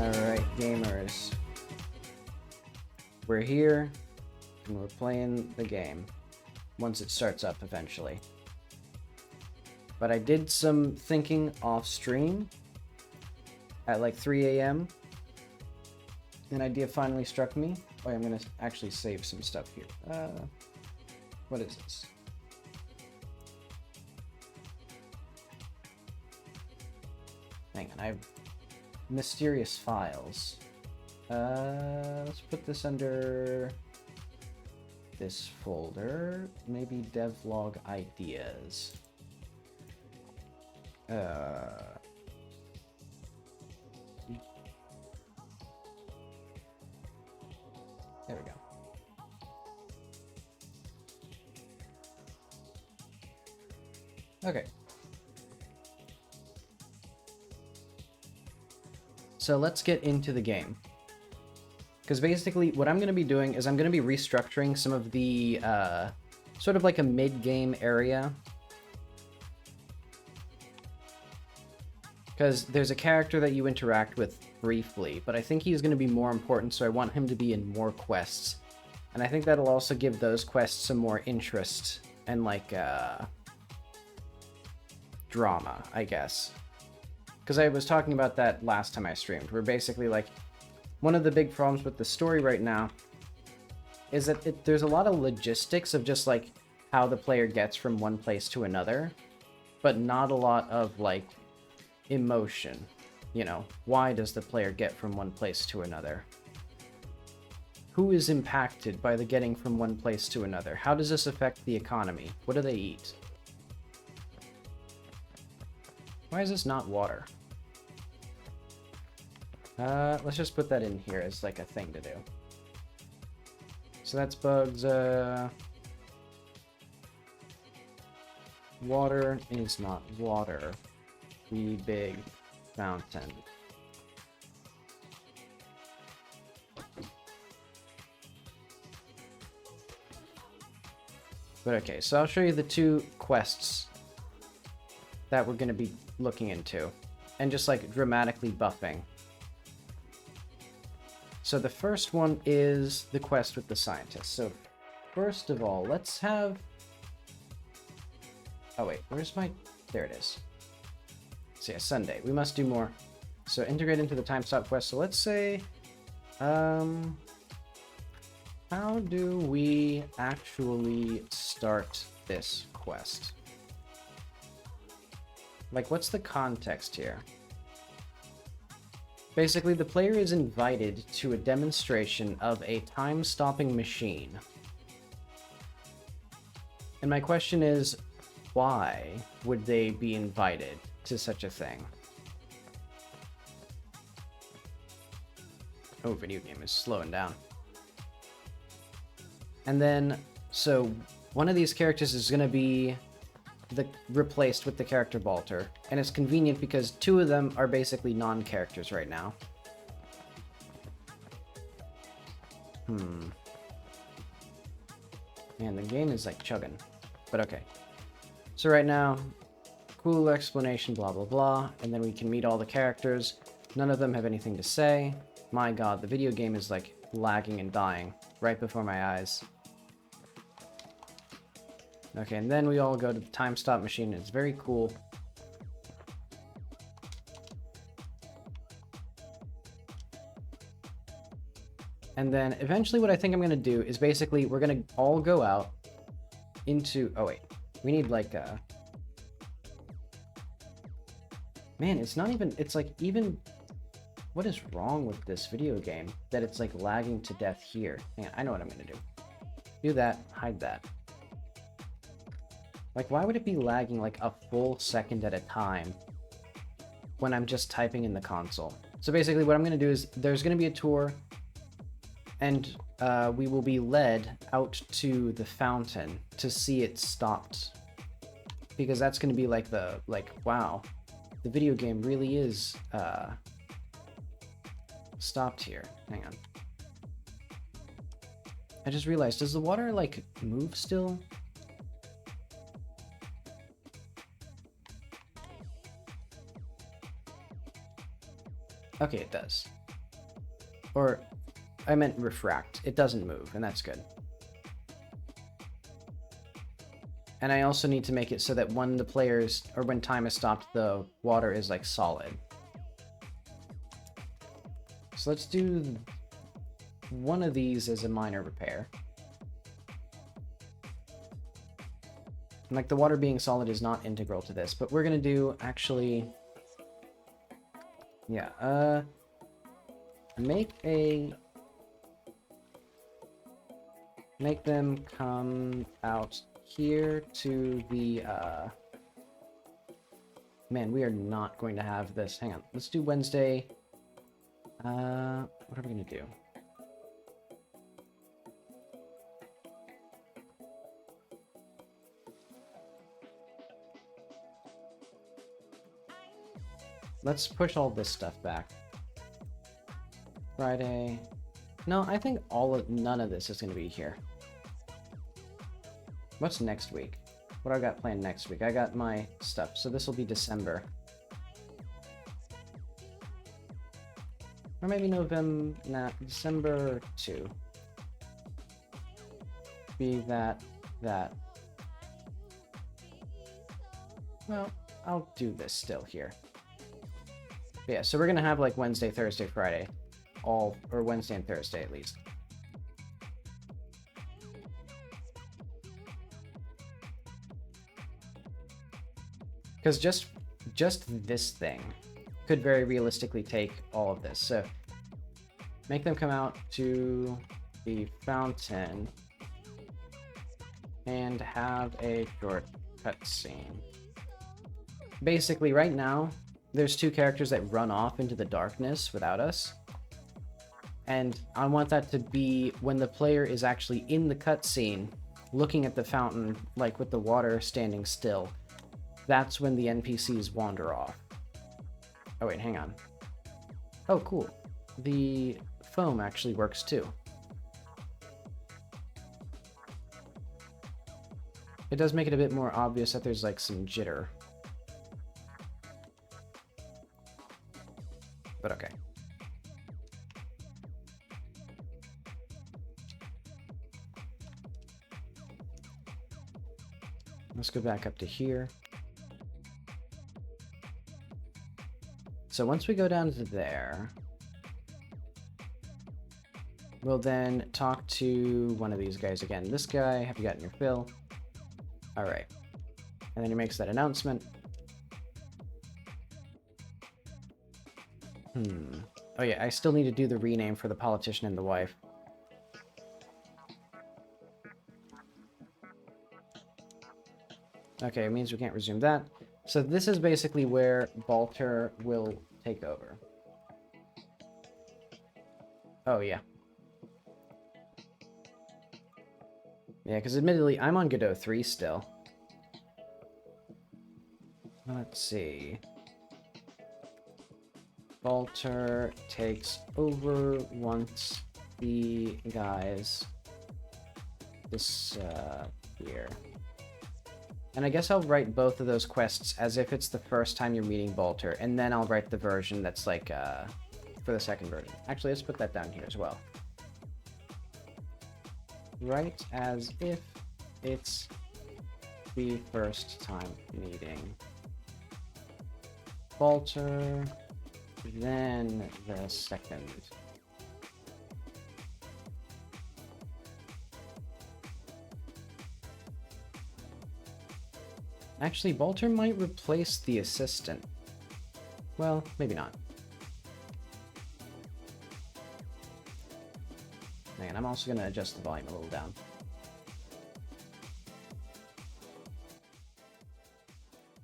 Alright, gamers. We're here, and we're playing the game. Once it starts up, eventually. But I did some thinking off stream at like 3 a.m. An idea finally struck me. Oh, I'm gonna actually save some stuff here. What is this? Hang on, I have mysterious files. Let's put this under this folder. Maybe devlog ideas. There we go. Okay. So let's get into the game. Because basically what I'm going to be doing is I'm going to be restructuring some of the sort of like a mid-game area. Because there's a character that you interact with briefly, but I think he's going to be more important, so I want him to be in more quests. And I think that'll also give those quests some more interest and like drama, I guess. Because I was talking about that last time I streamed, where basically like one of the big problems with the story right now is that there's a lot of logistics of just like how the player gets from one place to another, but not a lot of like emotion. You know, why does the player get from one place to another? Who is impacted by the getting from one place to another? How does this affect the economy? What do they eat? Why is this not water? Let's just put that in here as like a thing to do. So that's bugs. Water is not water. The big fountain. But okay, so I'll show you the two quests that we're going to be looking into, and just like dramatically buffing. So the first one is the quest with the scientist. So first of all, let's have... Oh wait, where's my... There it is. So yeah, Sunday. We must do more. So integrate into the time stop quest. So let's say... how do we actually start this quest? Like, what's the context here? Basically, the player is invited to a demonstration of a time-stopping machine. And my question is, why would they be invited to such a thing? Oh, video game is slowing down. And then, so, one of these characters is going to be replaced with the character Balter, and it's convenient because two of them are basically non-characters right now. Man, the game is like chugging, but okay. So right now, cool explanation, blah blah blah, and then we can meet all the characters. None of them have anything to say. My god, the video game is like lagging and dying right before my eyes. Okay, and then we all go to the time stop machine. It's very cool. And then eventually what I think I'm going to do is basically we're going to all go out into... Oh wait, we need like a... Man, it's not even... It's like even... What is wrong with this video game that it's like lagging to death here? Hang on, I know what I'm going to do. Do that, hide that. Like, why would it be lagging like a full second at a time when I'm just typing in the console? So basically what I'm going to do is there's going to be a tour, and we will be led out to the fountain to see it stopped. Because that's going to be like the, wow, the video game really is stopped here. Hang on. I just realized, does the water like move still? Okay, it does. Or, I meant refract. It doesn't move, and that's good. And I also need to make it so that when the players, or when time is stopped, the water is like solid. So let's do one of these as a minor repair. And like the water being solid is not integral to this, but we're gonna do actually, yeah, make them come out here to the, man, we are not going to have this. Hang on, let's do Wednesday. What are we gonna do? Let's push all this stuff back. Friday. No, I think none of this is gonna be here. What's next week? What I got planned next week? I got my stuff, so this will be December. Or maybe November, nah, December 2. Be that. Well, I'll do this still here. But yeah, so we're gonna have like Wednesday, Thursday, Friday. Or Wednesday and Thursday at least. Because just this thing could very realistically take all of this. So make them come out to the fountain and have a short cutscene. Basically, right now, there's two characters that run off into the darkness without us. And I want that to be when the player is actually in the cutscene, looking at the fountain, like with the water standing still. That's when the NPCs wander off. Oh wait, hang on. Oh, cool. The foam actually works too. It does make it a bit more obvious that there's like some jitter. But okay. Let's go back up to here. So once we go down to there, we'll then talk to one of these guys again. This guy, have you gotten your fill? All right. And then he makes that announcement. Oh yeah, I still need to do the rename for the politician and the wife. Okay, it means we can't resume that. So this is basically where Balter will take over. Oh, yeah. Yeah, because admittedly, I'm on Godot 3 still. Let's see. Balter takes over once the guys disappear. And I guess I'll write both of those quests as if it's the first time you're meeting Balter, and then I'll write the version that's like, for the second version. Actually, let's put that down here as well. Write as if it's the first time meeting Balter, then the second. Actually, Balter might replace the assistant. Well, maybe not. Man, I'm also going to adjust the volume a little down.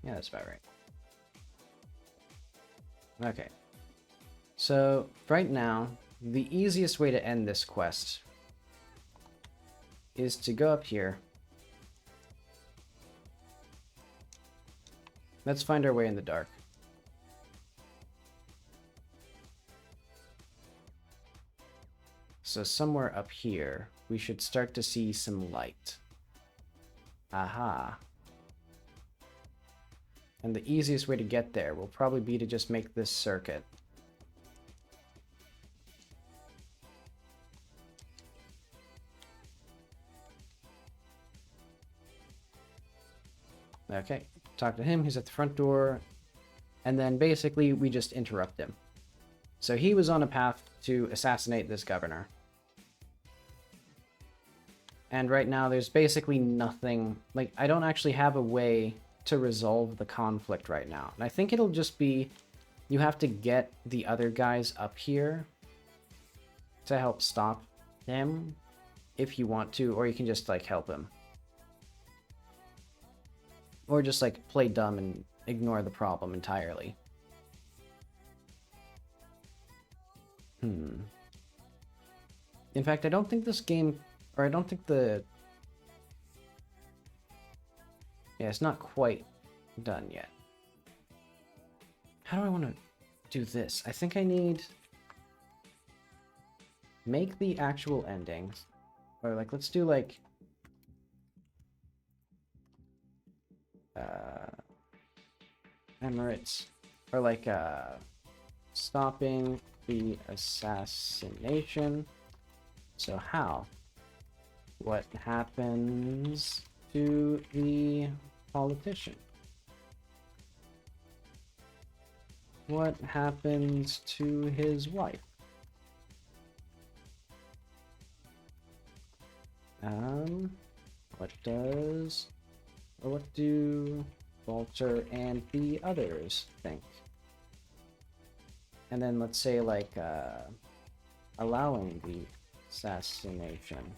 Yeah, that's about right. Okay. So, right now, the easiest way to end this quest is to go up here. Let's find our way in the dark. So somewhere up here, we should start to see some light. Aha. And the easiest way to get there will probably be to just make this circuit. Okay, talk to him. He's at the front door. And then basically we just interrupt him. So he was on a path to assassinate this governor. And right now there's basically nothing, like, I don't actually have a way to resolve the conflict right now. And I think it'll just be, you have to get the other guys up here to help stop him if you want to, or you can just, like, help him. Or just, like, play dumb and ignore the problem entirely. In fact, I don't think this game, or I don't think the... Yeah, it's not quite done yet. How do I want to do this? I think I need... Make the actual endings. Or, like, let's do, like... Emirates. Or, like, stopping the assassination. So how? What happens to the politician? What happens to his wife? What do Walter and the others think? And then let's say, like, allowing the assassination.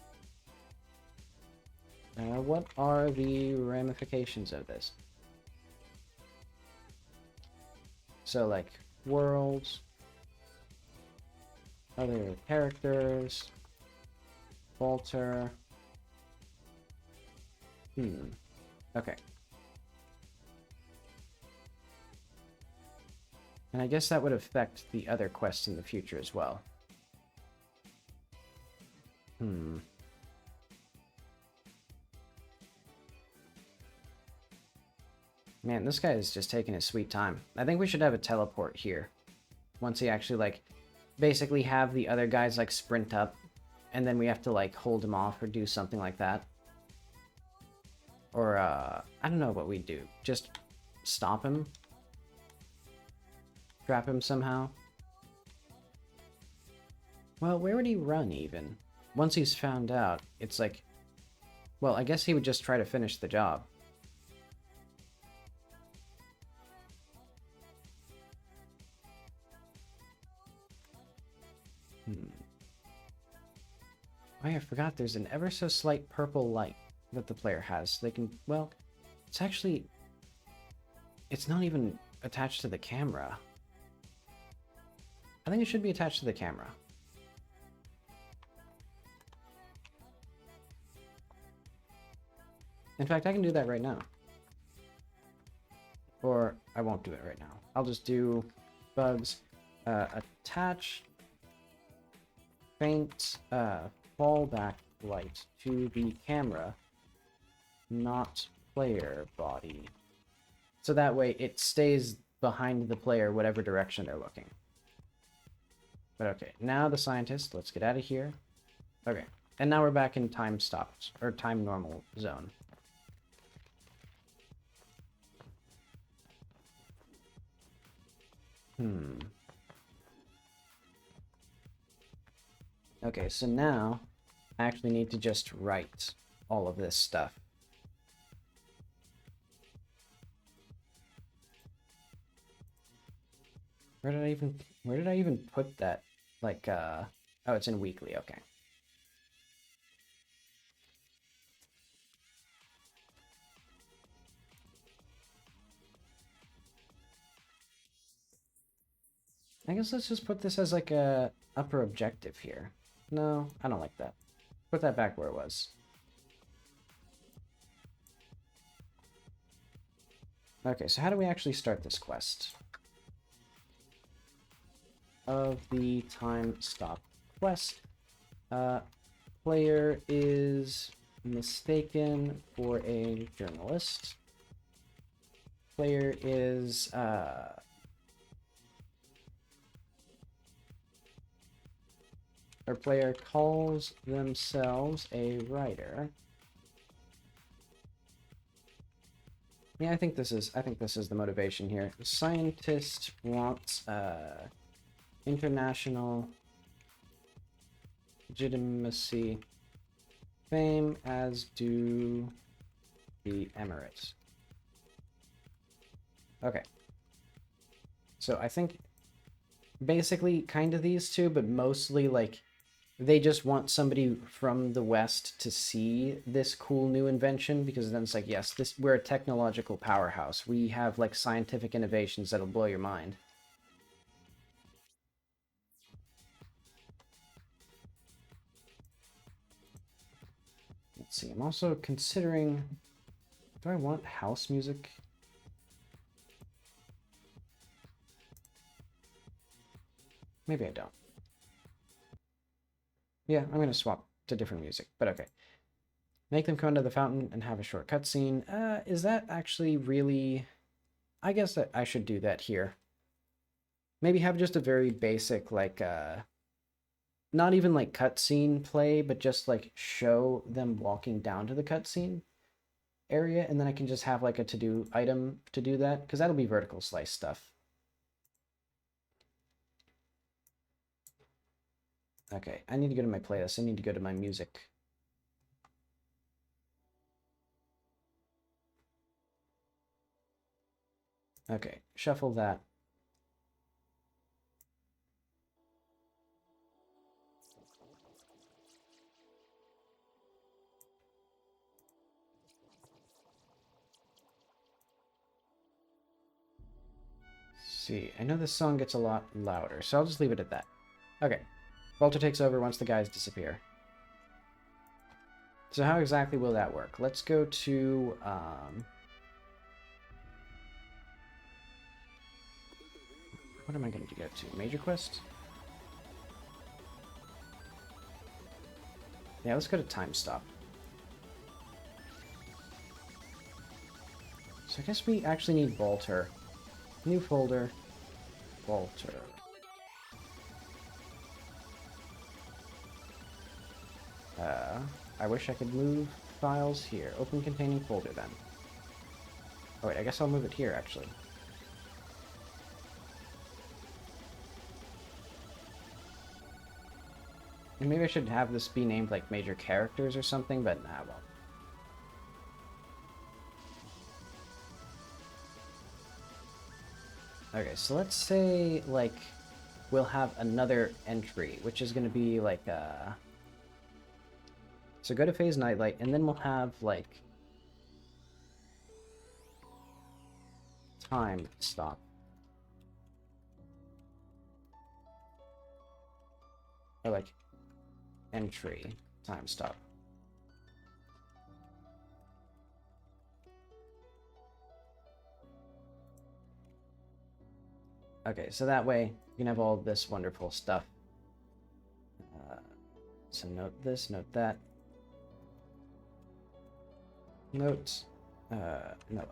What are the ramifications of this? So, like, worlds, other characters, Walter. Okay. And I guess that would affect the other quests in the future as well. Man, this guy is just taking his sweet time. I think we should have a teleport here. Once he actually, like, basically have the other guys, like, sprint up. And then we have to, like, hold him off or do something like that. Or, I don't know what we'd do. Just stop him? Trap him somehow? Well, where would he run, even? Once he's found out, it's like... Well, I guess he would just try to finish the job. Oh yeah, I forgot there's an ever so slight purple light that the player has. They can, well, it's actually, it's not even attached to the camera. I think it should be attached to the camera. In fact, I can do that right now. Or I won't do it right now. I'll just do bugs, attach faint fallback light to the camera, not player body. So that way it stays behind the player whatever direction they're looking. But okay, now the scientist, let's get out of here. Okay, and now we're back in time stopped, or time normal zone. Okay, so now I actually need to just write all of this stuff. Where did I even put that? Like, oh, it's in weekly, okay. I guess let's just put this as like a upper objective here. No, I don't like that. Put that back where it was. Okay, so how do we actually start this quest? Of the time stop quest. Player is mistaken for a journalist. Player is or player calls themselves a writer. Yeah, I think this is the motivation here. The scientist wants international legitimacy, fame, as do the Emirates. Okay. So I think basically kind of these two, but mostly like they just want somebody from the West to see this cool new invention, because then it's like, yes, we're a technological powerhouse. We have like scientific innovations that'll blow your mind. Let's see. I'm also considering, do I want house music? Maybe I don't. Yeah, I'm going to swap to different music, but okay. Make them come to the fountain and have a short cutscene. Is that actually really... I guess that I should do that here. Maybe have just a very basic, like, not even like cutscene play, but just like show them walking down to the cutscene area, and then I can just have like a to-do item to do that, because that'll be vertical slice stuff. Okay, I need to go to my playlist. I need to go to my music. Okay, shuffle that. See, I know this song gets a lot louder, so I'll just leave it at that. Okay, Walter takes over once the guys disappear. So how exactly will that work? Let's go to, what am I going to go to? Major Quest? Yeah, let's go to Time Stop. So I guess we actually need Walter. New folder. Walter. I wish I could move files here. Open containing folder then. Oh wait, I guess I'll move it here actually. And maybe I should have this be named like major characters or something, but nah, well. Okay, so let's say like we'll have another entry, which is going to be like so go to phase nightlight, and then we'll have like time stop. Or like entry time stop. Okay, so that way you can have all this wonderful stuff. So note this, note that. Note, no,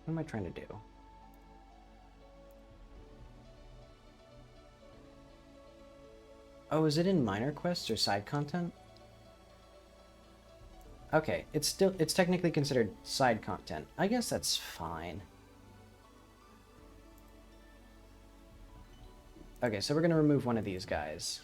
What am I trying to do? Oh, is it in minor quests or side content? Okay, it's technically considered side content. I guess that's fine. Okay, so we're gonna remove one of these guys.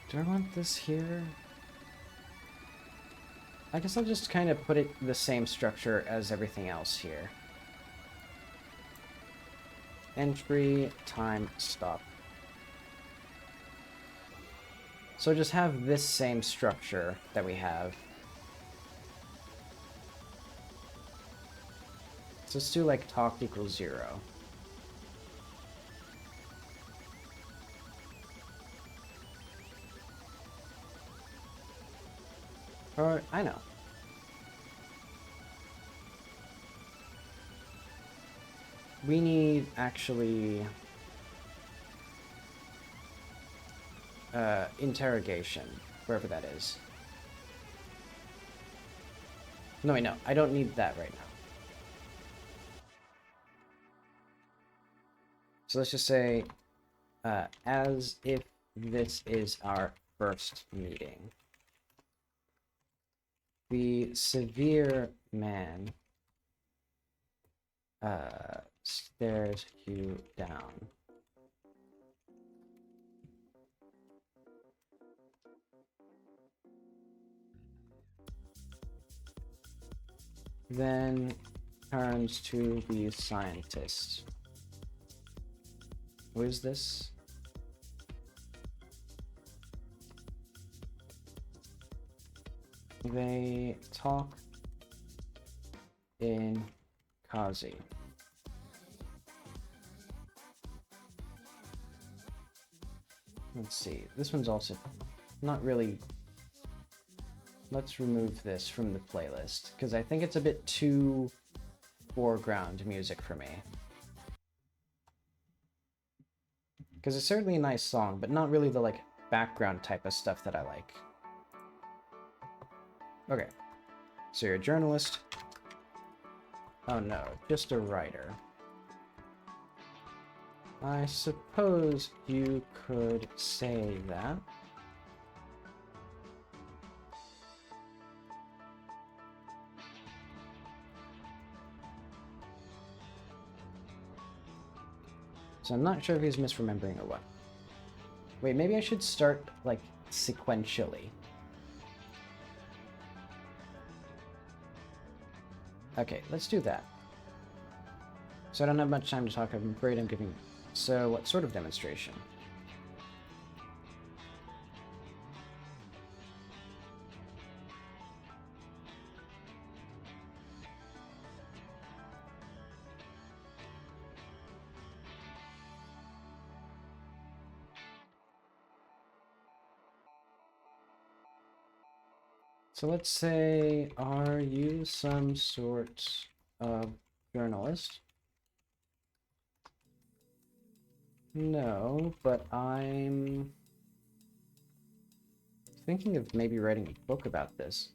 Do I want this here? I guess I'll just kind of put it the same structure as everything else here. Entry, time, stop. So just have this same structure that we have. So let's do like talk equals 0. Or, I know. We need, actually... interrogation, wherever that is. No, wait, no. I don't need that right now. So let's just say, as if this is our first meeting. The severe man stares you down. Then turns to the scientist. Who is this? They talk in Kazi. Let's see. This one's also not really... Let's remove this from the playlist, because I think it's a bit too foreground music for me. Because it's certainly a nice song, but not really the, like, background type of stuff that I like. Okay. So you're a journalist. Oh no, just a writer. I suppose you could say that. So I'm not sure if he's misremembering or what. Wait, maybe I should start, like, sequentially. Okay, let's do that. So I don't have much time to talk. I'm afraid I'm giving... So what sort of demonstration? So let's say, are you some sort of journalist? No, but I'm thinking of maybe writing a book about this.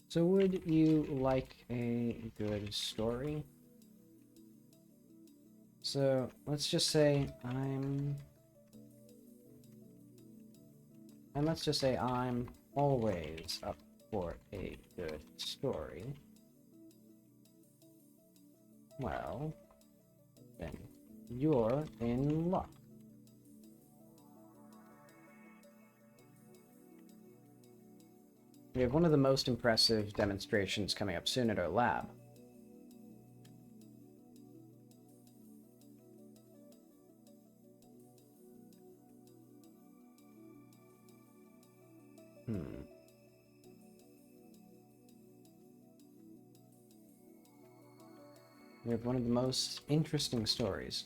So would you like a good story? So let's just say let's just say I'm always up for a good story. Well, then you're in luck. We have one of the most impressive demonstrations coming up soon at our lab. We have one of the most interesting stories.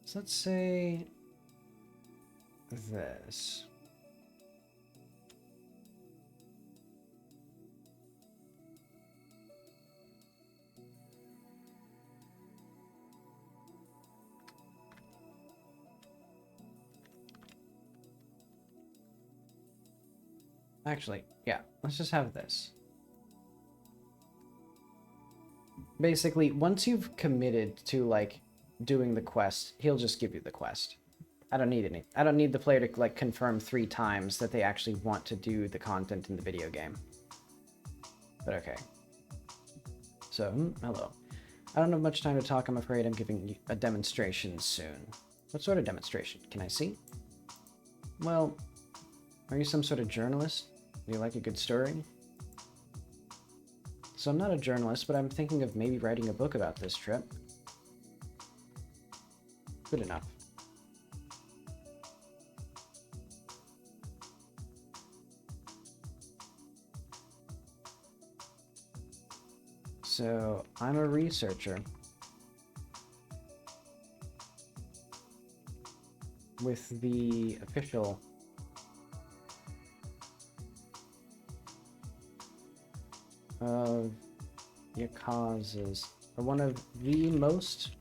So let's say this. Actually, yeah, let's just have this. Basically, once you've committed to, like, doing the quest, he'll just give you the quest. I don't need the player to, like, confirm 3 times that they actually want to do the content in the video game. But okay. So, hello. I don't have much time to talk, I'm afraid I'm giving you a demonstration soon. What sort of demonstration? Can I see? Well, are you some sort of journalist? Do you like a good story? So I'm not a journalist, but I'm thinking of maybe writing a book about this trip. Good enough. So I'm a researcher with the official of your causes, or one of the most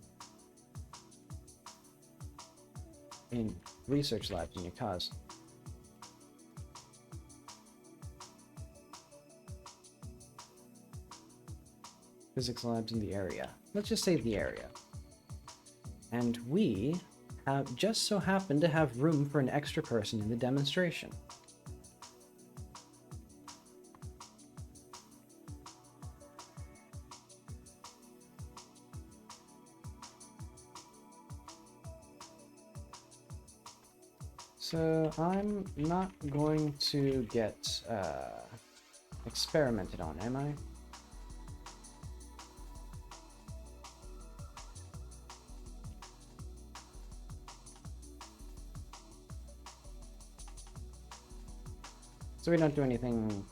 in research labs in your cause. Physics labs in the area. Let's just say the area. And we have just so happen to have room for an extra person in the demonstration. So I'm not going to get experimented on, am I? So we don't do anything,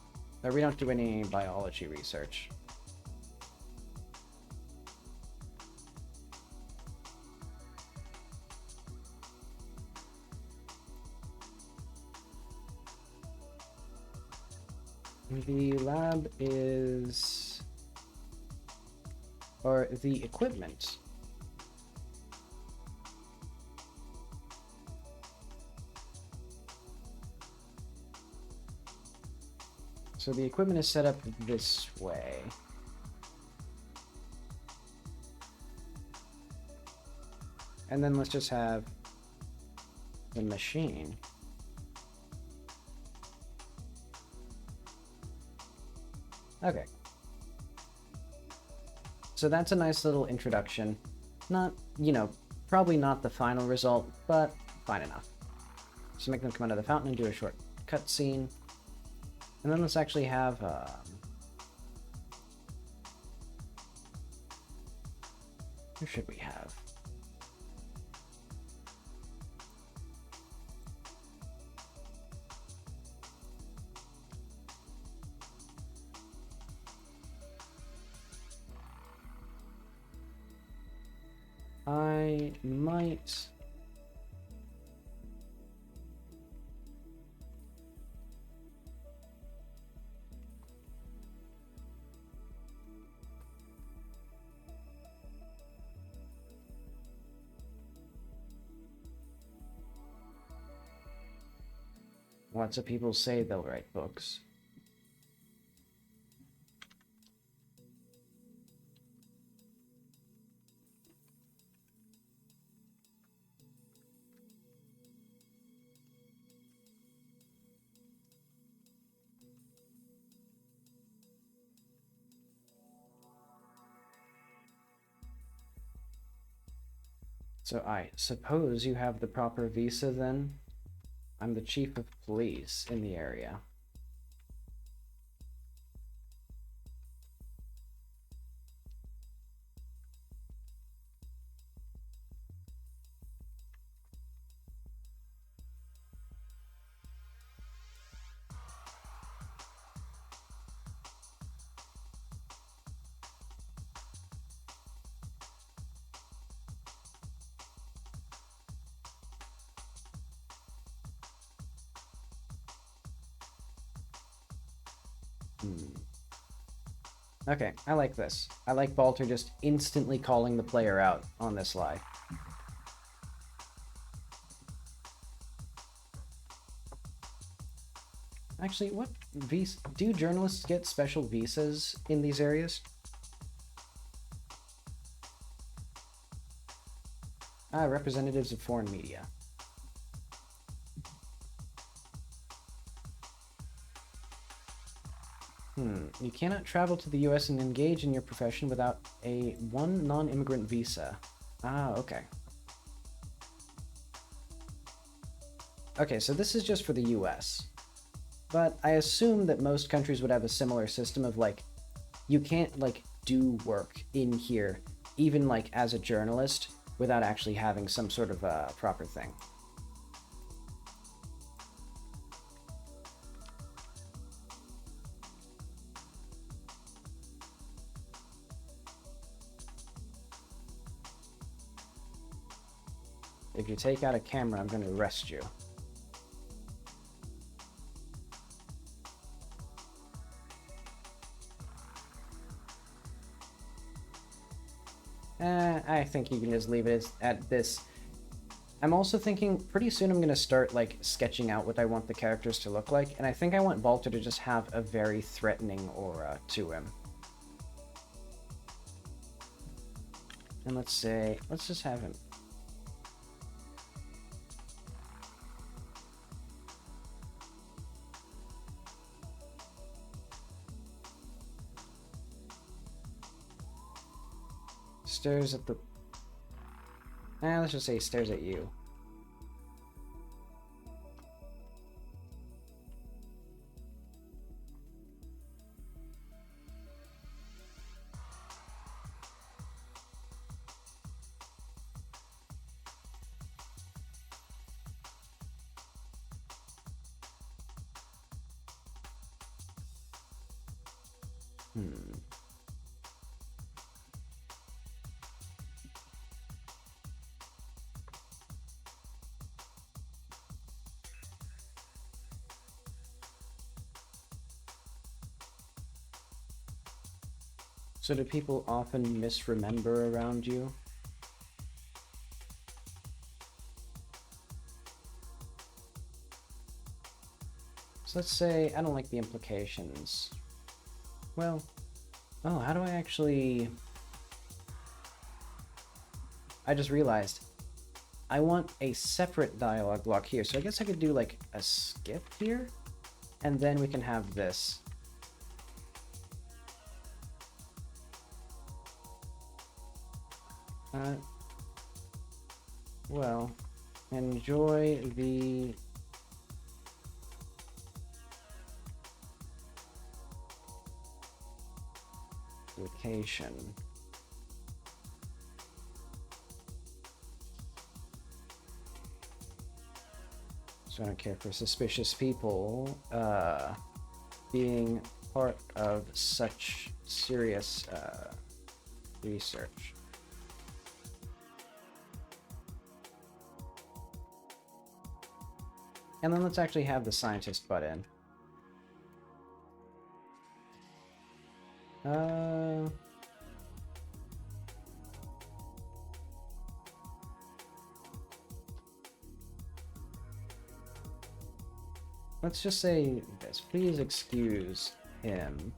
or we don't do any biology research. The lab is, or the equipment. So the equipment is set up this way. And then let's just have the machine. Okay. So that's a nice little introduction. Not, you know, probably not the final result, but fine enough. So make them come out of the fountain and do a short cutscene. And then let's actually have, who should we have? I might... Lots of people say they'll write books. So I suppose you have the proper visa then? I'm the chief of police in the area. Okay, I like this. I like Balter just instantly calling the player out on this lie. Actually, what visa... Do journalists get special visas in these areas? Representatives of foreign media. You cannot travel to the US and engage in your profession without one non-immigrant visa. Okay. Okay, so this is just for the US. But I assume that most countries would have a similar system of, like, you can't, like, do work in here, even, like, as a journalist, without actually having some sort of proper thing. If you take out a camera, I'm going to arrest you. I think you can just leave it at this. I'm also thinking pretty soon I'm going to start like sketching out what I want the characters to look like, and I think I want Balter to just have a very threatening aura to him. And let's just have him. Stares at the... let's just say he stares at you. So do people often misremember around you? So let's say I don't like the implications. Well, oh, how do I actually... I just realized I want a separate dialogue block here, so I guess I could do like a skip here, and then we can have this. Well, enjoy the vacation. So I don't care for suspicious people being part of such serious research. And then let's actually have the scientist butt in. Let's just say this. Please excuse him.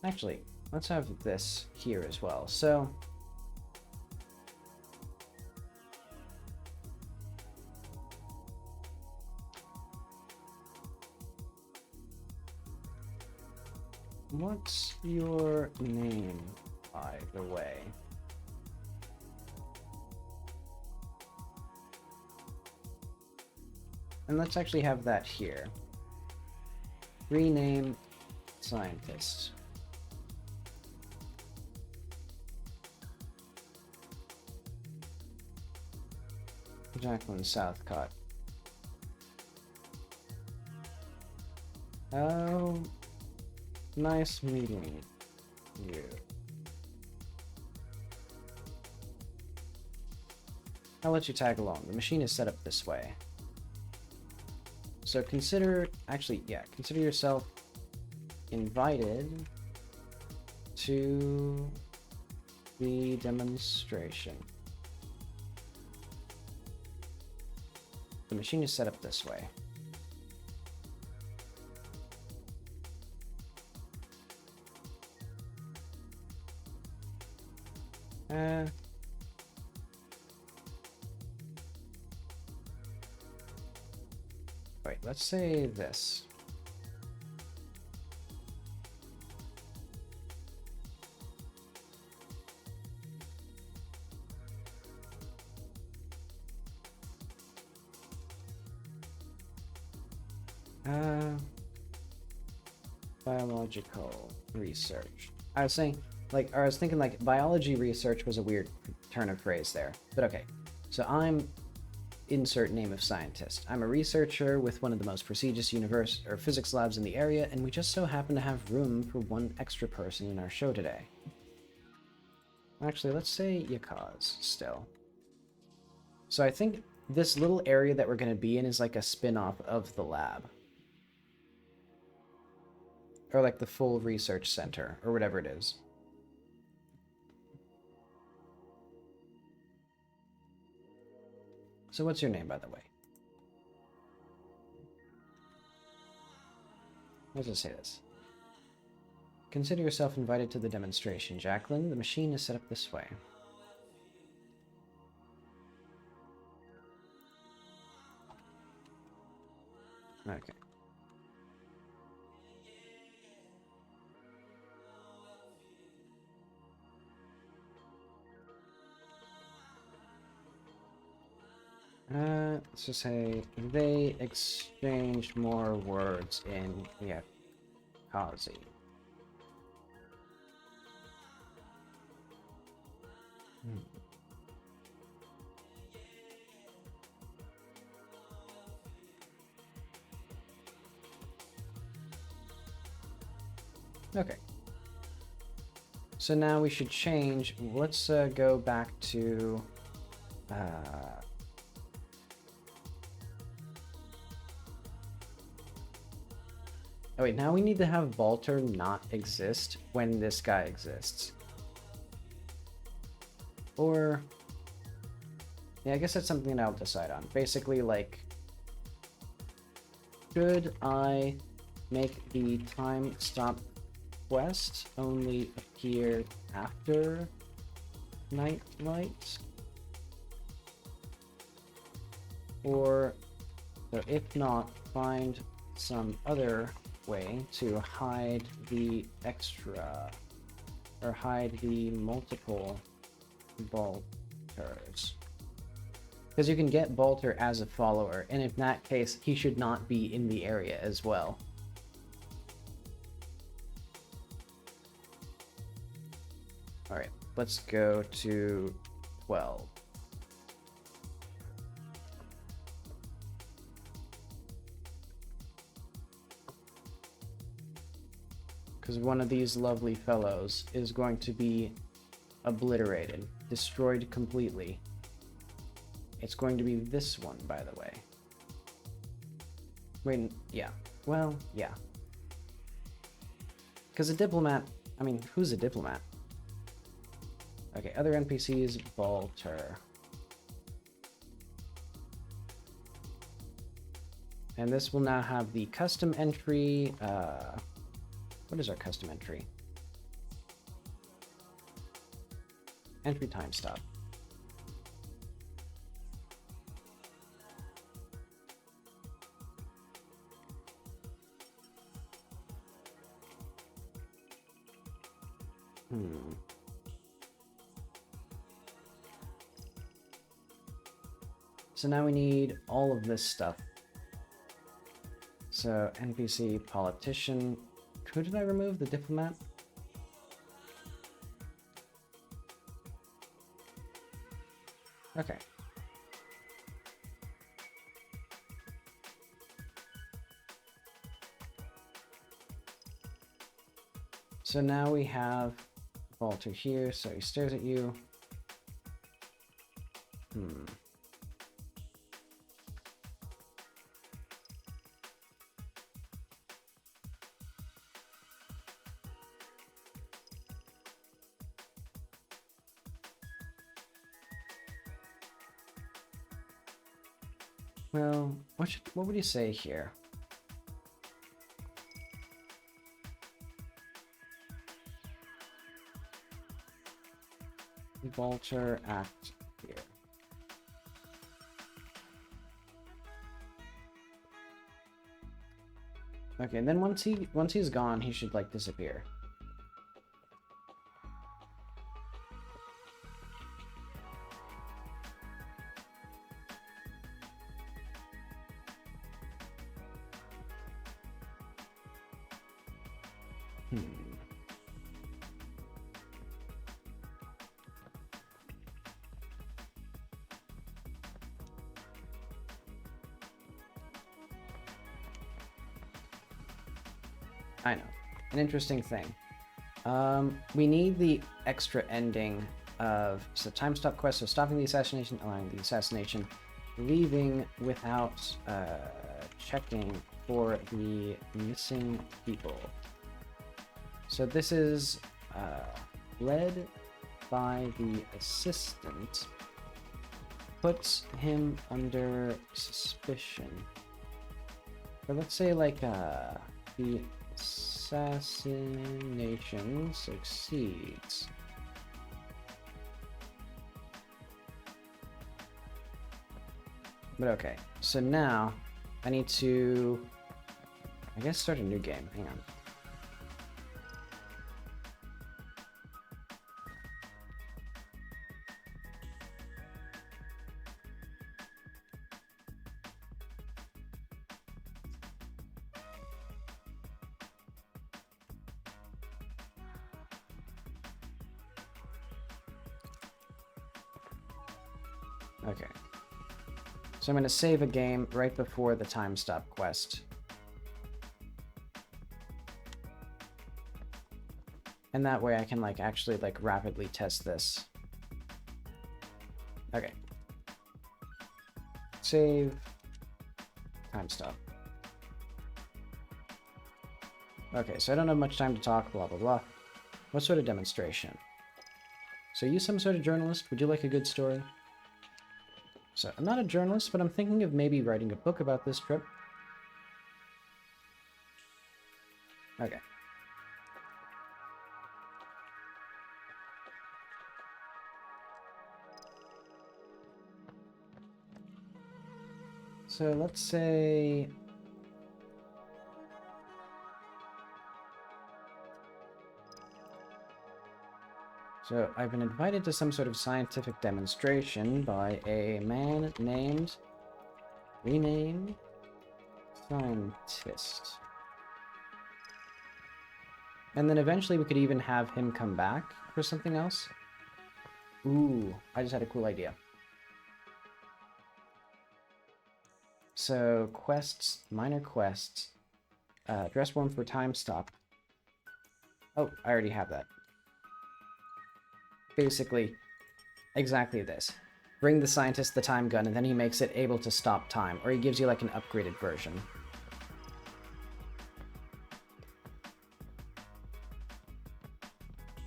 Actually, let's have this here as well. So what's your name, by the way? And let's actually have that here. Rename scientist. Jacqueline Southcott. Oh, nice meeting you. I'll let you tag along. The machine is set up this way. So consider yourself invited to the demonstration. The machine is set up this way. Wait, let's say this. Biological research. I was thinking like biology research was a weird turn of phrase there, but okay. So I'm insert name of scientist. I'm a researcher with one of the most prestigious physics labs in the area, and we just so happen to have room for one extra person in our show today. Actually, let's say Yakaz still. So I think this little area that we're going to be in is like a spin-off of the lab. Or like the full research center, or whatever it is. So what's your name, by the way? Let's just say this. Consider yourself invited to the demonstration, Jacqueline. The machine is set up this way. Okay. Let's just say they exchanged more words in Yakazi. Okay. So now we should change. Let's go back to oh wait, now we need to have Balter not exist when this guy exists. Or yeah, I guess that's something that I'll decide on. Basically, like, should I make the time stop quest only appear after night light? Or, so if not, find some other way to hide the extra, or hide the multiple Balters. Because you can get Balter as a follower, and in that case, he should not be in the area as well. Alright, let's go to 12. Because one of these lovely fellows is going to be obliterated, destroyed completely. It's going to be this one, by the way. Wait, yeah. Well, yeah. Because a diplomat... I mean, who's a diplomat? Okay, other NPCs, Balter. And this will now have the custom entry... what is our custom entry? Entry time stop. So now we need all of this stuff. So NPC, politician. Who did I remove? The diplomat? Okay. So now we have Walter here, so he stares at you. Well, what would you say here? Vulture act here. Okay, and then once he's gone, he should like disappear. I know. An interesting thing. We need the extra ending of time stop quest, so stopping the assassination, allowing the assassination, leaving without checking for the missing people. So this is led by the assistant, puts him under suspicion. But let's say like the assassination succeeds. But okay, so now I need to, I guess, start a new game. Hang on. Okay. So I'm going to save a game right before the time stop quest. And that way I can like actually like rapidly test this. Okay. Save. Time stop. Okay, so I don't have much time to talk, blah, blah, blah. What sort of demonstration? So you some sort of journalist? Would you like a good story? So I'm not a journalist, but I'm thinking of maybe writing a book about this trip. Okay. So let's say... So I've been invited to some sort of scientific demonstration by a man named, renamed, scientist. And then eventually we could even have him come back for something else. Ooh, I just had a cool idea. So quests, minor quests, dress warm for time stop. Oh, I already have that. Basically, exactly this. Bring the scientist the time gun, and then he makes it able to stop time, or he gives you like an upgraded version.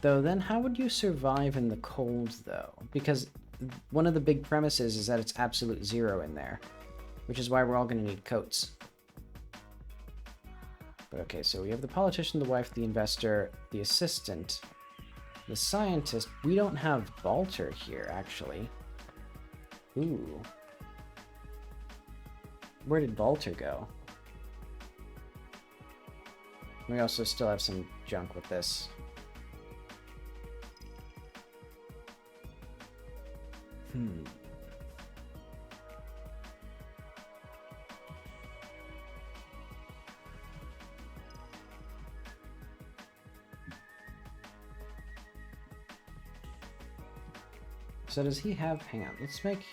Though then how would you survive in the cold though? Because one of the big premises is that it's absolute zero in there, which is why we're all going to need coats. But okay, so we have the politician, the wife, the investor, the assistant, the scientist. We don't have Balter here, actually. Ooh. Where did Balter go? We also still have some junk with this. So does he have... Hang on, let's make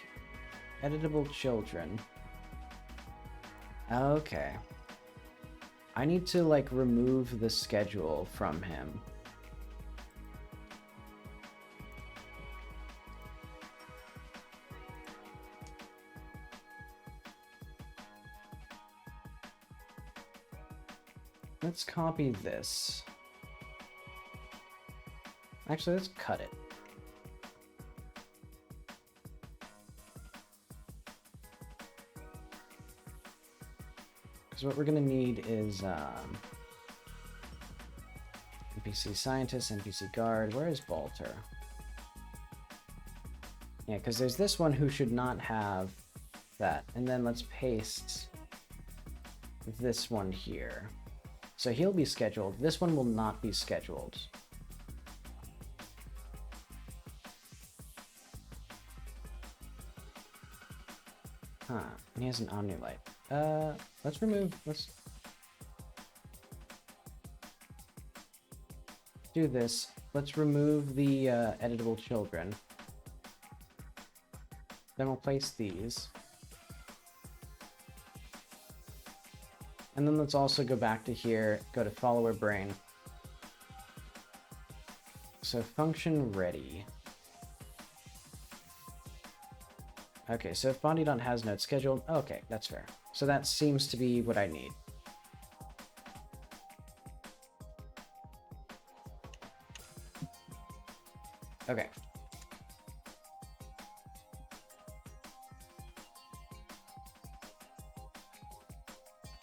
editable children. Okay. I need to, like, remove the schedule from him. Let's copy this. Actually, let's cut it. Because what we're going to need is NPC scientist, NPC guard. Where is Balter? Yeah, because there's this one who should not have that. And then let's paste this one here. So he'll be scheduled. This one will not be scheduled. Huh. And he has an Omnilight. Let's remove... Let's do this. Let's remove the editable children. Then we'll place these. And then let's also go back to here, go to follower brain. So function ready. Okay, so if Bondi Dot has notes scheduled, okay, that's fair. So that seems to be what I need. Okay.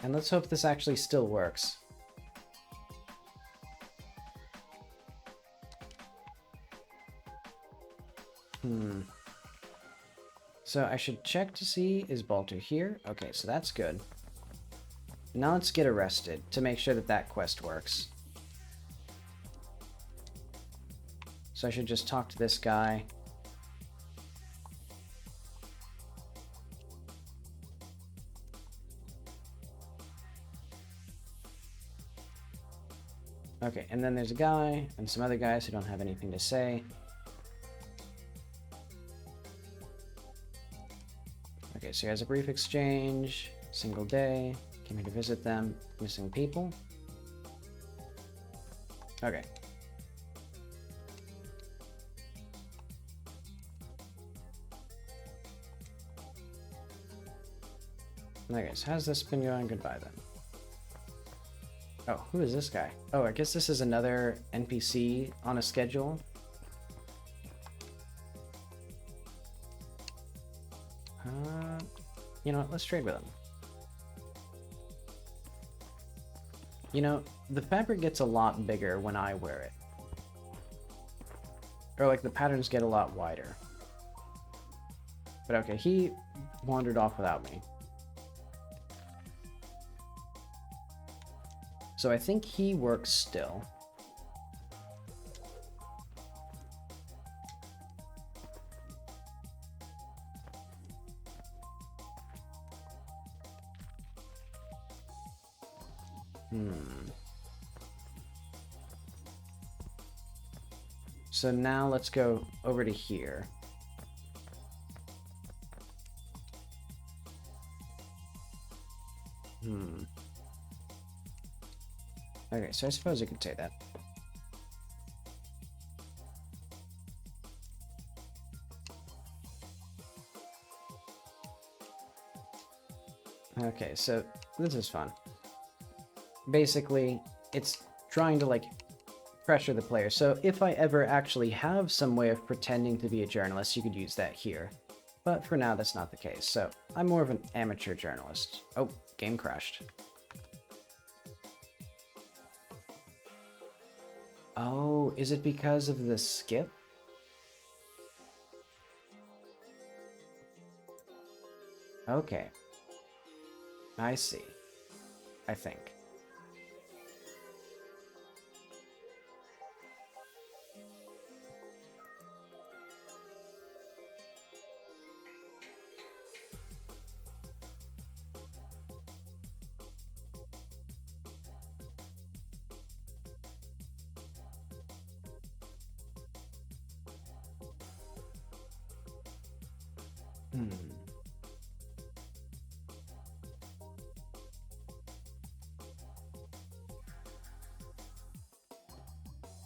And let's hope this actually still works. So I should check to see, is Balter here? Okay, so that's good. Now let's get arrested to make sure that that quest works. So I should just talk to this guy. Okay, and then there's a guy and some other guys who don't have anything to say. Okay, so he has a brief exchange, single day, came here to visit them, missing people. Okay. Okay, so how's this been going? Goodbye then. Oh, who is this guy? Oh, I guess this is another NPC on a schedule. You know what, let's trade with him. You know, the fabric gets a lot bigger when I wear it. Or like the patterns get a lot wider. But okay, he wandered off without me. So I think he works still. So now let's go over to here. Okay, so I suppose you could say that. Okay, so this is fun. Basically, it's trying to, like, pressure the player. So if I ever actually have some way of pretending to be a journalist, you could use that here. But for now, that's not the case. So I'm more of an amateur journalist. Oh, game crashed. Oh, is it because of the skip? Okay. I see. I think.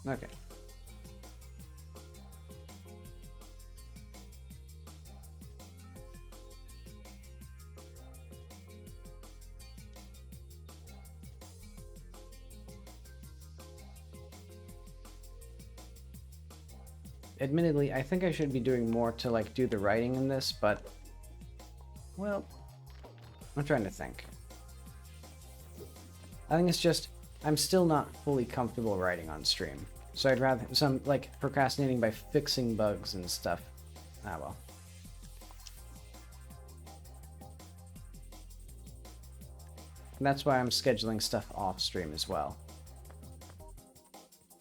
Okay. Admittedly, I think I should be doing more to, like, do the writing in this, but... well, I'm trying to think. I think it's just, I'm still not fully comfortable writing on stream. So I'd rather, some, like, procrastinating by fixing bugs and stuff. Ah, well. And that's why I'm scheduling stuff off stream as well.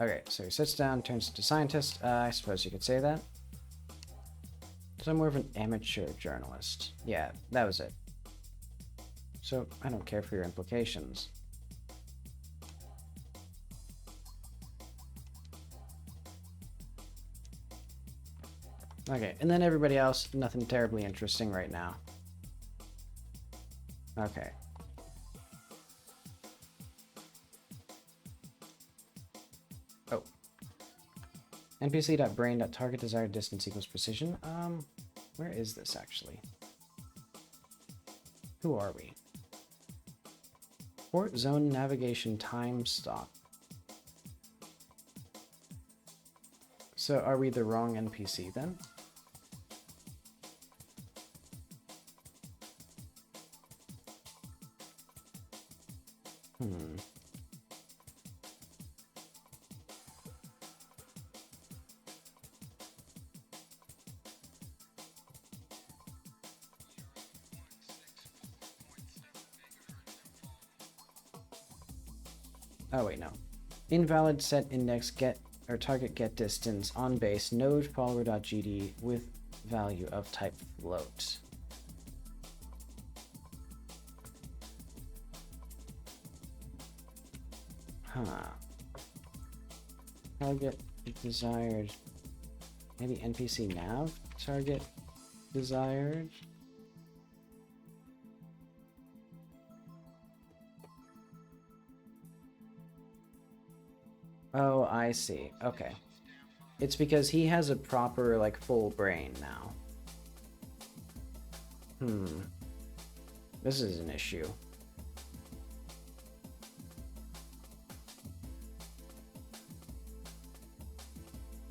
Okay, so he sits down, turns into scientist. I suppose you could say that. So I'm more of an amateur journalist. Yeah, that was it. So I don't care for your implications. Okay, and then everybody else, nothing terribly interesting right now. Okay. Oh. NPC.brain.target desired distance equals precision. Where is this actually? Who are we? Port zone navigation time stop. So are we the wrong NPC then? Oh wait, no. Invalid set index get or target get distance on base node follower.gd with value of type float. Huh. Target desired. Maybe NPC nav? Target desired. Oh, I see. Okay. It's because he has a proper, like, full brain now. This is an issue.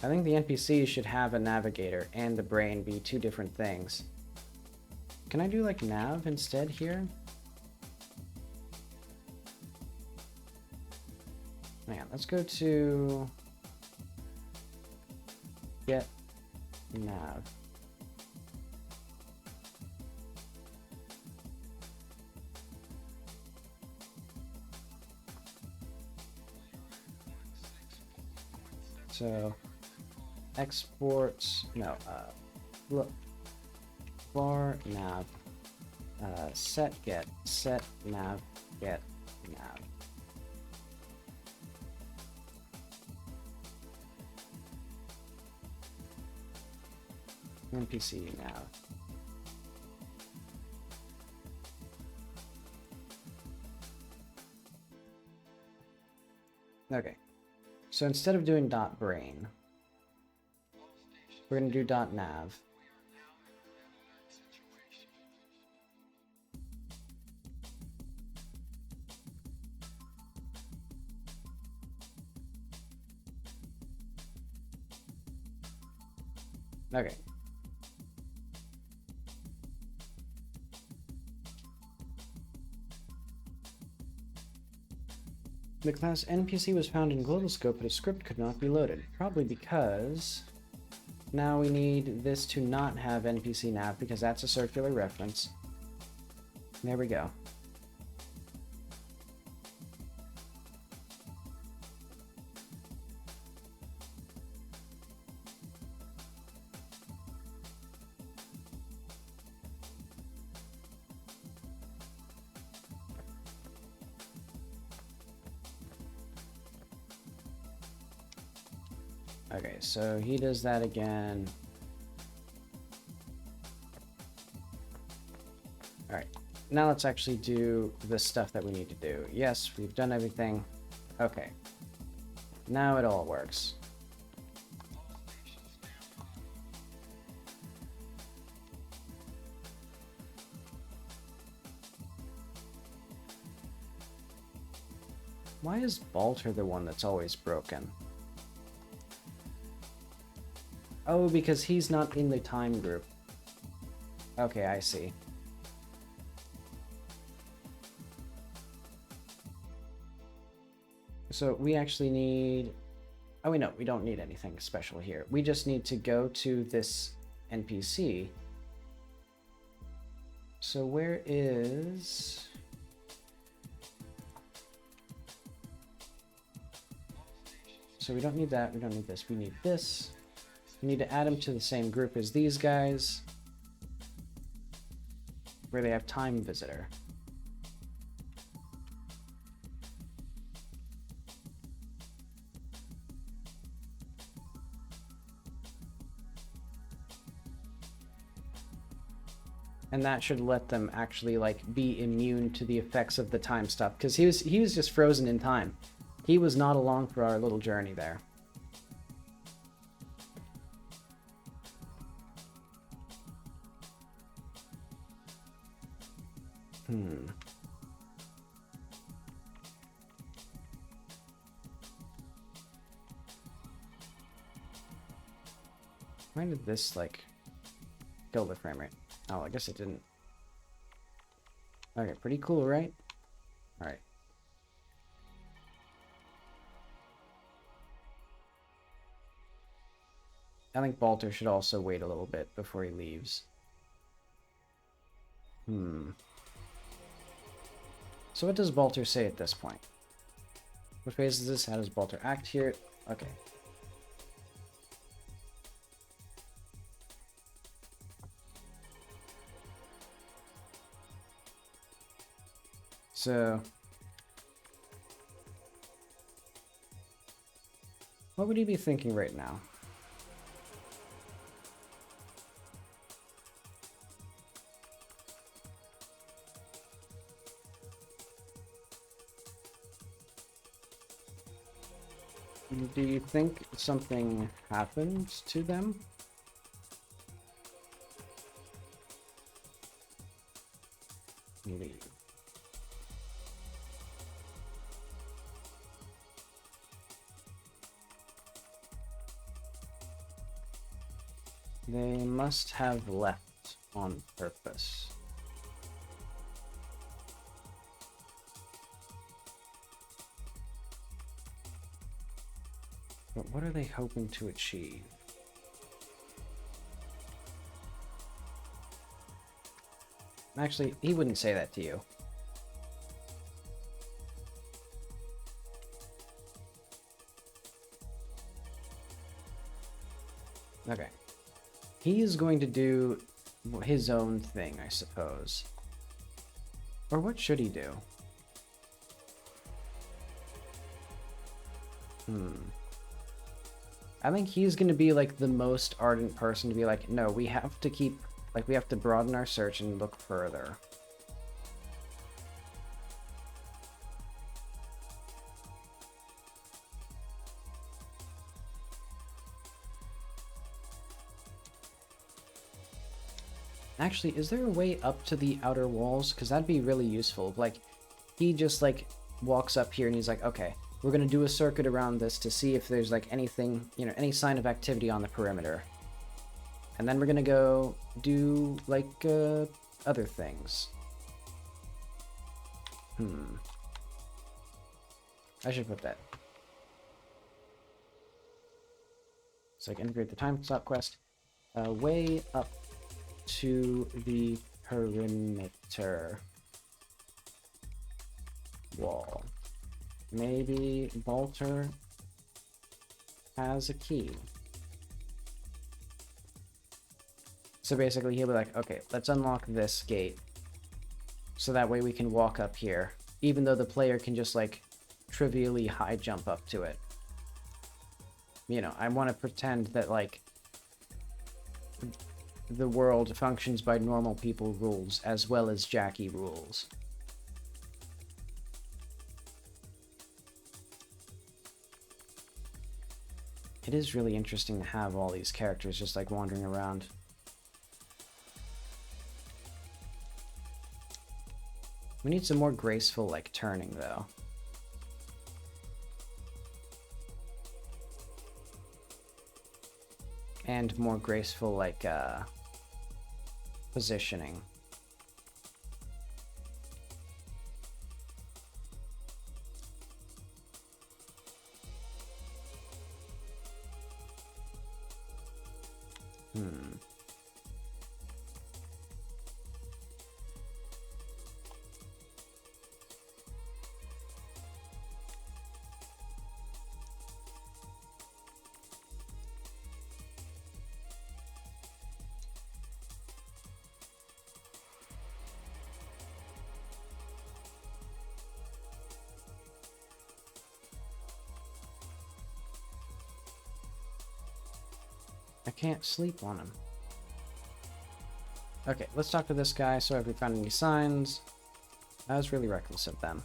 I think the NPC should have a navigator and the brain be two different things. Can I do, like, nav instead here? Hang on, let's go to get nav. So exports, no, look, var nav, set nav, get nav. NPC nav. Okay, so instead of doing .brain, we're going to do .nav. Okay. The class NPC was found in global scope, but a script could not be loaded. Probably because now we need this to not have NPC nav because that's a circular reference. There we go. Okay, so he does that again. Alright, now let's actually do the stuff that we need to do. Yes, we've done everything. Okay, now it all works. Why is Balter the one that's always broken? Oh, because he's not in the time group. Okay, I see. So we actually need... Oh, wait, no, we don't need anything special here. We just need to go to this NPC. So where is... So we don't need that, we don't need this, we need this. We need to add them to the same group as these guys, where they have time visitor. And that should let them actually like be immune to the effects of the time stop, because he was just frozen in time. He was not along for our little journey there. Hmm. Why did this, like, kill the frame rate? Oh, I guess it didn't. Okay, pretty cool, right? Alright. I think Balter should also wait a little bit before he leaves. Hmm. So what does Balter say at this point? What phase is this? How does Balter act here? Okay. So... what would he be thinking right now? Do you think something happened to them? Leave. They must have left on purpose. But what are they hoping to achieve? Actually, he wouldn't say that to you. Okay. He is going to do his own thing, I suppose. Or what should he do? I think he's going to be like the most ardent person to be like, no, we have to keep, like, we have to broaden our search and look further. Actually, is there a way up to the outer walls? Because that'd be really useful. Like, he just, like, walks up here and he's like, okay, we're going to do a circuit around this to see if there's, like, anything, you know, any sign of activity on the perimeter. And then we're going to go do, like, other things. I should put that. So I can integrate the time stop quest. Way up to the perimeter wall. Maybe Balter has a key. So basically he'll be like, okay, let's unlock this gate. So that way we can walk up here. Even though the player can just like trivially high jump up to it. You know, I want to pretend that like the world functions by normal people rules as well as Jackie rules. It is really interesting to have all these characters just like wandering around. We need some more graceful like turning though. And more graceful like positioning. I can't sleep on him. Okay, let's talk to this guy. So have we found any signs? That was really reckless of them.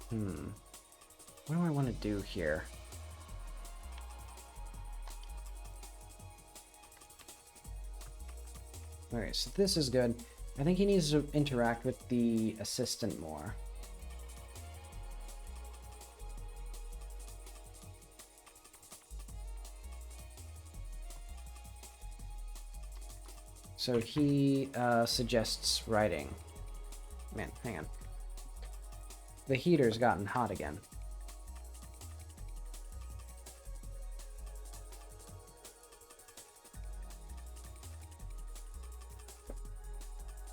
What do I want to do here? Okay, so this is good. I think he needs to interact with the assistant more. So he suggests writing. Man, hang on. The heater's gotten hot again.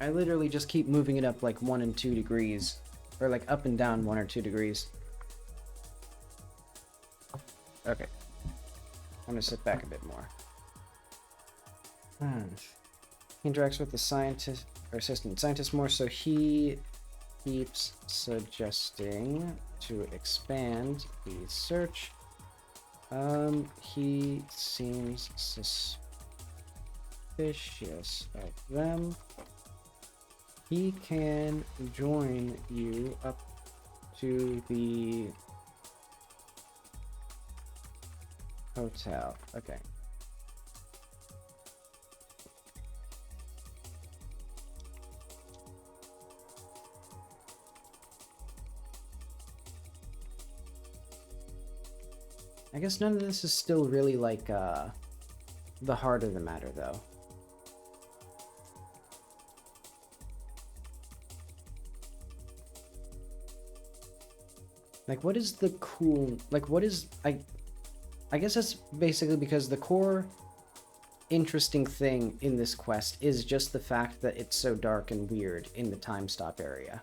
I literally just keep moving it up like 1 and 2 degrees. Or like up and down 1 or 2 degrees. Okay. I'm gonna sit back a bit more. He interacts with the scientist or assistant scientist more, so he keeps suggesting to expand the search. He seems suspicious of them. He can join you up to the hotel. Okay. I guess none of this is still really like the heart of the matter, though. Like, what is the cool... Like, what is... I guess that's basically because the core interesting thing in this quest is just the fact that it's so dark and weird in the time stop area.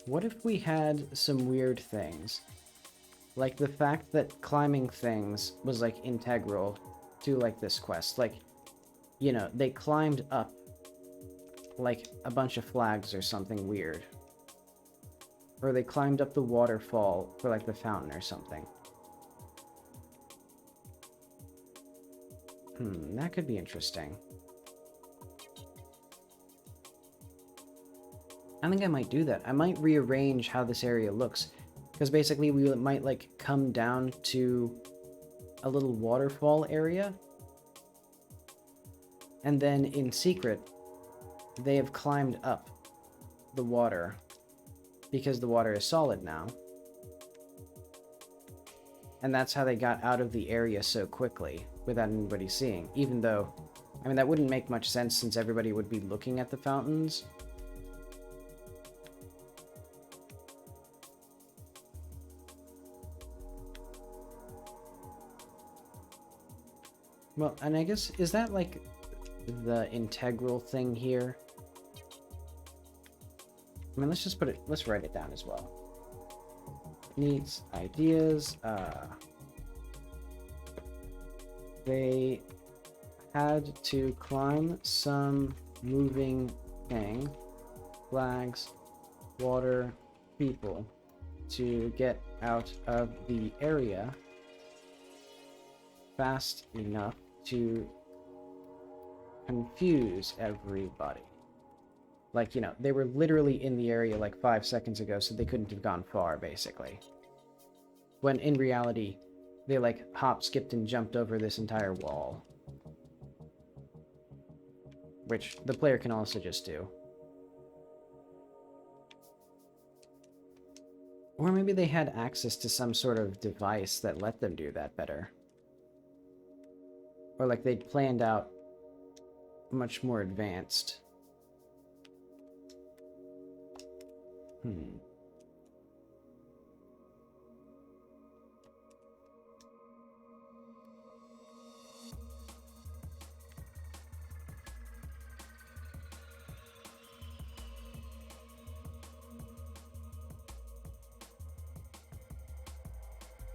What if we had some weird things? Like the fact that climbing things was like integral to like this quest. Like, you know, they climbed up like a bunch of flags or something weird. Or they climbed up the waterfall for like the fountain or something. That could be interesting. I think I might do that. I might rearrange how this area looks. Because basically we might like come down to a little waterfall area. And then in secret, they have climbed up the water. Because the water is solid now. And that's how they got out of the area so quickly without anybody seeing. Even though, I mean, that wouldn't make much sense since everybody would be looking at the fountains. Well, and I guess, is that like the integral thing here? I mean, let's just put it, let's write it down as well. Needs, ideas, they had to climb some moving thing, flags, water, people, to get out of the area fast enough to confuse everybody. Like, you know, they were literally in the area like 5 seconds ago, so they couldn't have gone far, basically. When in reality, they like hop, skipped, and jumped over this entire wall. Which the player can also just do. Or maybe they had access to some sort of device that let them do that better. Or like they'd planned out much more advanced.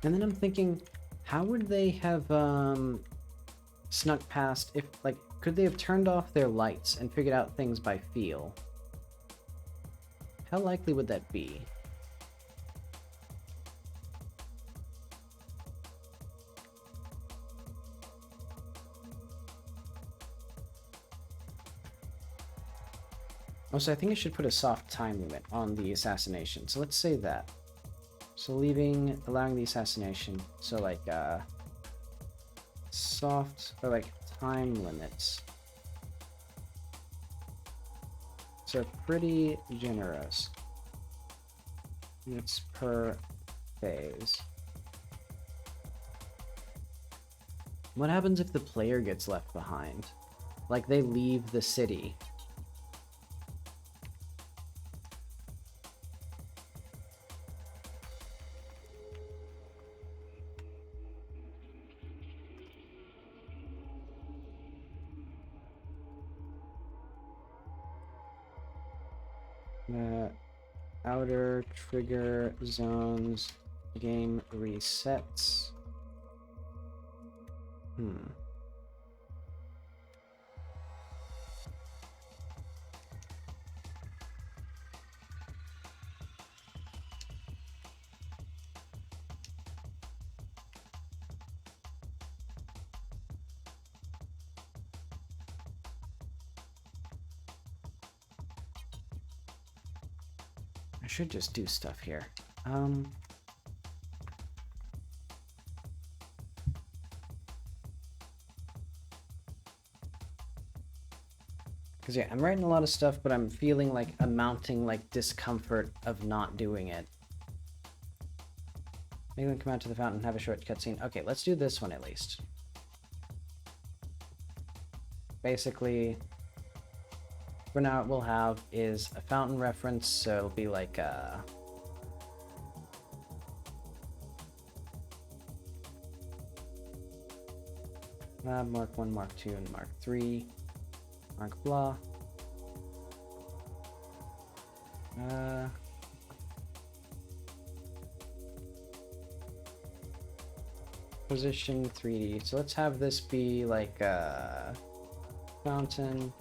And then I'm thinking, how would they have snuck past if, like, could they have turned off their lights and figured out things by feel? How likely would that be? Also, I think I should put a soft time limit on the assassination, so let's say that. So allowing the assassination. So like, soft, or like time limits. So pretty generous. It's per phase. What happens if the player gets left behind? Like they leave the city. Outer trigger zones, game resets. I should just do stuff here. Because yeah, I'm writing a lot of stuff, but I'm feeling like a mounting like discomfort of not doing it. Make them come out to the fountain and have a short cutscene. Okay, let's do this one at least. Basically, for now what we'll have is a fountain reference, so it'll be like lab Mark 1, Mark 2, and Mark 3. Mark blah. Position 3D. So let's have this be like fountain.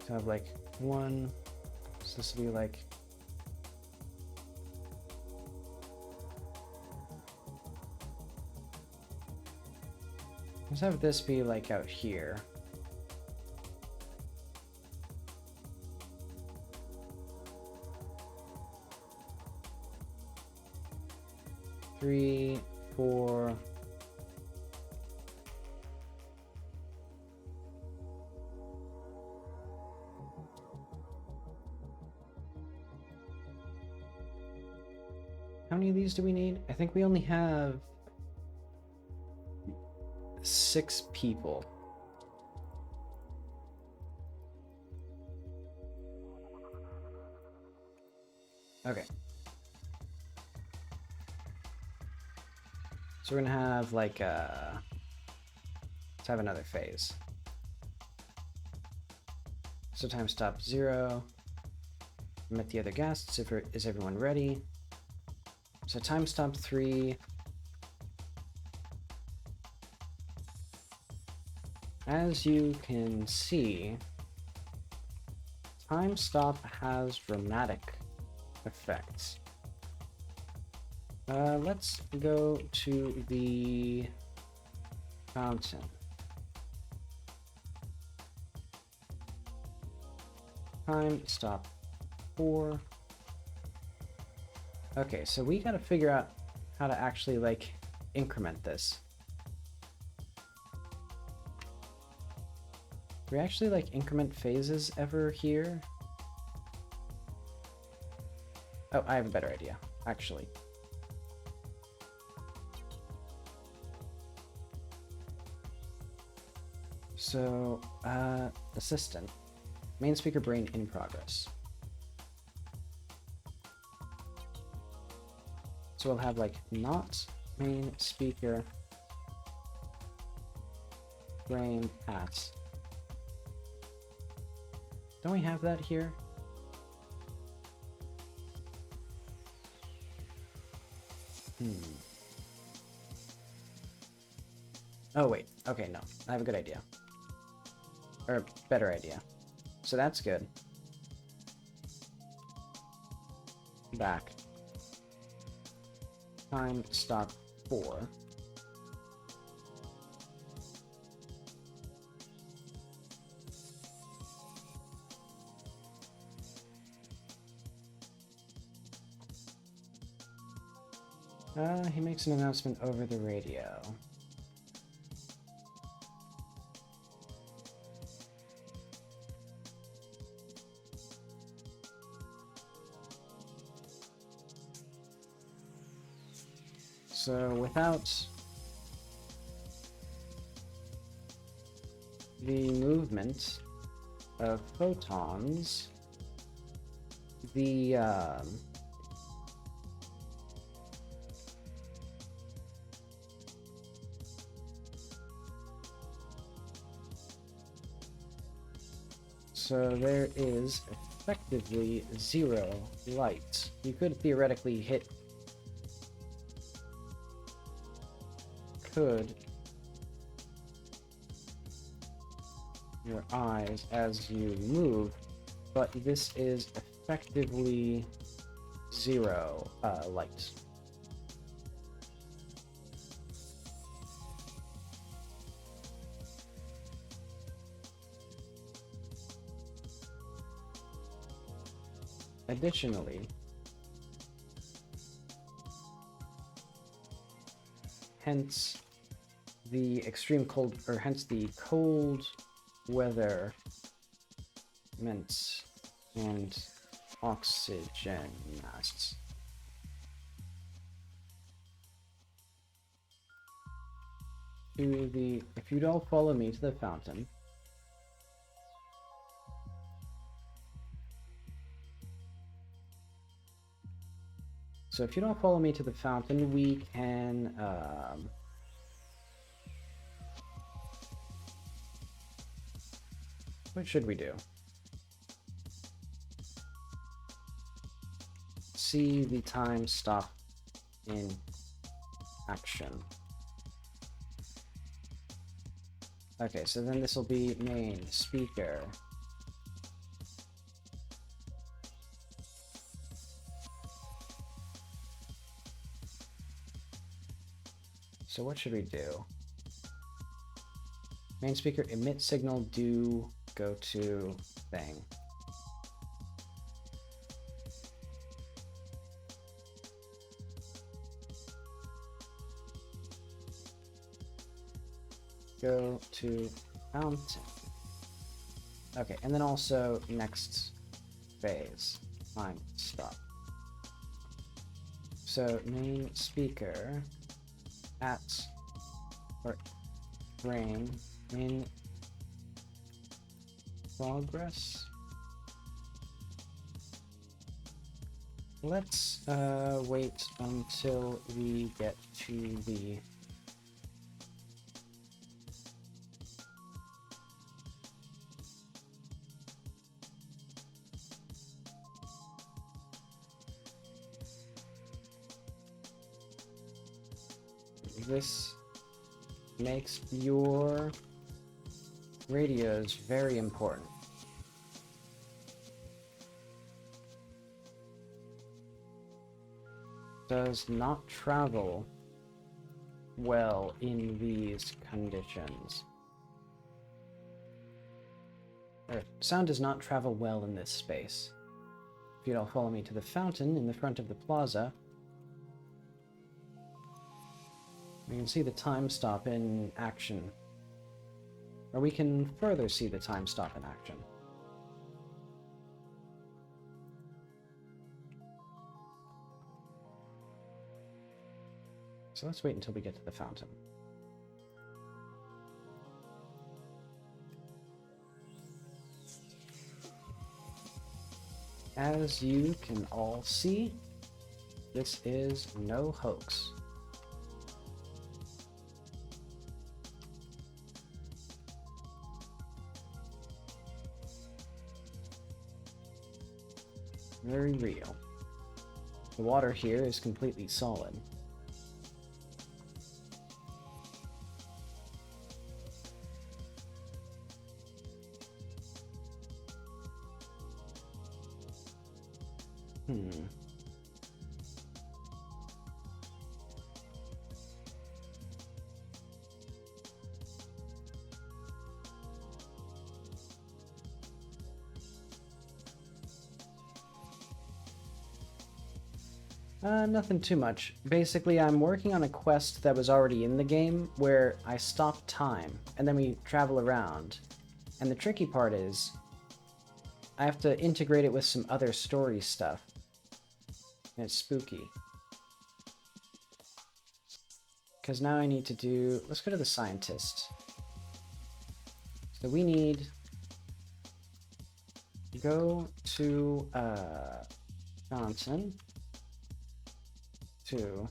So have like one. So this will be like let's have this be like out here. Three, four. How many of these do we need? I think we only have 6 people. Okay. So we're gonna have like let's have another phase. So time stop 0. Met the other guests. Is everyone ready? So time stop 3. As you can see, time stop has dramatic effects. Let's go to the fountain. Time stop 4. Okay, so we gotta figure out how to actually like increment this. Do we actually like increment phases ever here? Oh, I have a better idea, actually. So, assistant. Main speaker brain in progress. So we'll have like not main speaker brain at. Don't we have that here? Oh wait, okay, no, I have a good idea. Or better idea. So that's good. Back. time stop 4. He makes an announcement over the radio. So without the movement of photons, the so there is effectively 0 light. You could theoretically hit your eyes as you move, but this is effectively 0 light. Additionally, hence the extreme cold, or hence the cold weather meant and oxygen masks. If you'd all follow me to the fountain. So if you don't follow me to the fountain, we can, what should we do? See the time stop in action. Okay, so then this will be main speaker. So what should we do? Main speaker, emit signal, do go to thing. Go to fountain. Okay, and then also next phase, time stop. So main speaker at or brain in progress. Let's wait until we get to the this makes your radios very important. Does not travel well in these conditions. Sound does not travel well in this space. If you'd all follow me to the fountain in the front of the plaza, we can see the time stop in action. Or we can further see the time stop in action. So let's wait until we get to the fountain. As you can all see, this is no hoax. Very real. The water here is completely solid. Nothing too much. Basically, I'm working on a quest that was already in the game where I stop time and then we travel around. And the tricky part is I have to integrate it with some other story stuff. And it's spooky. Because now I need to do... Let's go to the scientist. So we need... Go to Johnson. To...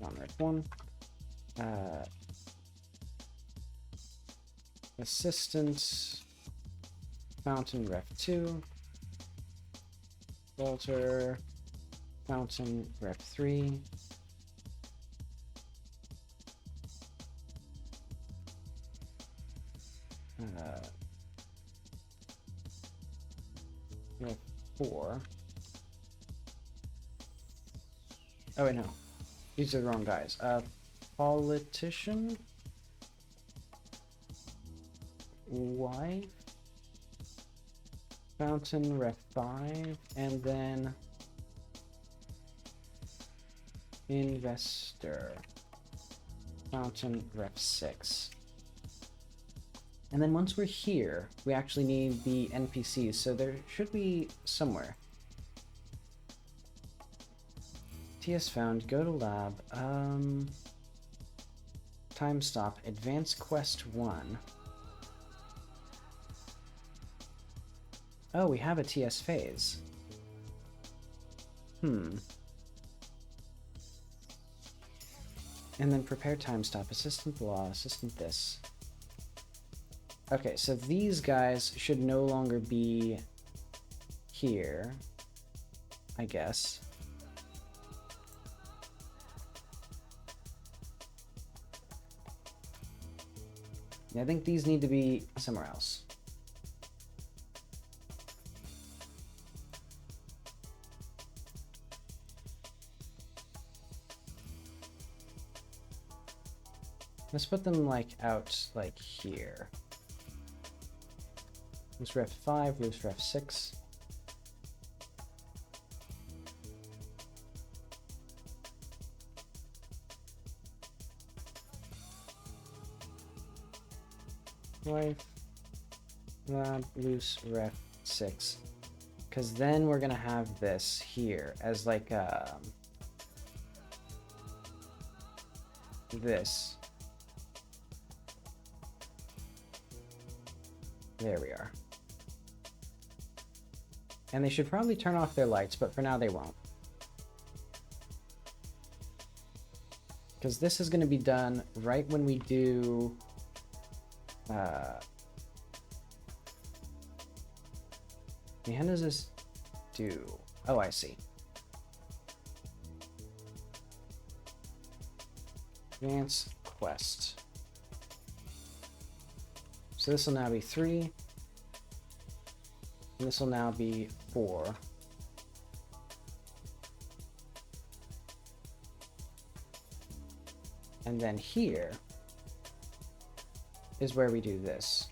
On ref 1. Assistant. Fountain ref 2. Walter. Fountain ref 3. Ref 4. Oh wait, no. These are the wrong guys. Politician? Wife? Fountain ref 5, and then investor. Fountain ref 6. And then once we're here, we actually need the NPCs, so there should be somewhere. TS found, go to lab, time stop, advanced quest 1. Oh, we have a TS phase. And then prepare time stop, assistant blah, assistant this. Okay, so these guys should no longer be here, I guess. Yeah, I think these need to be somewhere else. Let's put them like out like here. This ref 5, this ref 6. Wife, lab, loose, ref 6. Because then we're gonna have this here as like this. There we are. And they should probably turn off their lights, but for now they won't. Because this is going to be done right when we do... how does this do? Oh, I see. Advance quest. So this will now be 3. And this will now be 4. And then here is where we do this.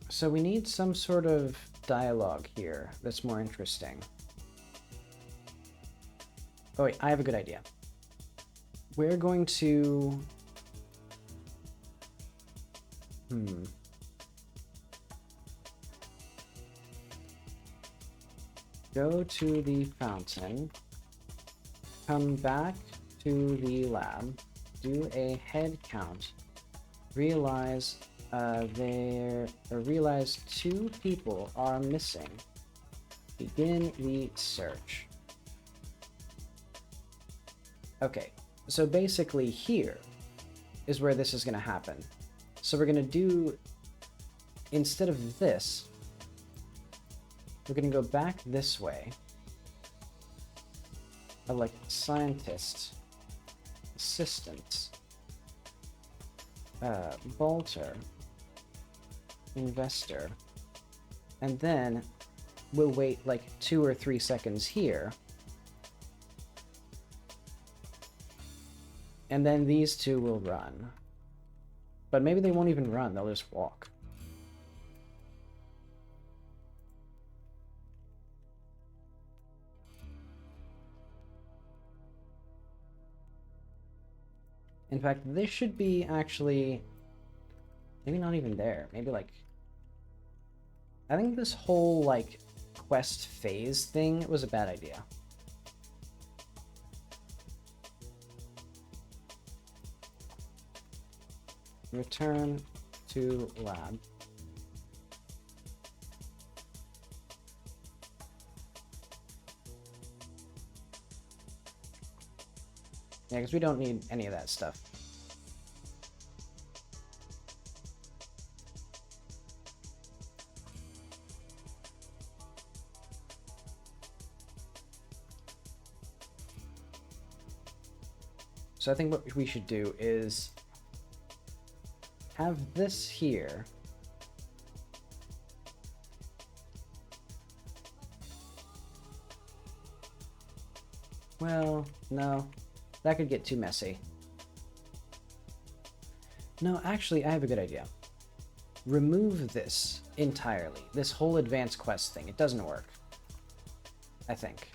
So we need some sort of dialogue here that's more interesting. Oh wait, I have a good idea. We're going to... Go to the fountain, come back to the lab, do a head count, realize realize 2 people are missing. Begin the search. Okay, so basically here is where this is going to happen. So we're going to do, instead of this, we're going to go back this way. Like scientist, assistant, bolter, investor, and then we'll wait like 2 or 3 seconds here. And then these two will run. But maybe they won't even run, they'll just walk. In fact, this should be actually... maybe not even there. Maybe, like... I think this whole, like, quest phase thing was a bad idea. Return to lab. Yeah, because we don't need any of that stuff. So I think what we should do is have this here. Well, no. That could get too messy. No, actually, I have a good idea. Remove this entirely. This whole advanced quest thing. It doesn't work. I think.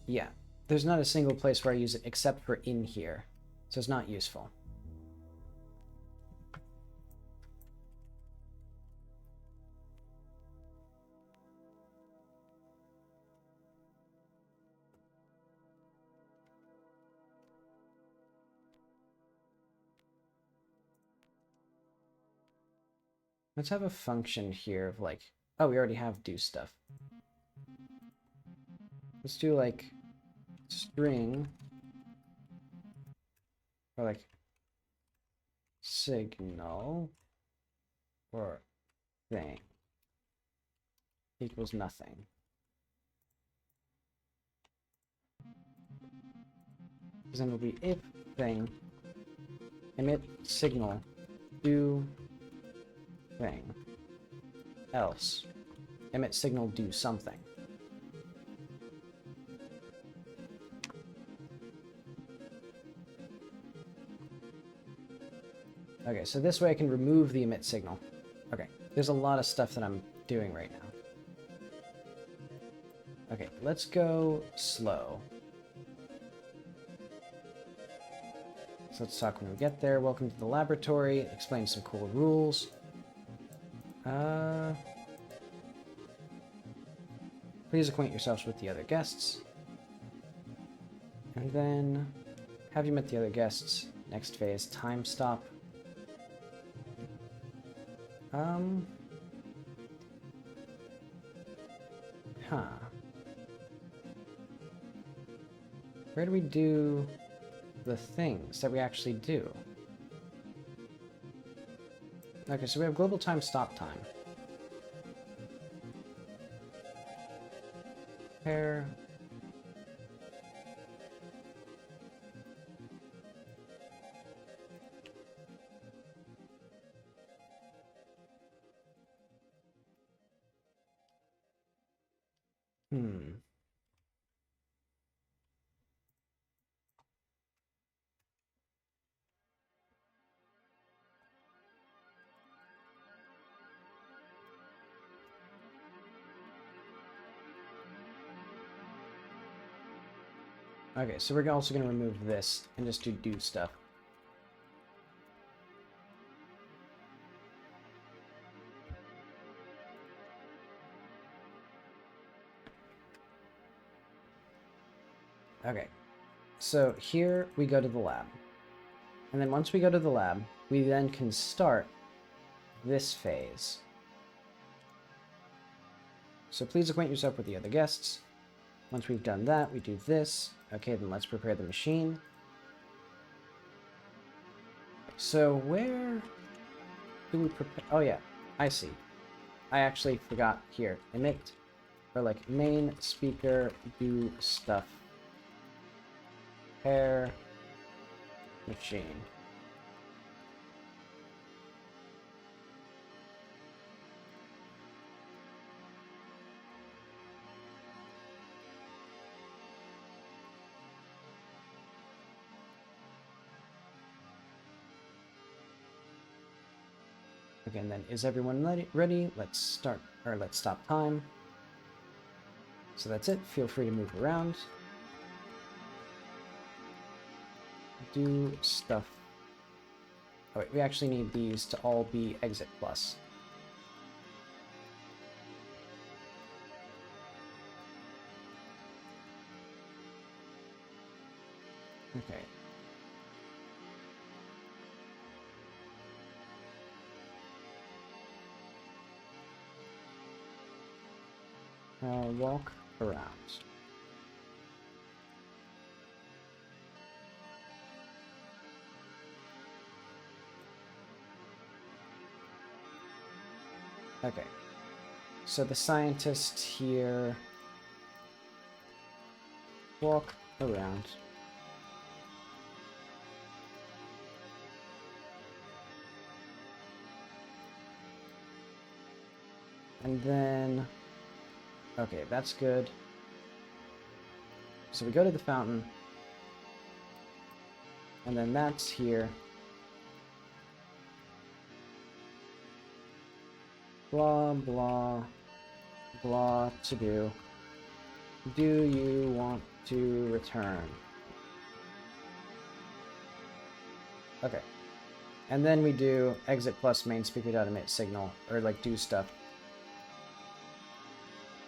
Yeah. There's not a single place where I use it except for in here. So it's not useful. Let's have a function here of like, oh, we already have do stuff. Let's do like string or like signal or thing equals nothing. Because then it'll be if thing emit signal do thing else emit signal do something. Okay, so this way I can remove the emit signal. Okay, there's a lot of stuff that I'm doing right now. Okay, let's go slow. So let's talk when we get there. Welcome to the laboratory. Explain some cool rules. Please acquaint yourselves with the other guests. And then, have you met the other guests? Next phase, time stop. Where do we do the things that we actually do? Okay, so we have global time stop time. Pair. Okay, so we're also going to remove this and just do stuff. Okay, so here we go to the lab. And then once we go to the lab, we then can start this phase. So please acquaint yourself with the other guests. Once we've done that, we do this. Okay, then let's prepare the machine. So where do we prepare? Oh yeah, I see. I actually forgot here. Emit, or like main speaker do stuff. Prepare machine. Okay, and then is everyone ready? Let's start, or let's stop time. So that's it. Feel free to move around. Do stuff. Oh wait, we actually need these to all be exit plus. Okay. Walk around. Okay. So the scientist here walk around. And then okay, that's good. So we go to the fountain. And then that's here. Blah, blah, blah to do. Do you want to return? Okay. And then we do exit plus main speaker dot emit signal, or like do stuff.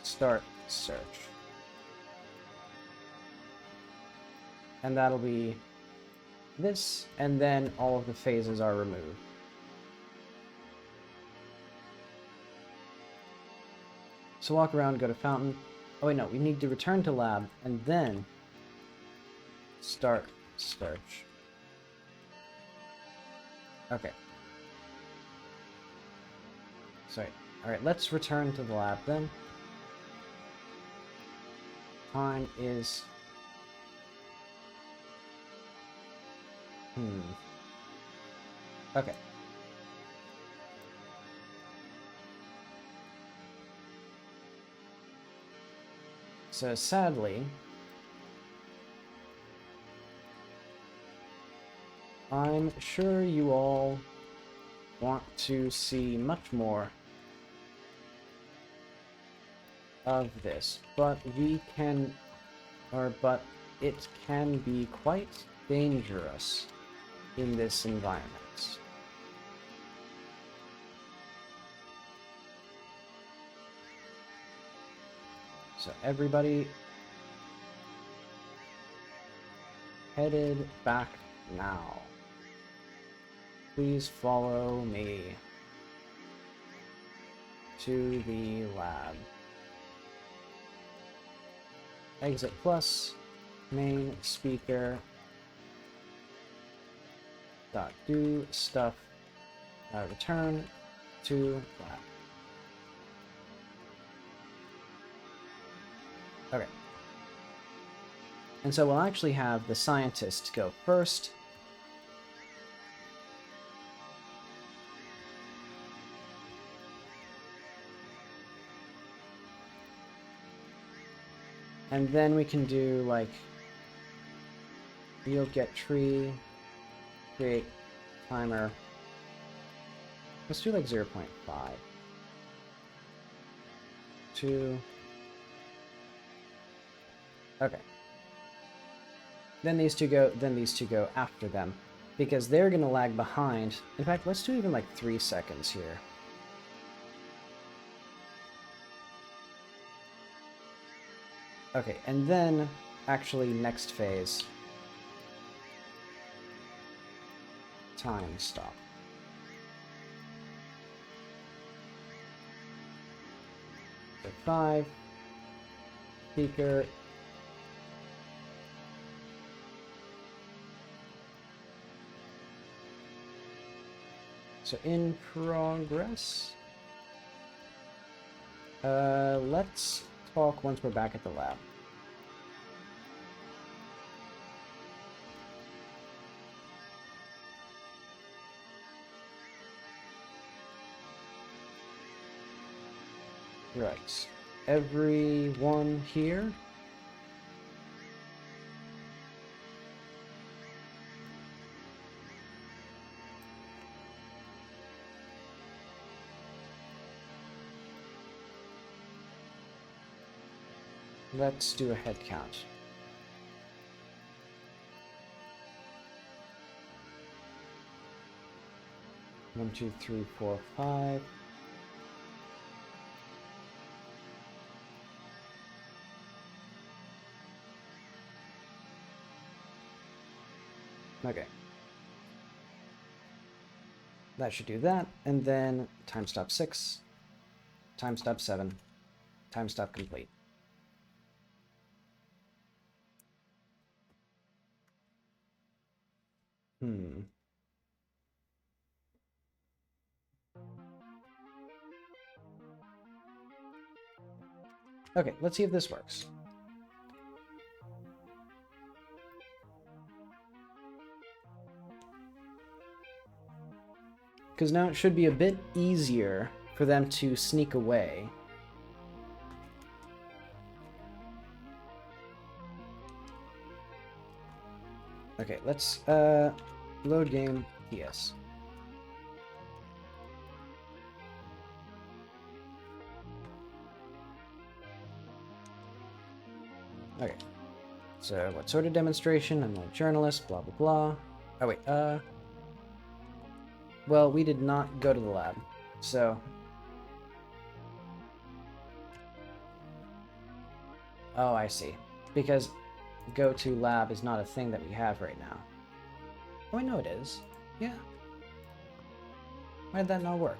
Start search. And that'll be this, and then all of the phases are removed. So walk around, go to fountain. Oh wait, no, we need to return to lab, and then start search. Okay. Sorry. Alright, let's return to the lab then. Time is... Okay. So sadly, I'm sure you all want to see much more of this, but but it can be quite dangerous in this environment. So everybody headed back now. Please follow me to the lab. Exit plus, main speaker, dot do stuff, return to lab. Okay. And so we'll actually have the scientist go first. And then we can do like, you'll get tree, create timer. Let's do like 0.5. 2. Okay. Then these two go after them, because they're gonna lag behind. In fact, let's do even like 3 seconds here. Okay, and then actually next phase. Time stop. So 5. Speaker. So in progress. Let's talk once we're back at the lab. Right. Everyone here? Let's do a head count. One, two, three, four, five. Okay. That should do that, and then time stop 6, time stop 7, time stop complete. Okay, let's see if this works. Because now it should be a bit easier for them to sneak away. Okay, let's load game. Yes. Okay. So what sort of demonstration? I'm not a journalist, blah blah blah. Oh wait, well, we did not go to the lab, so... Oh, I see. Because go to lab is not a thing that we have right now. Oh, I know it is. Yeah. Why did that not work?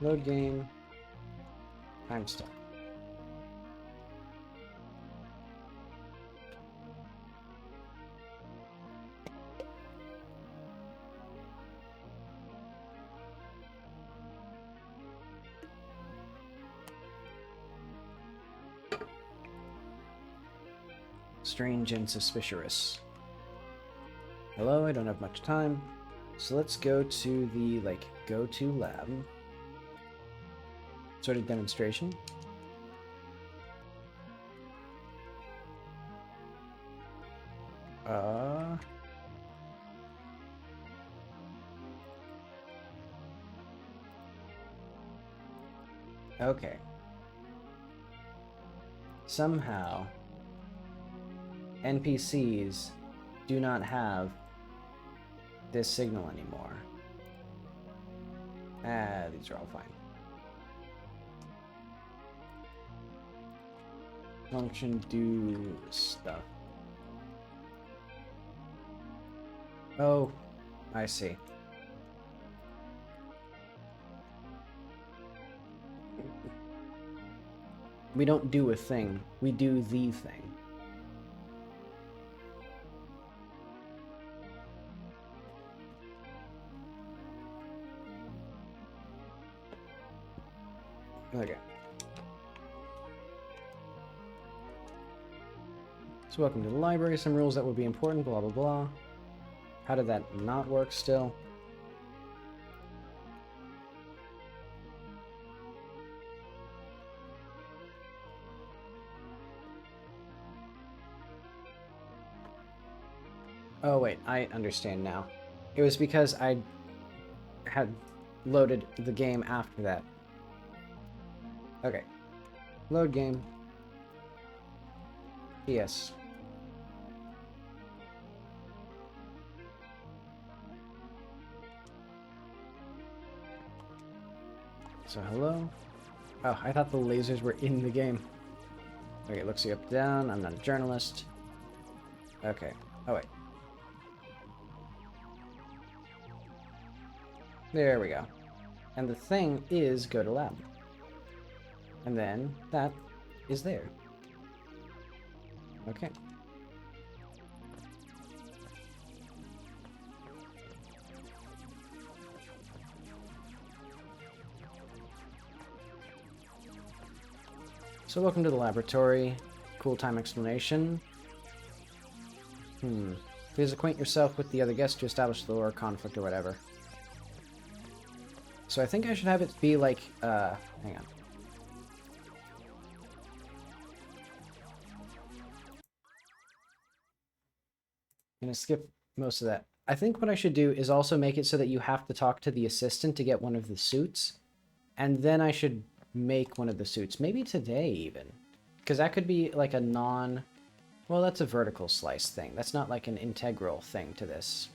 Load game. Time stop. Strange and suspicious. Hello, I don't have much time. So let's go to the, go to lab. Sort of demonstration. Okay. Somehow, NPCs do not have this signal anymore. These are all fine. Function do stuff. Oh, I see. We don't do a thing, we do the thing. Okay. So welcome to the library, some rules that would be important, blah blah blah. How did that not work still? Oh wait, I understand now. It was because I had loaded the game after that. Okay. Load game. Yes. So hello? Oh, I thought the lasers were in the game. Okay, looks you up down. I'm not a journalist. Okay. Oh wait. There we go. And the thing is go to lab. And then that is there. Okay. So welcome to the laboratory. Cool time explanation. Please acquaint yourself with the other guests to establish the lore, conflict, or whatever. So I think I should have it be like, hang on. I'm gonna skip most of that. I think what I should do is also make it so that you have to talk to the assistant to get one of the suits. And then I should make one of the suits. Maybe today, even. Because that could be like a non... Well, that's a vertical slice thing. That's not like an integral thing to this.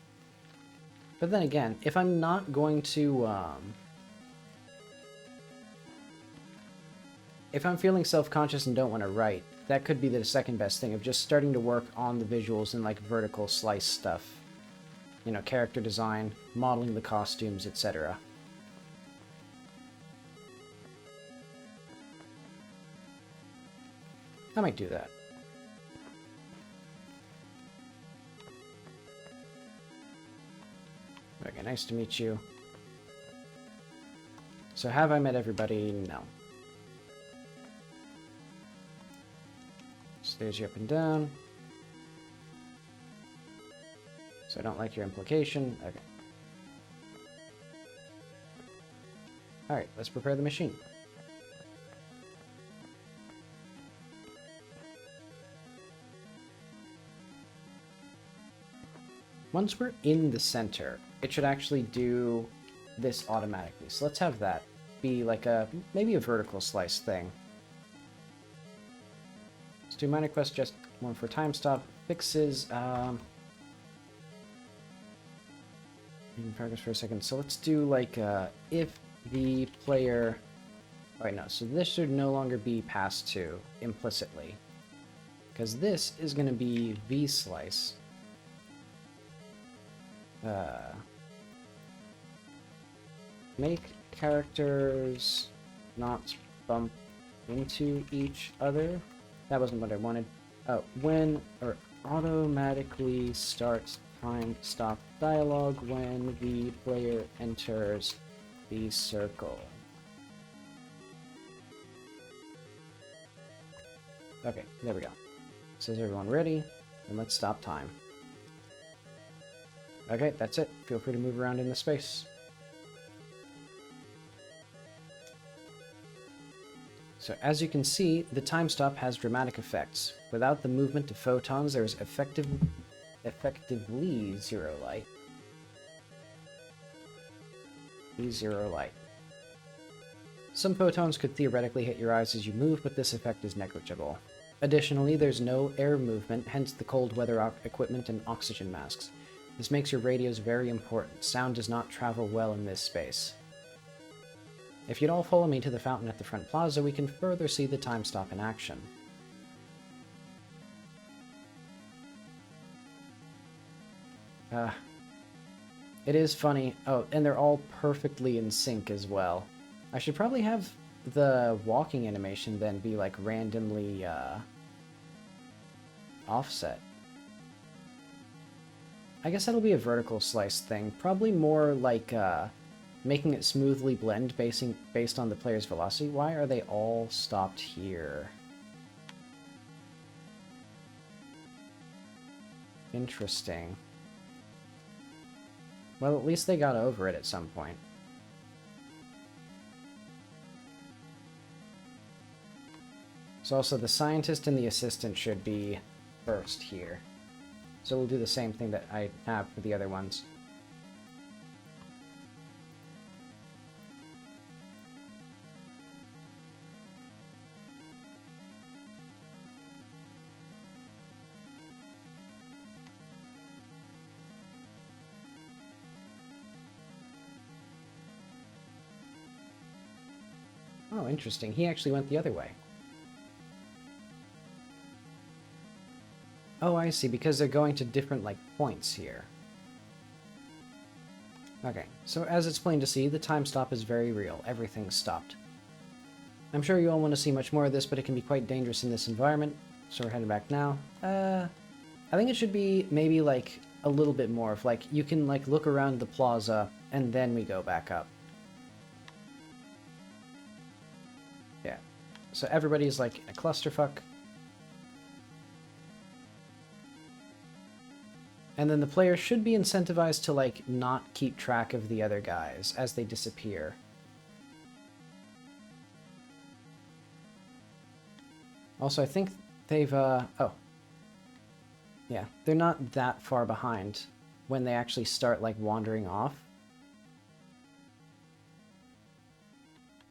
But then again, if I'm not going to... If I'm feeling self-conscious and don't want to write, that could be the second best thing of just starting to work on the visuals and like vertical slice stuff. You know, character design, modeling the costumes, etc. I might do that. Okay, nice to meet you. So have I met everybody? No. Stage you up and down. So I don't like your implication. Okay. Alright, let's prepare the machine. Once we're in the center, it should actually do this automatically. So let's have that be like a, maybe a vertical slice thing. Let's do minor quest, just one for time stop. Fixes, in progress for a second. So let's do like, if the player, alright, no, so this should no longer be passed to implicitly. Because this is going to be v-slice. Make characters not bump into each other. That wasn't what I wanted. When or automatically starts time stop dialogue when the player enters the circle. Okay, there we go. Says everyone ready, and let's stop time. Okay, that's it. Feel free to move around in the space. So as you can see, the time stop has dramatic effects. Without the movement of photons, there is effectively zero light. Zero light. Some photons could theoretically hit your eyes as you move, but this effect is negligible. Additionally, there's no air movement, hence the cold weather equipment and oxygen masks. This makes your radios very important. Sound does not travel well in this space. If you'd all follow me to the fountain at the front plaza, we can further see the time stop in action. It is funny. Oh, and they're all perfectly in sync as well. I should probably have the walking animation then be like randomly offset. I guess that'll be a vertical slice thing. Probably more like making it smoothly blend based on the player's velocity. Why are they all stopped here? Interesting. Well, at least they got over it at some point. So also the scientist and the assistant should be first here. So we'll do the same thing that I have for the other ones. Oh, interesting. He actually went the other way. Oh, I see, because they're going to different, like, points here. Okay, so as it's plain to see, the time stop is very real. Everything's stopped. I'm sure you all want to see much more of this, but it can be quite dangerous in this environment, so we're heading back now. I think it should be maybe, like, a little bit more of, like, you can, like, look around the plaza, and then we go back up. Yeah. So everybody's, like, in a clusterfuck. And then the player should be incentivized to, like, not keep track of the other guys as they disappear. Also, I think they've, oh. Yeah, they're not that far behind when they actually start, like, wandering off.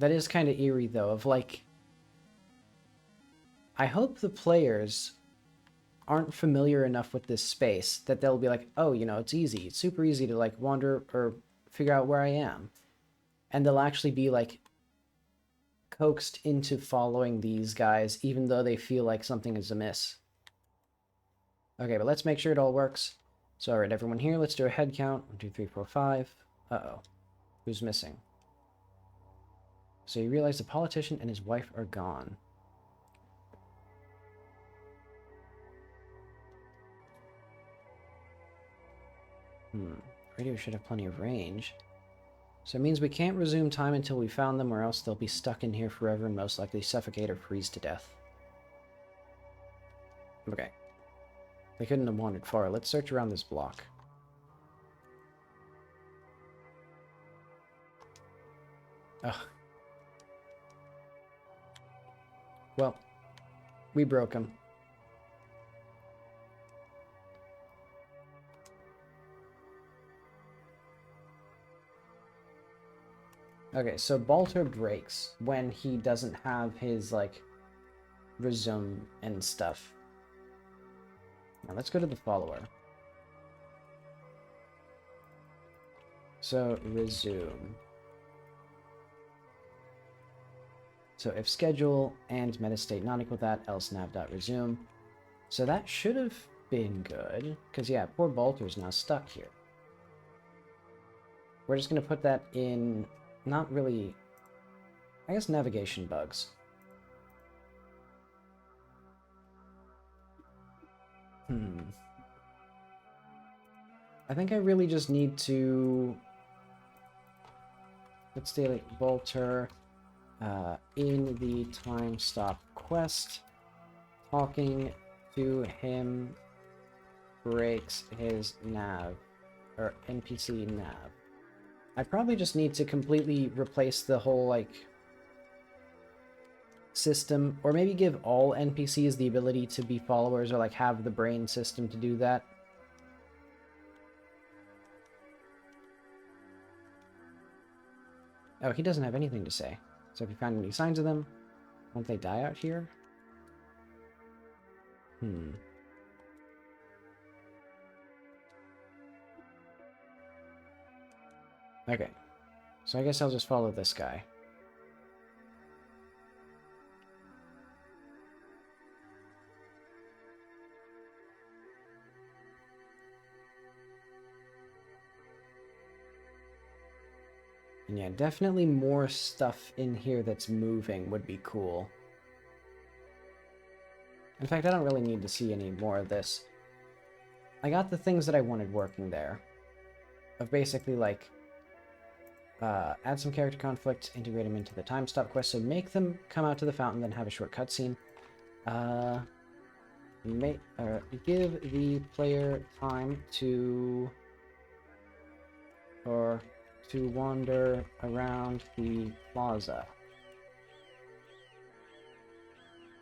That is kind of eerie, though, of, like... I hope the players aren't familiar enough with this space that they'll be like, oh, you know, it's easy. It's super easy to, like, wander or figure out where I am. And they'll actually be, like, coaxed into following these guys, even though they feel like something is amiss. Okay, but let's make sure it all works. So, alright, everyone here, let's do a head count. 1, 2, 3, 4, 5. Uh-oh. Who's missing? So you realize the politician and his wife are gone. Radio should have plenty of range. So it means we can't resume time until we found them, or else they'll be stuck in here forever and most likely suffocate or freeze to death. Okay. They couldn't have wandered far. Let's search around this block. Ugh. Well, we broke him. Okay, so Balter breaks when he doesn't have his, like, resume and stuff. Now let's go to the follower. So, resume. So if schedule and metastate not equal that, else nav.resume. So that should have been good, because yeah, poor Balter's now stuck here. We're just going to put that in, not really, I guess navigation bugs. I think I really just need to, let's say like Balter in the time stop quest, talking to him breaks his nav, or NPC nav. I probably just need to completely replace the whole, like, system, or maybe give all NPCs the ability to be followers, or, like, have the brain system to do that. Oh, he doesn't have anything to say. So if you find any signs of them, won't they die out here? Okay. So I guess I'll just follow this guy. And yeah, definitely more stuff in here that's moving would be cool. In fact, I don't really need to see any more of this. I got the things that I wanted working there. Of basically, like, add some character conflict, integrate them into the time stop quest, so make them come out to the fountain, then have a short cutscene. Give the player time to... to wander around the plaza.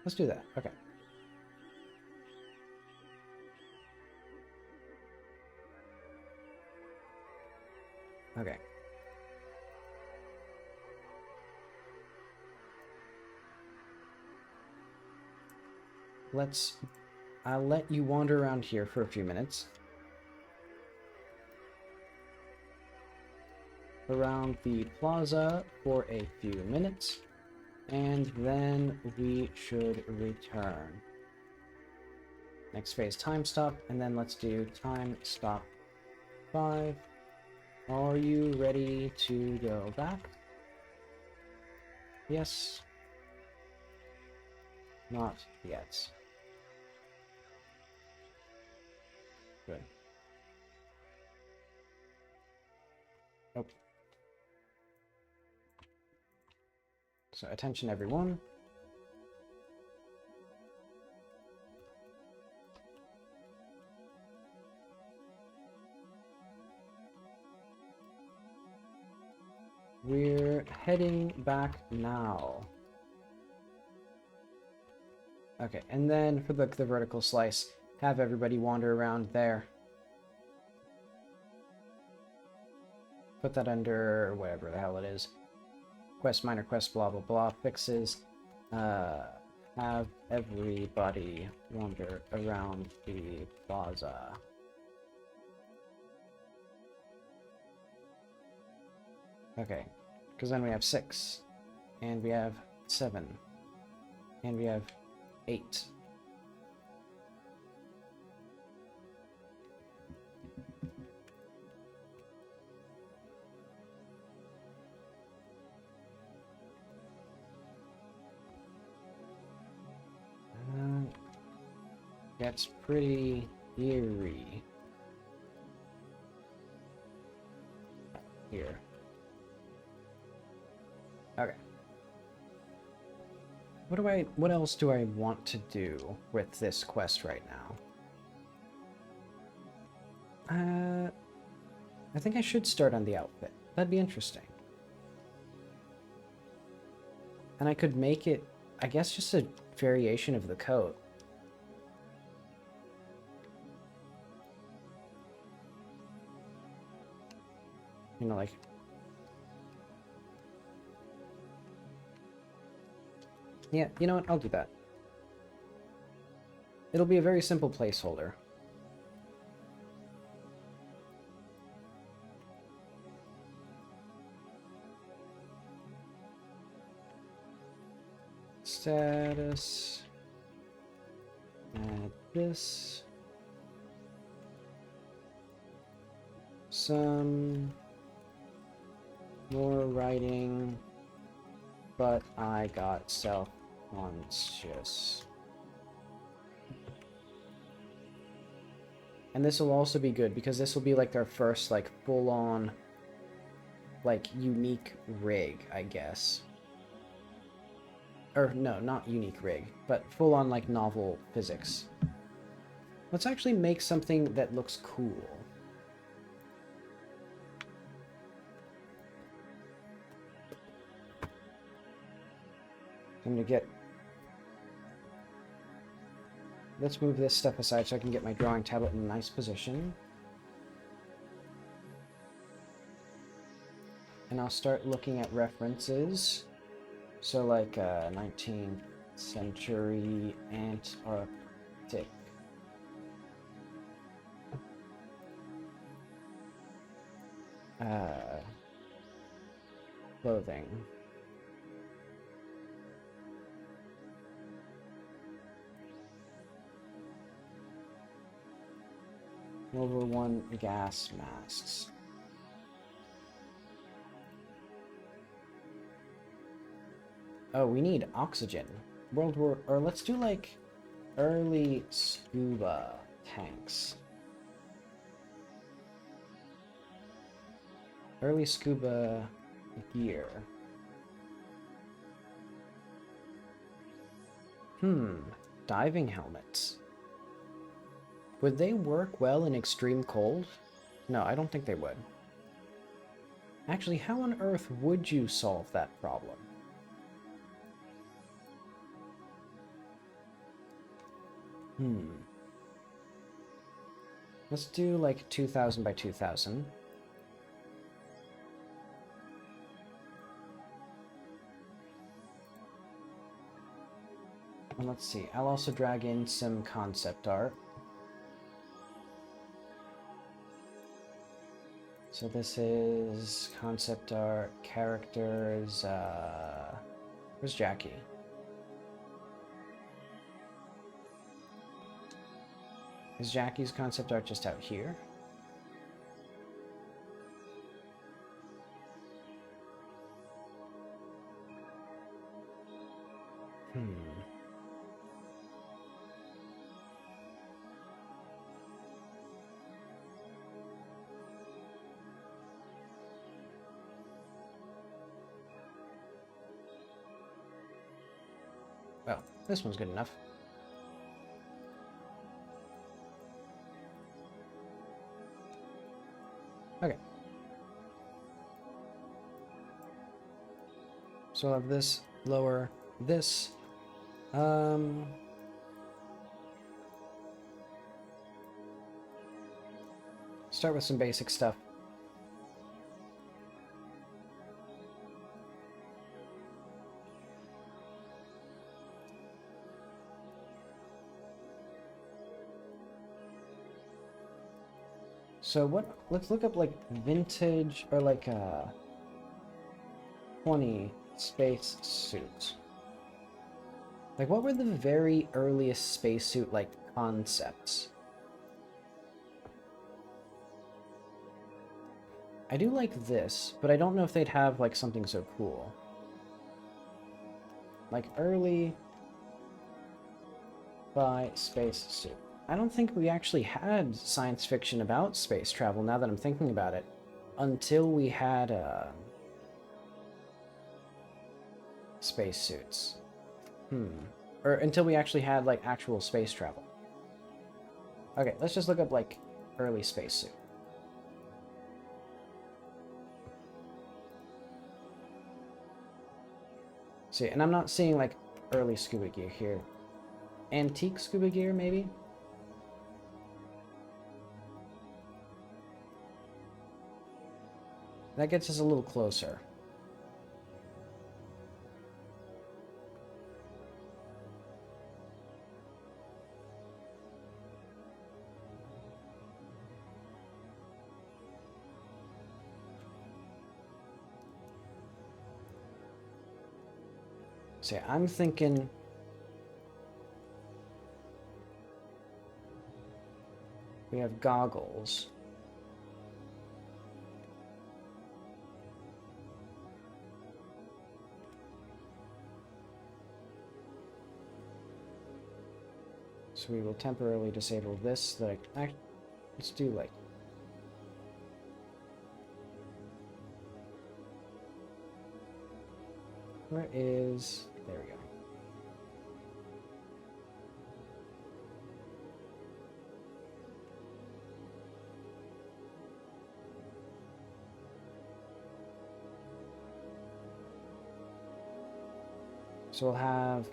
Let's do that. Okay. Okay. I'll let you wander around here for a few minutes. Around the plaza for a few minutes, and then we should return. Next phase, time stop, and then let's do time stop 5. Are you ready to go back? Yes. Not yet. Good. Oh. So attention everyone. We're heading back now. Okay, and then for the vertical slice, have everybody wander around there. Put that under whatever the hell it is. Quest, minor quest, blah blah blah, fixes. Have everybody wander around the plaza. Okay, because then we have 6, and we have 7, and we have 8. That's pretty eerie. Here. Okay. What else do I want to do with this quest right now? I think I should start on the outfit. That'd be interesting. And I could make it, I guess, just a variation of the coat. You know, like... Yeah, you know what? I'll do that. It'll be a very simple placeholder. Status. Add this. Some more writing, but I got self-conscious. And this will also be good because this will be like our first like full-on like unique rig, I guess. Or no, not unique rig, but full-on like novel physics. Let's actually make something that looks cool. I'm gonna get... Let's move this stuff aside so I can get my drawing tablet in a nice position. And I'll start looking at references. So like 19th century Antarctic. Clothing. World War I gas masks. Oh, we need oxygen. Or let's do like early scuba tanks. Early scuba gear. Diving helmets. Would they work well in extreme cold? No, I don't think they would. Actually, how on earth would you solve that problem? Let's do like 2000 by 2000. And let's see, I'll also drag in some concept art. So this is concept art, characters, where's Jackie? Is Jackie's concept art just out here? Well, this one's good enough. Okay. So I'll have this, lower this. Start with some basic stuff. So what, let's look up like vintage or like 20 space suits. Like what were the very earliest spacesuit like concepts? I do like this, but I don't know if they'd have like something so cool. Like early by space suit. I don't think we actually had science fiction about space travel, now that I'm thinking about it, until we had spacesuits. Or until we actually had like actual space travel. Okay, let's just look up like early spacesuit. See, and I'm not seeing like early scuba gear here. Antique scuba gear, maybe? That gets us a little closer. See, I'm thinking we have goggles. So we will temporarily disable this so that let's do like where is, there we go. So we'll have,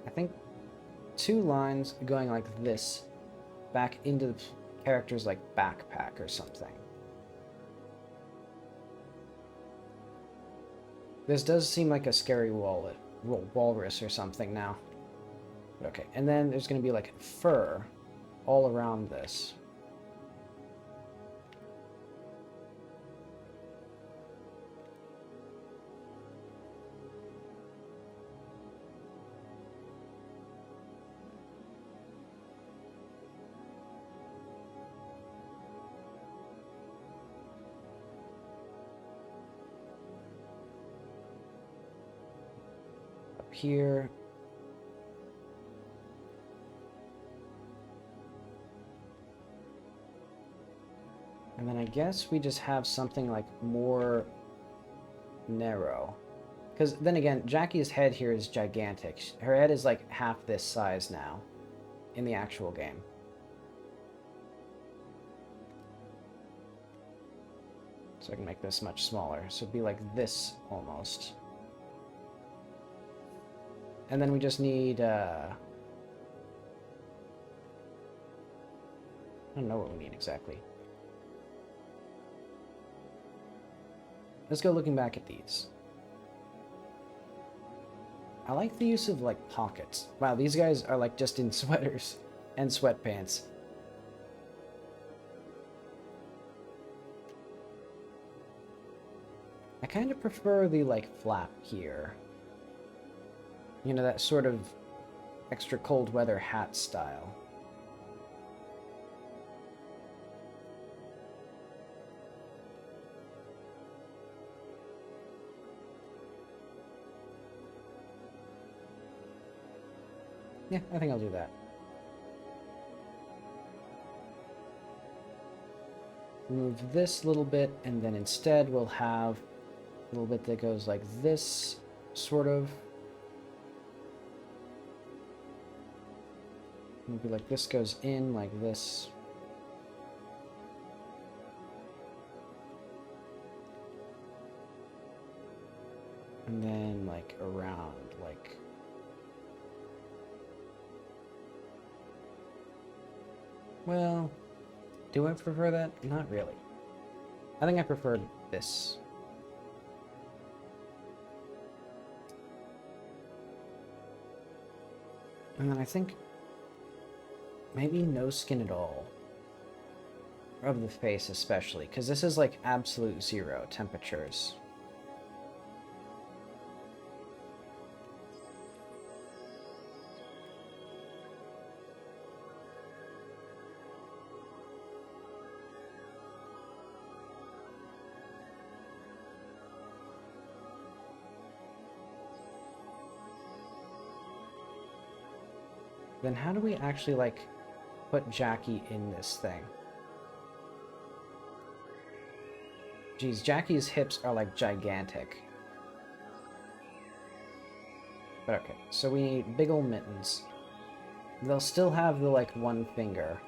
I think, 2 lines going like this back into the character's like backpack or something. This does seem like a scary walrus or something now. Okay, and then there's going to be like fur all around this. Here. And then I guess we just have something like more narrow. Because then again, Jackie's head here is gigantic. Her head is like half this size now in the actual game. So I can make this much smaller. So it'd be like this almost. And then we just need, I don't know what we need exactly. Let's go looking back at these. I like the use of, like, pockets. Wow, these guys are, like, just in sweaters and sweatpants. I kind of prefer the, like, flap here. You know, that sort of extra cold weather hat style. Yeah, I think I'll do that. Remove this little bit, and then instead we'll have a little bit that goes like this, sort of. Maybe like this goes in like this. And then, like, around, like... Well, do I prefer that? Not really. I think I prefer this. And then I think maybe no skin at all. Of the face especially, because this is like absolute 0 temperatures. Then how do we actually, like, put Jackie in this thing? Geez, Jackie's hips are, like, gigantic. But okay, so we need big ol' mittens. They'll still have the, like, one finger.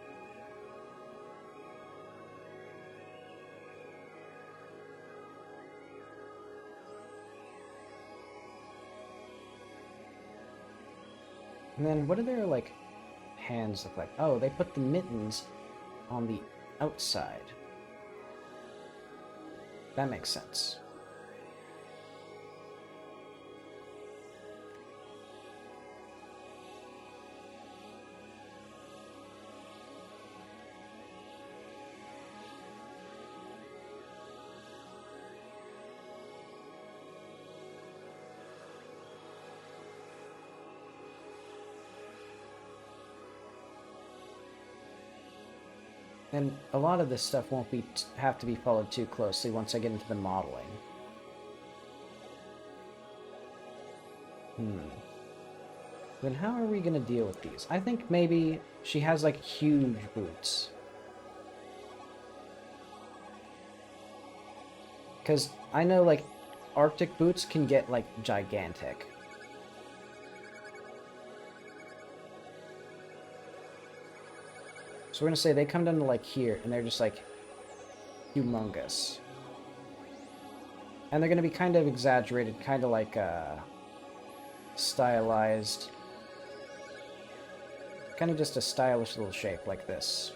And then what do their, like, hands look like? Oh, they put the mittens on the outside. That makes sense. And a lot of this stuff won't be have to be followed too closely once I get into the modeling. Then how are we gonna deal with these? I think maybe she has like huge boots. Because I know like Arctic boots can get like gigantic. So we're gonna say they come down to like here, and they're just like humongous. And they're gonna be kind of exaggerated, kind of like stylized. Kind of just a stylish little shape like this.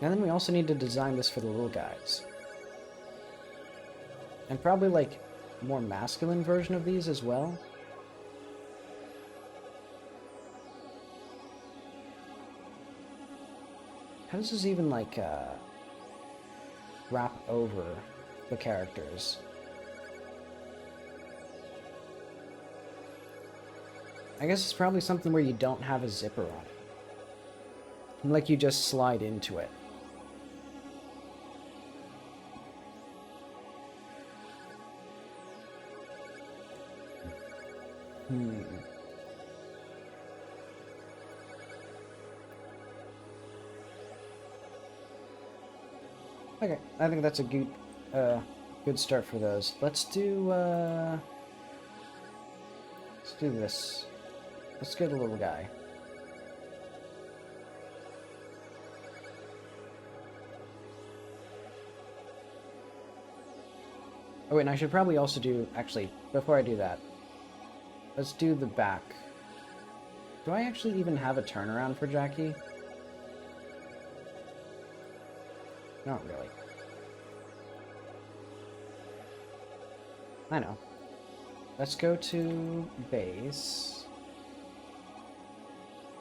And then we also need to design this for the little guys. And probably, like, more masculine version of these as well. How does this even, like, wrap over the characters? I guess it's probably something where you don't have a zipper on it. And, like, you just slide into it. Okay, I think that's a good start for those. Let's do this. Let's get a little guy. Oh wait, and I should probably also do, actually, before I do that, let's do the back. Do I actually even have a turnaround for Jackie? Not really. I know. Let's go to base.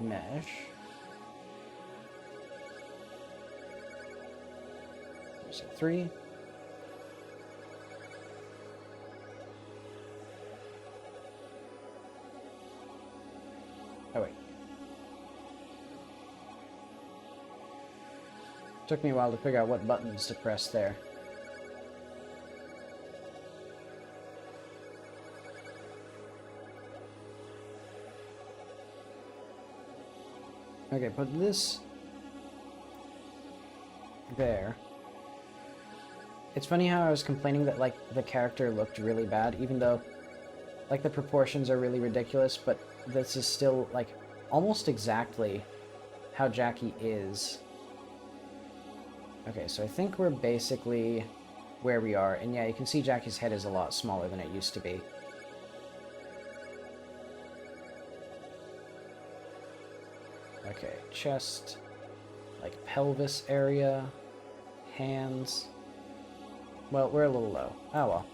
Mesh. There's a 3. Oh wait. Took me a while to figure out what buttons to press there. Okay, put this there. It's funny how I was complaining that, like, the character looked really bad, even though Like, the proportions are really ridiculous, but this is still, like, almost exactly how Jackie is. Okay, so I think we're basically where we are. And yeah, you can see Jackie's head is a lot smaller than it used to be. Okay, chest, like pelvis area, hands. Well, we're a little low. Oh well.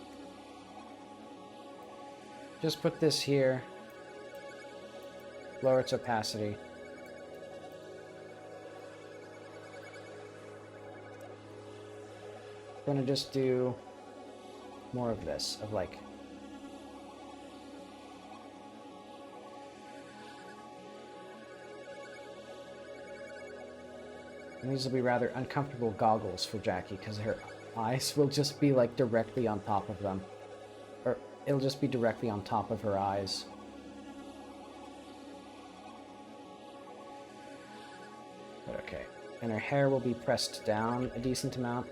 Just put this here. Lower its opacity. I'm gonna just do more of this, of like... And these will be rather uncomfortable goggles for Jackie, because her eyes will just be like directly on top of them. Or it'll just be directly on top of her eyes. But okay. And her hair will be pressed down a decent amount.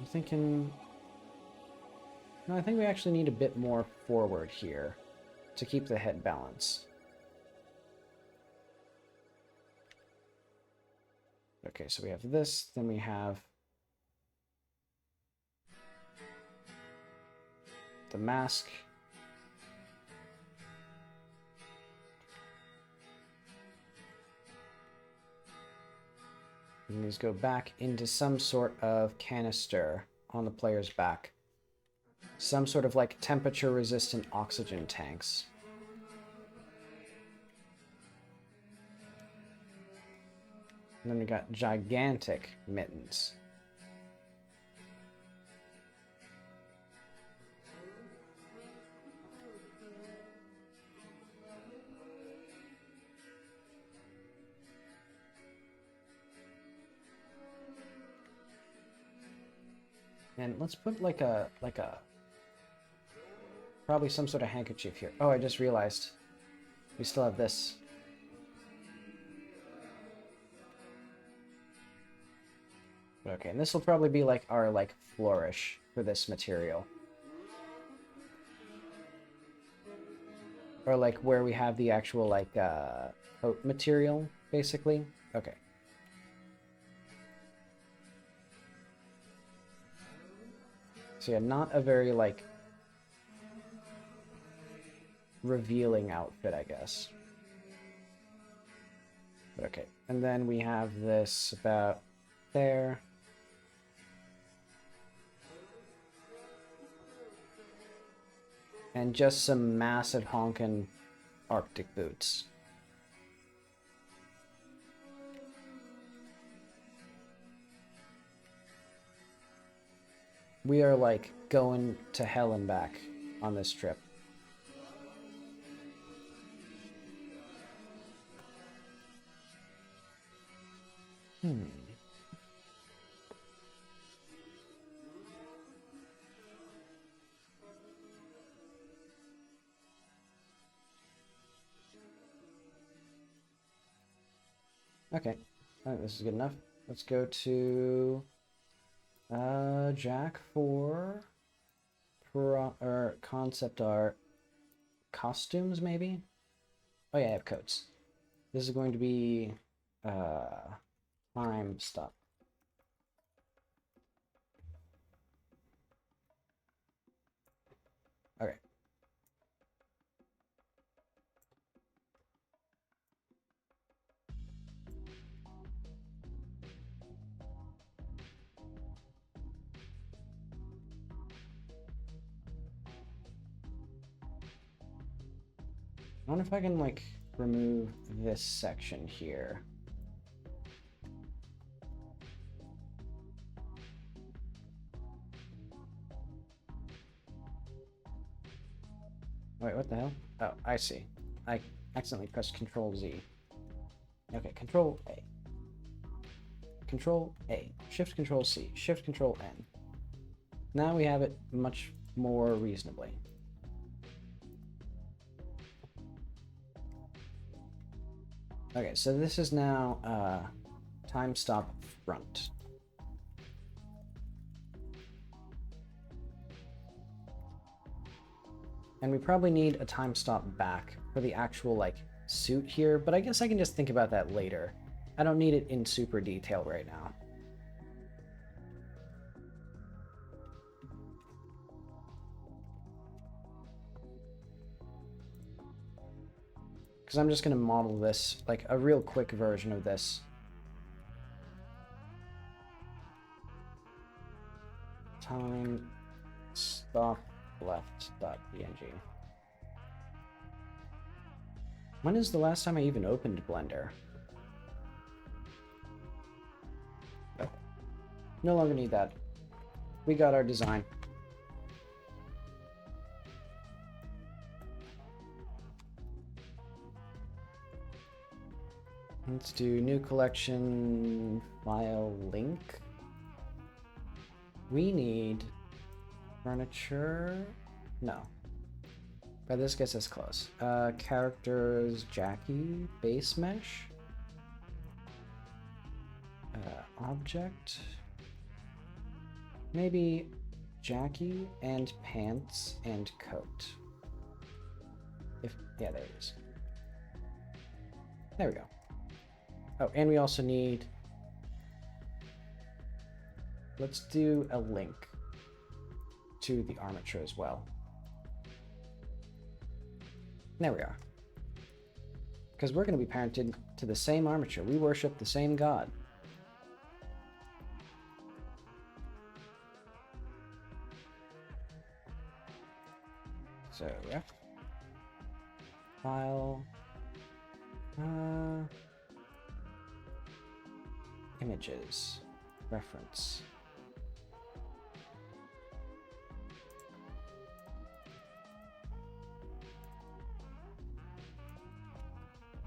I'm thinking... No, I think we actually need a bit more forward here to keep the head balance. Okay, so we have this, then we have the mask. And these go back into some sort of canister on the player's back. Some sort of like temperature-resistant oxygen tanks. And then we got gigantic mittens. And let's put like a probably some sort of handkerchief here. Oh, I just realized we still have this. Okay, and this will probably be like our like flourish for this material. Or like where we have the actual like coat material, basically. Okay. So yeah, not a very like revealing outfit, I guess. But okay, and then we have this about there. And just some massive honkin' Arctic boots. We are like going to hell and back on this trip. Okay, I think this is good enough. Let's go to Jack for concept art. Costumes, maybe? Oh yeah, I have coats. This is going to be time stop. Okay. I wonder if I can like remove this section here. Wait, what the hell? Oh, I see. I accidentally pressed Control Z. Okay, Control A. Control A. Shift Control C. Shift Control N. Now we have it much more reasonably. Okay, so this is now time stop front. And we probably need a time stop back for the actual, like, suit here, but I guess I can just think about that later. I don't need it in super detail right now. Because I'm just going to model this, like, a real quick version of this. Time stop left.png. When is the last time I even opened Blender? Oh, no longer need that. We got our design. Let's do new collection file link. We need furniture. No. But this gets us close. Characters, Jackie, base mesh. Object. Maybe Jackie and pants and coat. Yeah, there it is. There we go. Oh, and we also need, let's do a link to the armature as well. There we are. Because we're going to be parented to the same armature. We worship the same god. So, yeah. File. Images. Reference.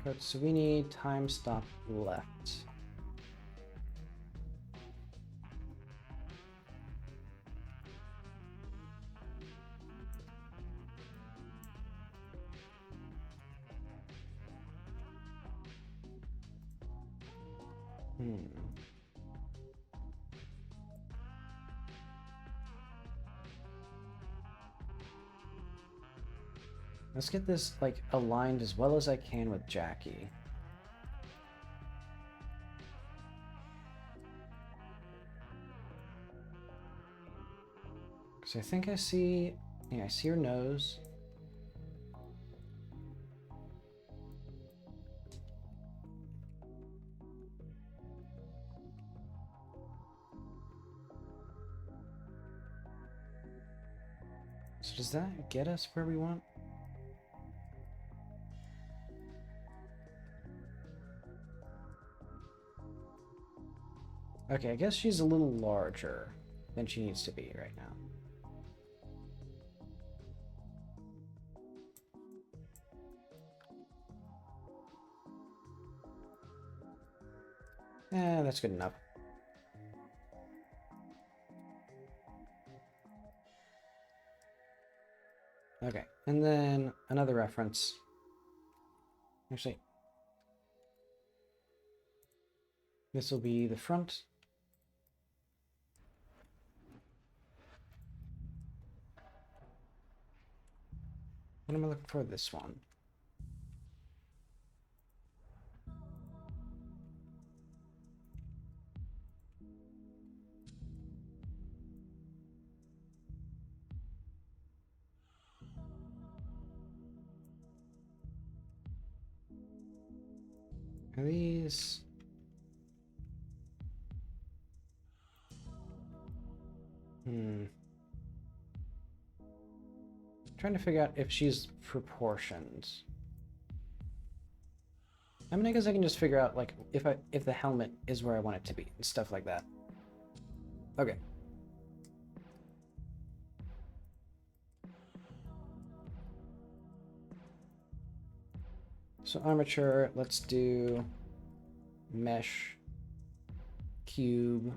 Code. So we need time stop left. Let's get this, like, aligned as well as I can with Jackie. Because I think I see, yeah, I see her nose. So does that get us where we want? Okay, I guess she's a little larger than she needs to be right now. That's good enough. Okay, and then another reference. Actually, this will be the front. What am I looking for? This one. Are these? Trying to figure out if she's proportioned. I mean, I guess I can just figure out, like, if the helmet is where I want it to be and stuff like that. Okay. So armature, let's do mesh, cube,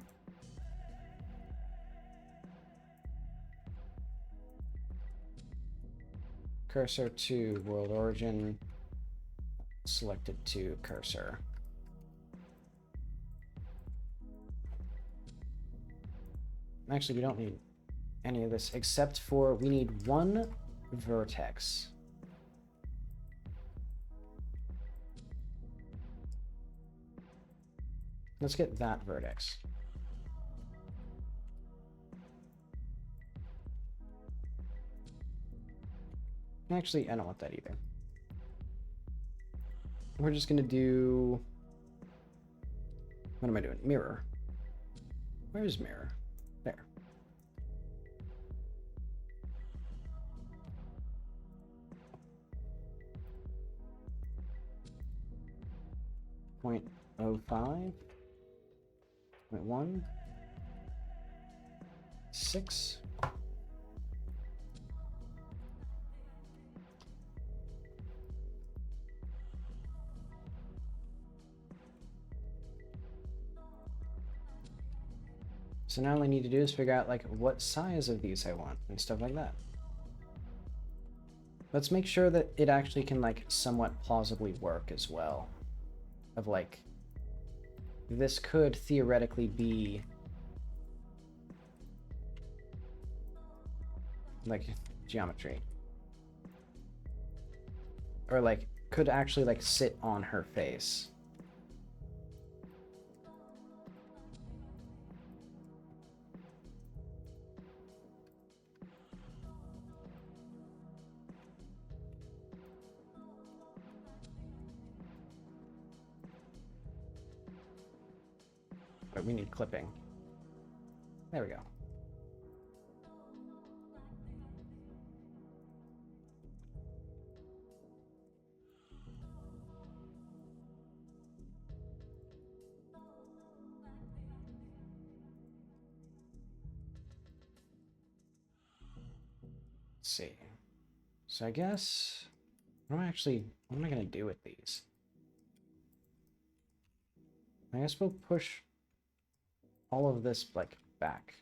cursor to world origin, selected to cursor. Actually, we don't need any of this except for we need one vertex. Let's get that vertex. Actually, I don't want that either. We're just gonna do... What am I doing? Mirror. Where's mirror? There. Point 0.05. 0.1. 6. So now all I need to do is figure out like what size of these I want and stuff like that. Let's make sure that it actually can like somewhat plausibly work as well. Of like, this could theoretically be like geometry. Or like could actually like sit on her face. But we need clipping. There we go. Let's see. So I guess what am I gonna do with these? I guess we'll push all of this like back.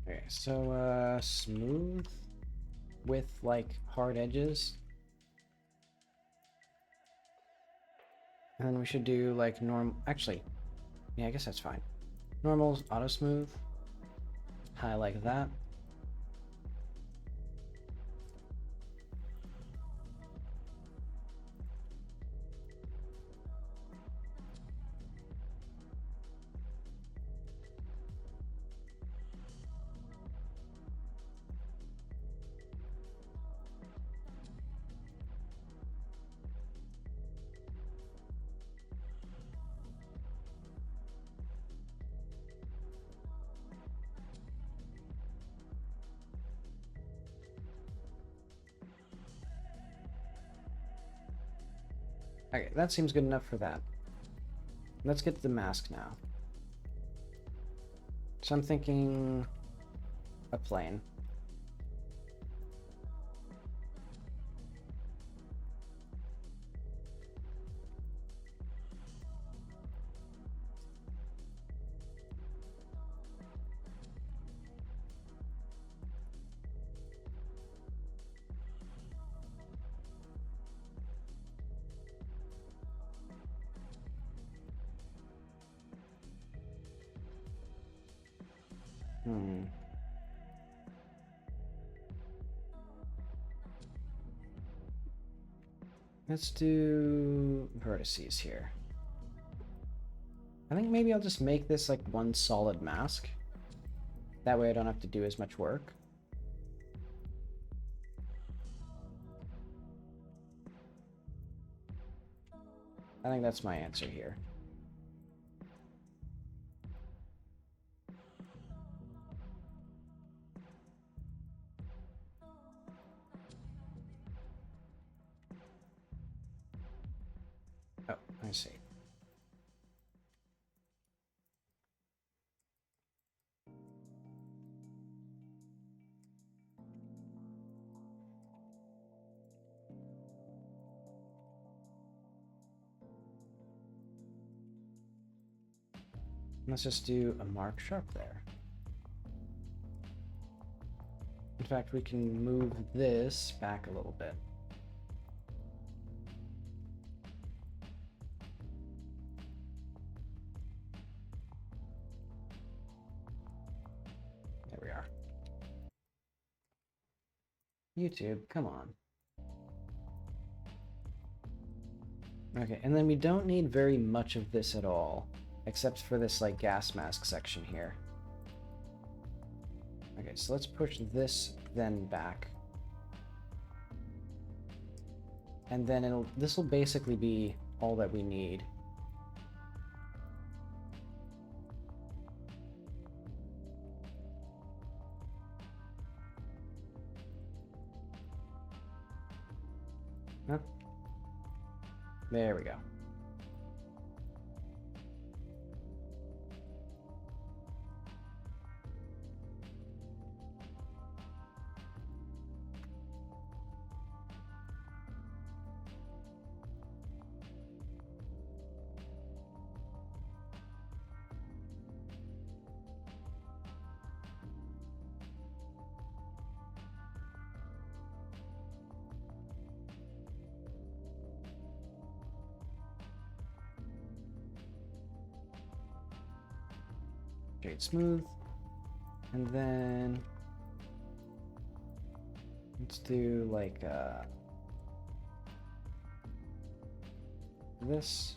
Okay, so smooth with like hard edges. And then we should do like actually, yeah, I guess that's fine. Normals, auto smooth, high like that. Okay, that seems good enough for that. Let's get to the mask now. So I'm thinking a plane. Let's do vertices here. I think maybe I'll just make this like one solid mask. That way I don't have to do as much work. I think that's my answer here. Oh, I see. Let's just do a mark sharp there. In fact, we can move this back a little bit. There we are. YouTube, come on. Okay, and then we don't need very much of this at all, except for this like gas mask section here. Okay, so let's push this then back. And then this will basically be all that we need. Huh? There we go. Shade smooth. And then let's do like this.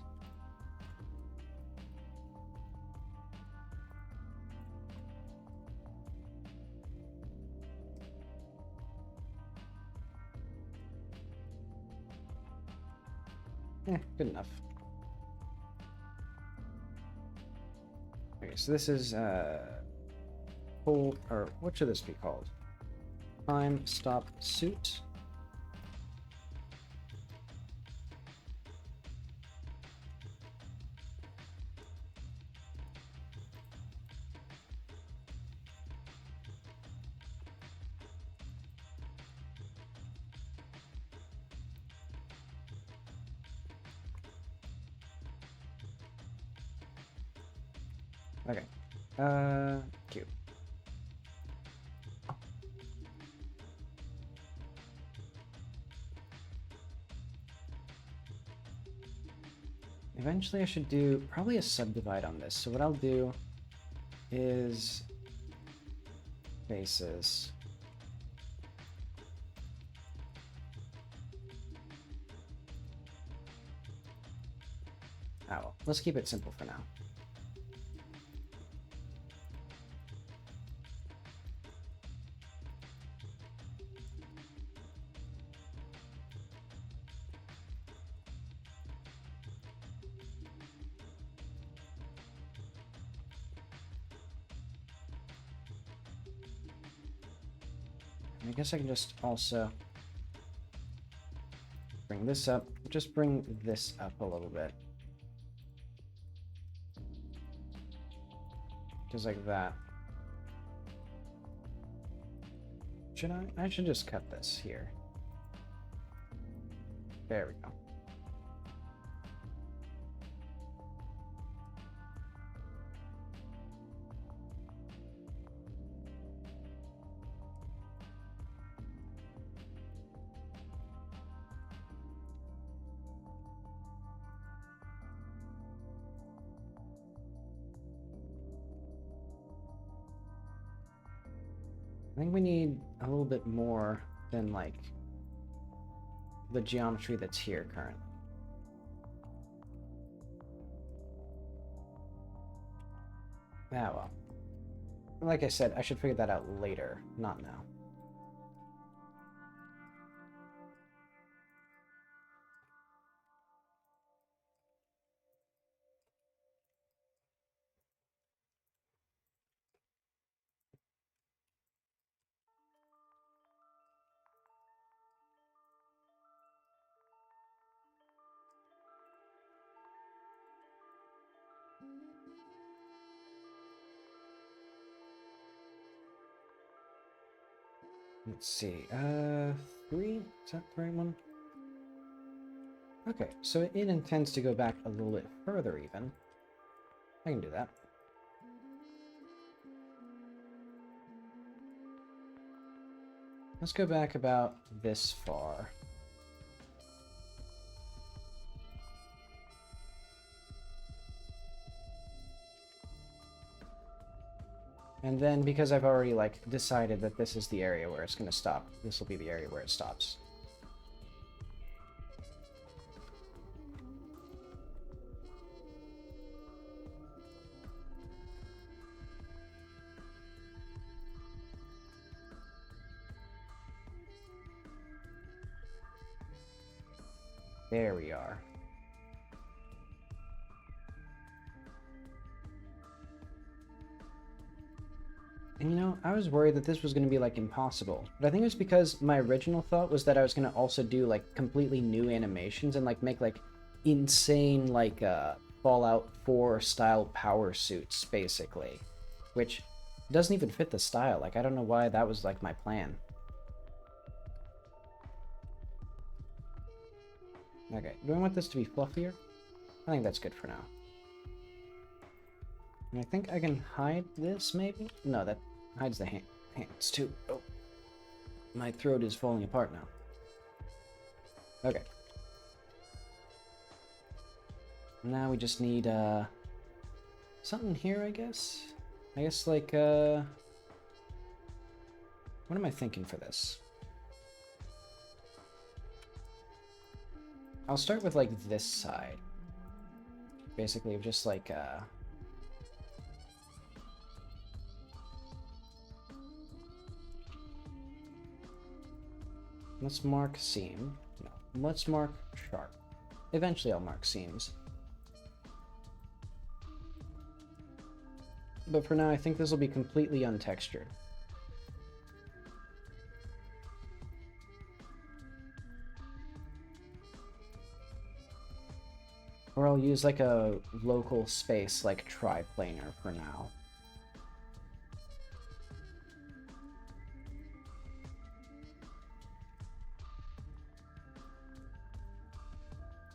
Good enough. Okay, so this is or what should this be called? Time stop suit. Okay. Cute. Eventually I should do probably a subdivide on this. So what I'll do is faces. Oh, well, let's keep it simple for now. I guess I can just also bring this up. Just bring this up a little bit. Just like that. Should I? I should just cut this here. There we go. I think we need a little bit more than like the geometry that's here currently. Ah, well. Like I said, I should figure that out later, not now. Let's see, 3? Is that the right one? Okay, so it intends to go back a little bit further even. I can do that. Let's go back about this far. And then, because I've already, like, decided that this is the area where it's going to stop, this will be the area where it stops. There we are. And you know, I was worried that this was going to be like impossible, but I think it was because my original thought was that I was going to also do like completely new animations and like make like insane like Fallout 4 style power suits basically, which doesn't even fit the style. Like I don't know why that was like my plan. Okay, do I want this to be fluffier? I think that's good for now. And I think I can hide this, maybe? No, that hides the hands, too. Oh. My throat is falling apart now. Okay. Now we just need, something here, I guess? I guess, like, what am I thinking for this? I'll start with, like, this side. Basically, just, like, let's mark seam. No, let's mark sharp. Eventually I'll mark seams. But for now, I think this will be completely untextured. Or I'll use like a local space like triplanar for now.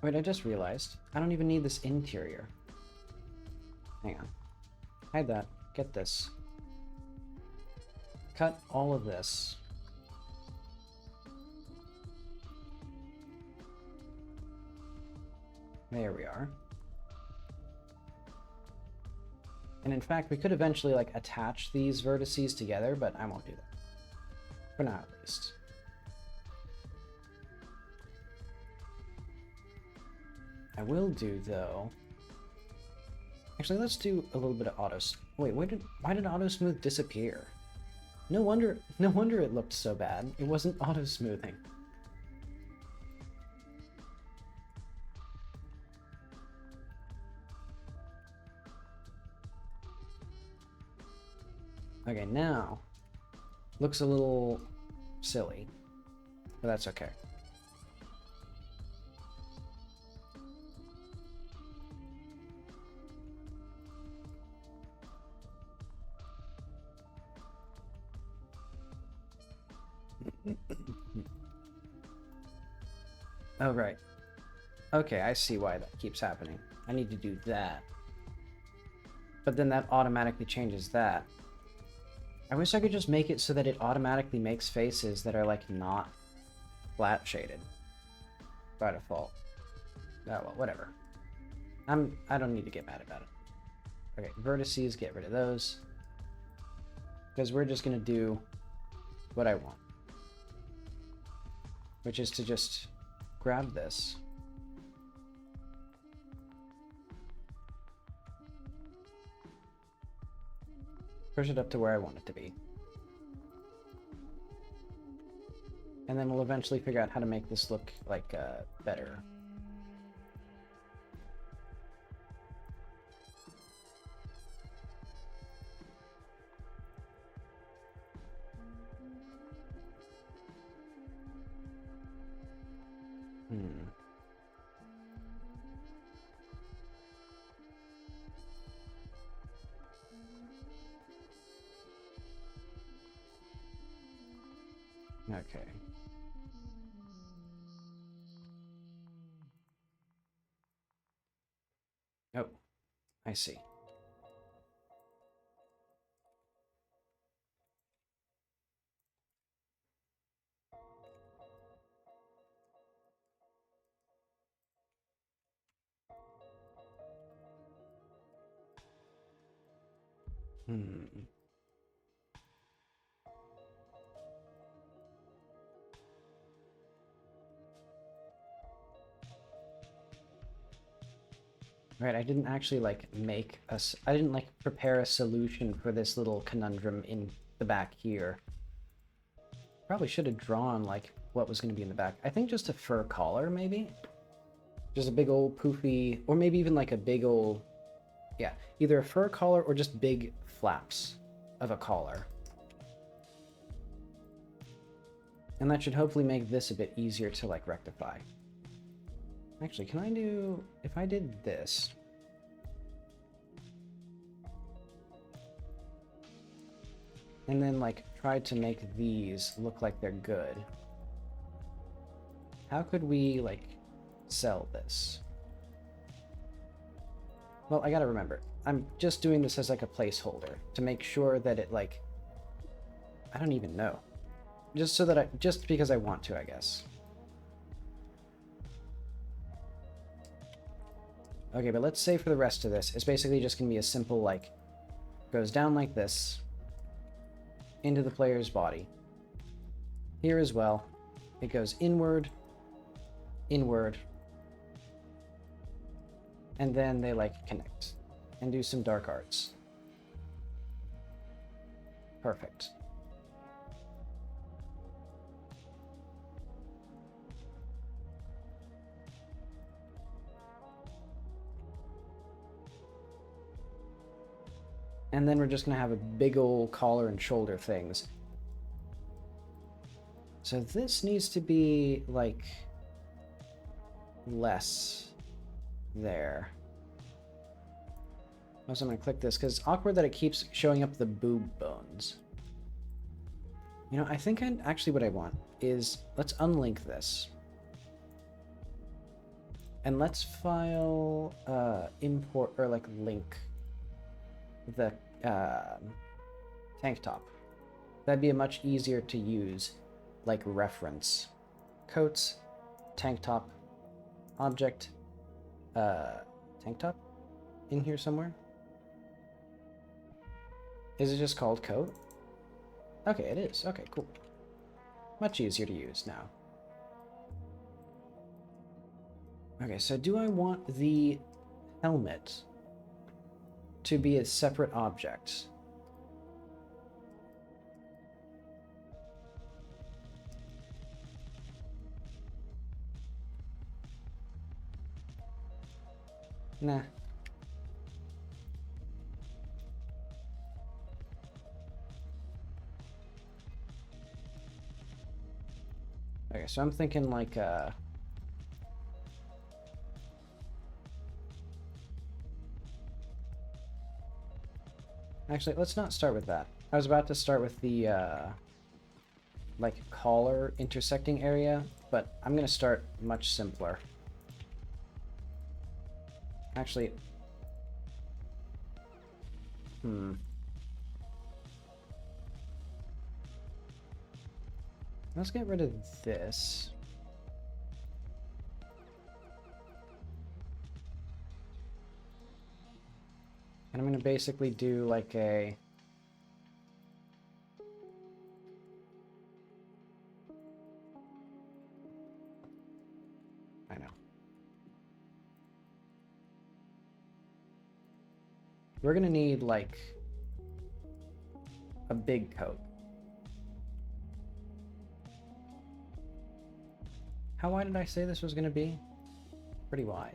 Wait, I just realized. I don't even need this interior. Hang on. Hide that. Get this. Cut all of this. There we are. And in fact, we could eventually like attach these vertices together, but I won't do that. For now, at least. I will do, though... Actually, let's do a little bit of auto... Wait, why did auto smooth disappear? No wonder it looked so bad. It wasn't auto smoothing. Okay, now looks a little silly, but that's okay. Oh, right. Okay, I see why that keeps happening. I need to do that. But then that automatically changes that. I wish I could just make it so that it automatically makes faces that are, like, not flat shaded by default. Oh, well, whatever. I don't need to get mad about it. Okay, vertices, get rid of those. Because we're just gonna do what I want. Which is to just grab this. Push it up to where I want it to be. And then we'll eventually figure out how to make this look like better. Okay. Oh, I see. Hmm. Right, I didn't actually like I didn't like prepare a solution for this little conundrum in the back here. Probably should have drawn like what was going to be in the back. I think just a fur collar maybe. Just a big old poofy, or maybe even like a big old, yeah, either a fur collar or just big flaps of a collar. And that should hopefully make this a bit easier to like rectify. Actually, can I do, if I did this, and then like tried to make these look like they're good, how could we like sell this? Well, I gotta remember, I'm just doing this as like a placeholder to make sure that it like, I don't even know. Just so that just because I want to, I guess. Okay, but let's say for the rest of this, it's basically just gonna be a simple like, goes down like this, into the player's body. Here as well, it goes inward, inward, and then they like connect and do some dark arts. Perfect. And then we're just gonna have a big old collar and shoulder things. So this needs to be like less there. Also, I'm gonna click this because it's awkward that it keeps showing up the boob bones. You know, I think actually what I want is, let's unlink this. And let's file import or like link the tank top. That'd be a much easier to use like reference. Coats, tank top, object, tank top in here somewhere. Is it just called coat? Okay, it is. Okay, cool. Much easier to use now. Okay, so do I want the helmet to be a separate object? Nah. Okay, so I'm thinking like actually, let's not start with that. I was about to start with the like collar intersecting area, but I'm gonna start much simpler. Actually, let's get rid of this. And I'm gonna basically do like a I know. We're gonna need like a big coat. How wide did I say this was gonna be? Pretty wide.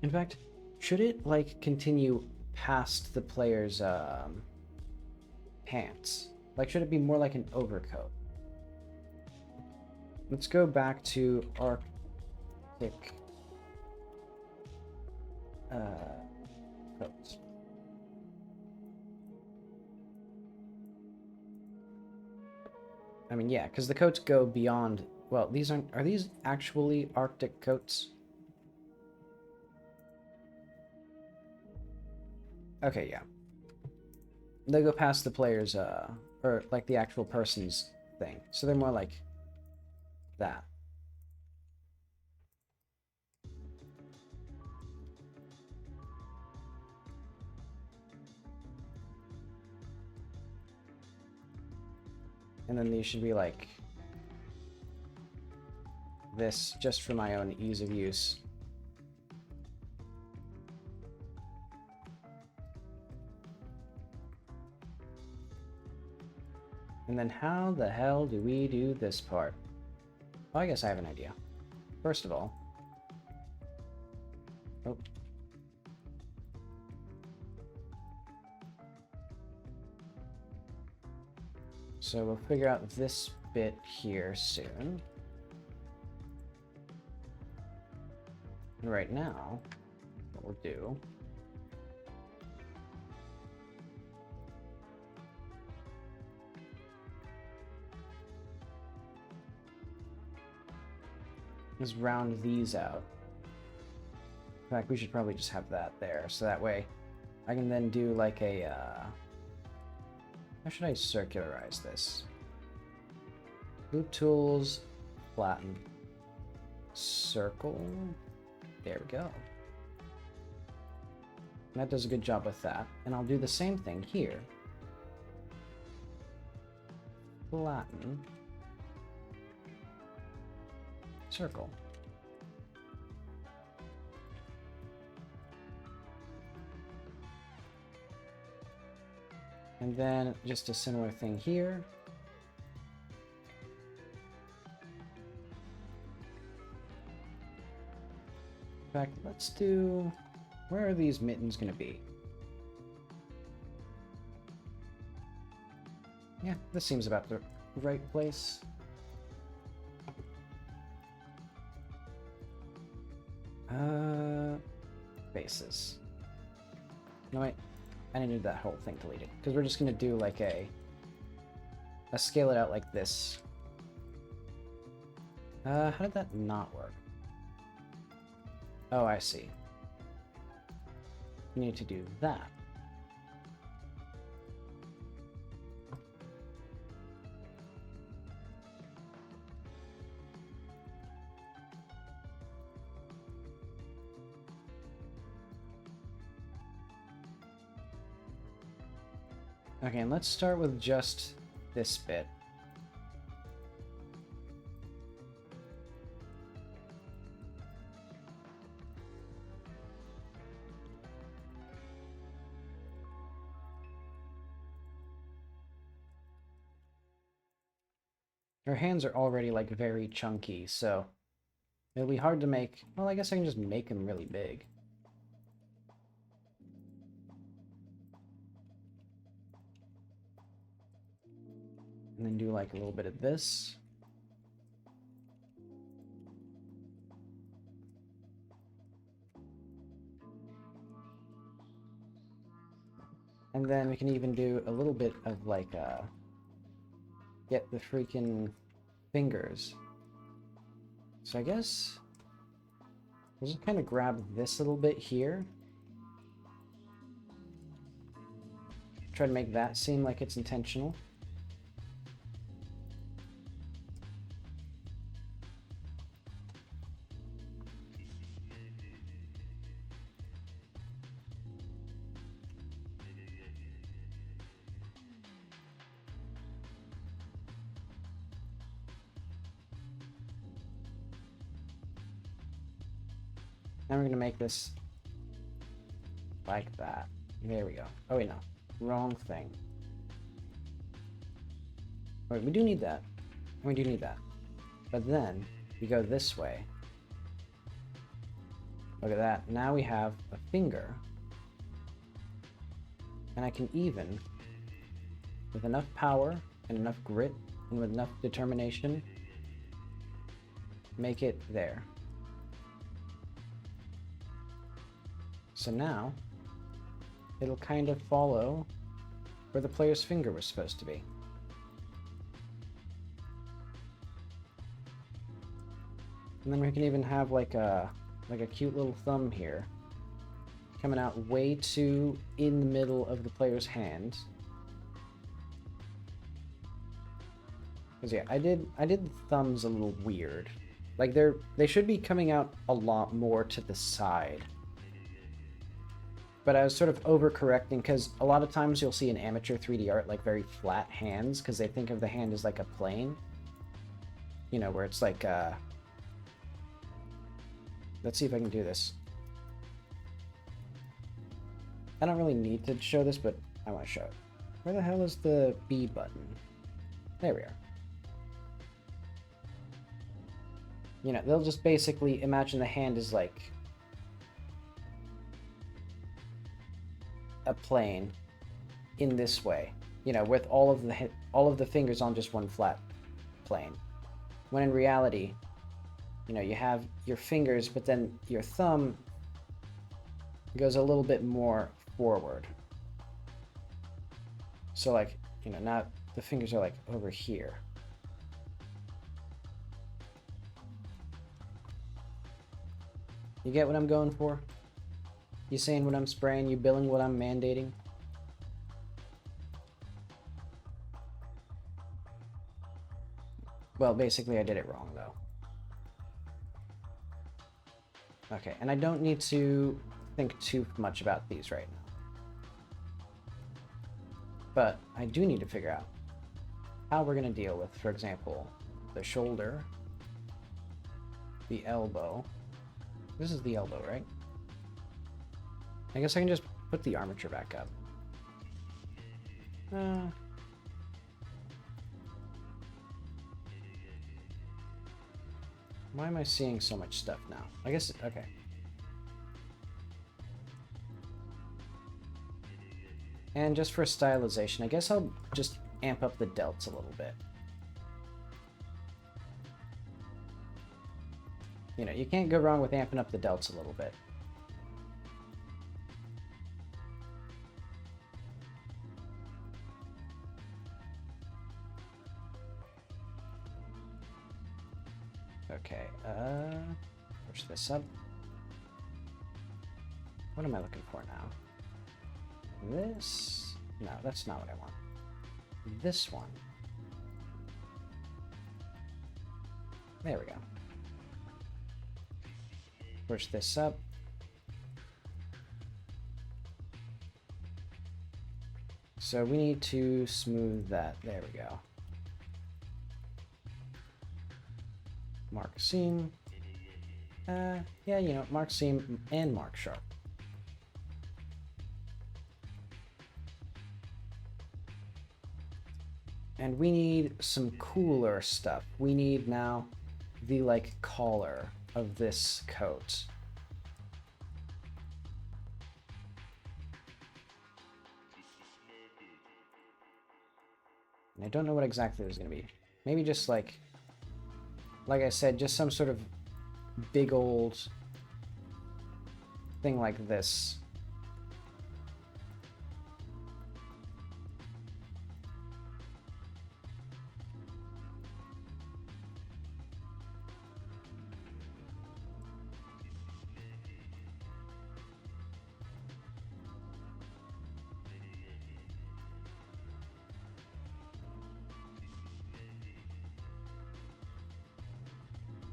In fact, should it like continue past the player's pants? Like, should it be more like an overcoat? Let's go back to Arctic coats. I mean, yeah, because the coats go beyond. Well, these aren't. Are these actually Arctic coats? Okay, yeah. They go past the player's, or like the actual person's thing. So they're more like that. And then these should be like this, just for my own ease of use. And then how the hell do we do this part? Well, I guess I have an idea. First of all... Oh. So we'll figure out this bit here soon. And right now, what we'll do... is round these out. In fact, we should probably just have that there, so that way I can then do like a, how should I circularize this? Loop tools, flatten, circle, there we go. And that does a good job with that. And I'll do the same thing here. Flatten, circle. And then just a similar thing here. In fact, let's do... Where are these mittens going to be? Yeah, this seems about the right place. Bases. No, wait. I didn't need that whole thing deleted. Because we're just going to do like a scale it out like this. How did that not work? Oh, I see. We need to do that. Okay, and let's start with just this bit. Her hands are already like very chunky, so it'll be hard to make. Well, I guess I can just make them really big. And then do like a little bit of this. And then we can even do a little bit of like get the freaking fingers. So I guess we'll just kind of grab this little bit here. Try to make that seem like it's intentional. Now we're going to make this like that. There we go. Oh, wait, no. Wrong thing. Wait, we do need that. We do need that. But then we go this way. Look at that. Now we have a finger. And I can even, with enough power and enough grit and with enough determination, make it there. So now, it'll kind of follow where the player's finger was supposed to be. And then we can even have like a cute little thumb here. coming out way too in the middle of the player's hand. Because yeah, I did the thumbs a little weird. Like they should be coming out a lot more to the side. But I was sort of overcorrecting because a lot of times you'll see in amateur 3D art like very flat hands because they think of the hand as like a plane. You know, where it's like let's see if I can do this. I don't really need to show this, but I want to show it. Where the hell is the B button? There we are. You know, they'll just basically imagine the hand is like a plane in this way, you know, with all of the fingers on just one flat plane. When in reality, you know, you have your fingers, but then your thumb goes a little bit more forward. So like, you know, now the fingers are like over here. You get what I'm going for? You saying what I'm spraying, you billing what I'm mandating? Well, basically I did it wrong though. Okay, and I don't need to think too much about these right now. But I do need to figure out how we're going to deal with, for example, the shoulder, the elbow. This is the elbow, right? I guess I can just put the armature back up. Why am I seeing so much stuff now? I guess, okay. And just for stylization, I guess I'll just amp up the delts a little bit. You know, you can't go wrong with amping up the delts a little bit. Okay, push this up. What am I looking for now? This? No, that's not what I want. This one. There we go. Push this up. So we need to smooth that. There we go. Mark seam. Yeah, you know, mark seam and mark sharp. And we need some cooler stuff. We need now the, like, collar of this coat. And I don't know what exactly this is going to be. Maybe just, like I said, just some sort of big old thing like this.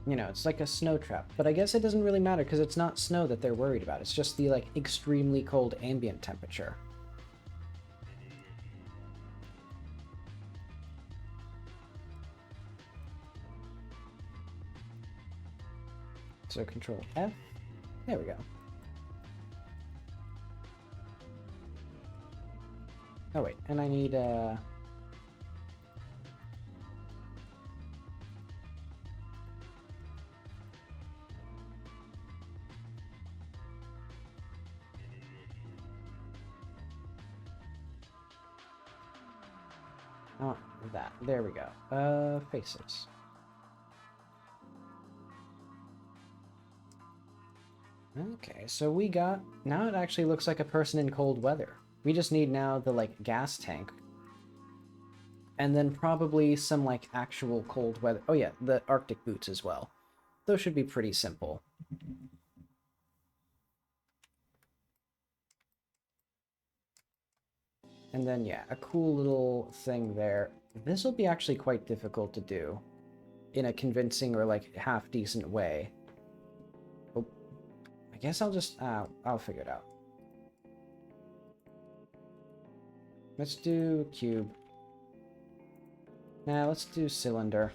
You know, it's like a snow trap, but I guess it doesn't really matter because it's not snow that they're worried about. It's just the, like, extremely cold ambient temperature. So Control F. There we go. Oh wait, and I need oh, that. There we go. Faces. Okay, so we got... Now it actually looks like a person in cold weather. We just need now the, like, gas tank. And then probably some, like, actual cold weather... Oh yeah, the Arctic boots as well. Those should be pretty simple. And then, yeah, a cool little thing there. This will be actually quite difficult to do in a convincing or like half-decent way. Oh, I guess I'll just, I'll figure it out. Let's do cube. Nah, let's do cylinder.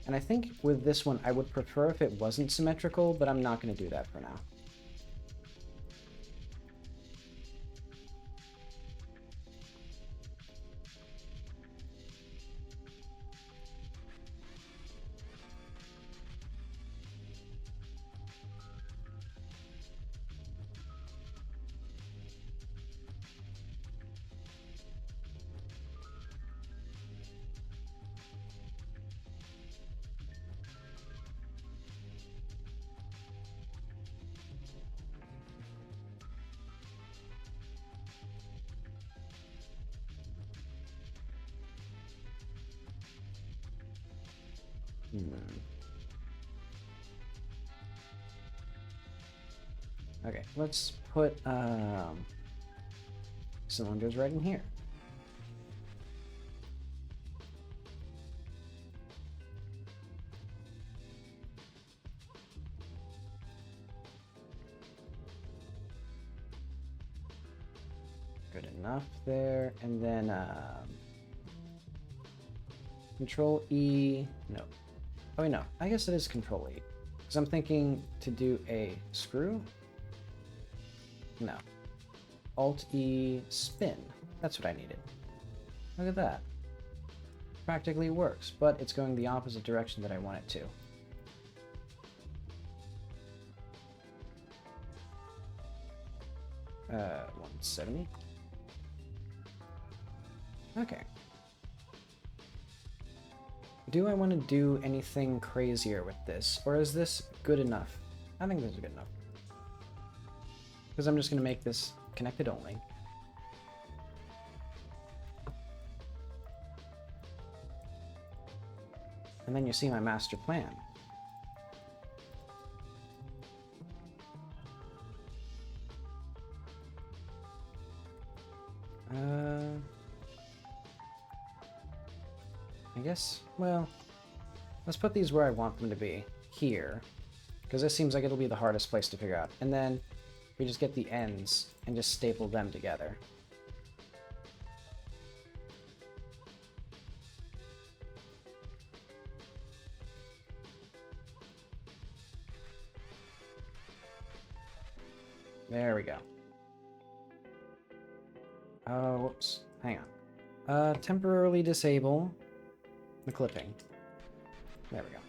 And I think with this one, I would prefer if it wasn't symmetrical, but I'm not going to do that for now. Okay, let's put cylinders right in here. Good enough there, and then Control E. No. Oh wait, no. I guess it is Control E, because I'm thinking to do a screw. No. Alt E spin. That's what I needed. Look at that. Practically works, but it's going the opposite direction that I want it to. 170. Okay. Do I want to do anything crazier with this, or is this good enough? I think this is good enough. Because I'm just going to make this connected only. And then you see my master plan. I guess, well, let's put these where I want them to be. Here. Because this seems like it'll be the hardest place to figure out. And then we just get the ends and just staple them together. There we go. Oh, whoops. Hang on. Temporarily disable the clipping. There we go.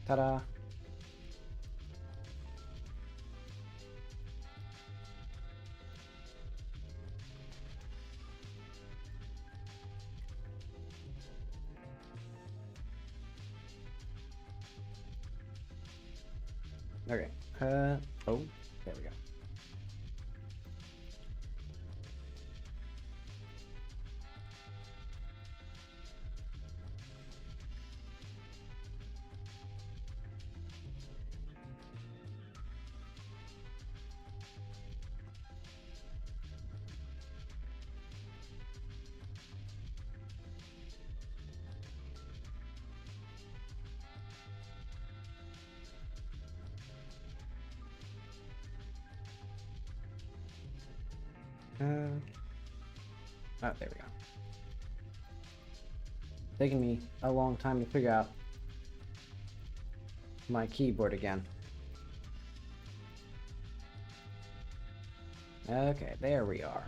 Ta-da. Okay. Oh, there we go. Oh, there we go. Taking me a long time to figure out my keyboard again. Okay, there we are.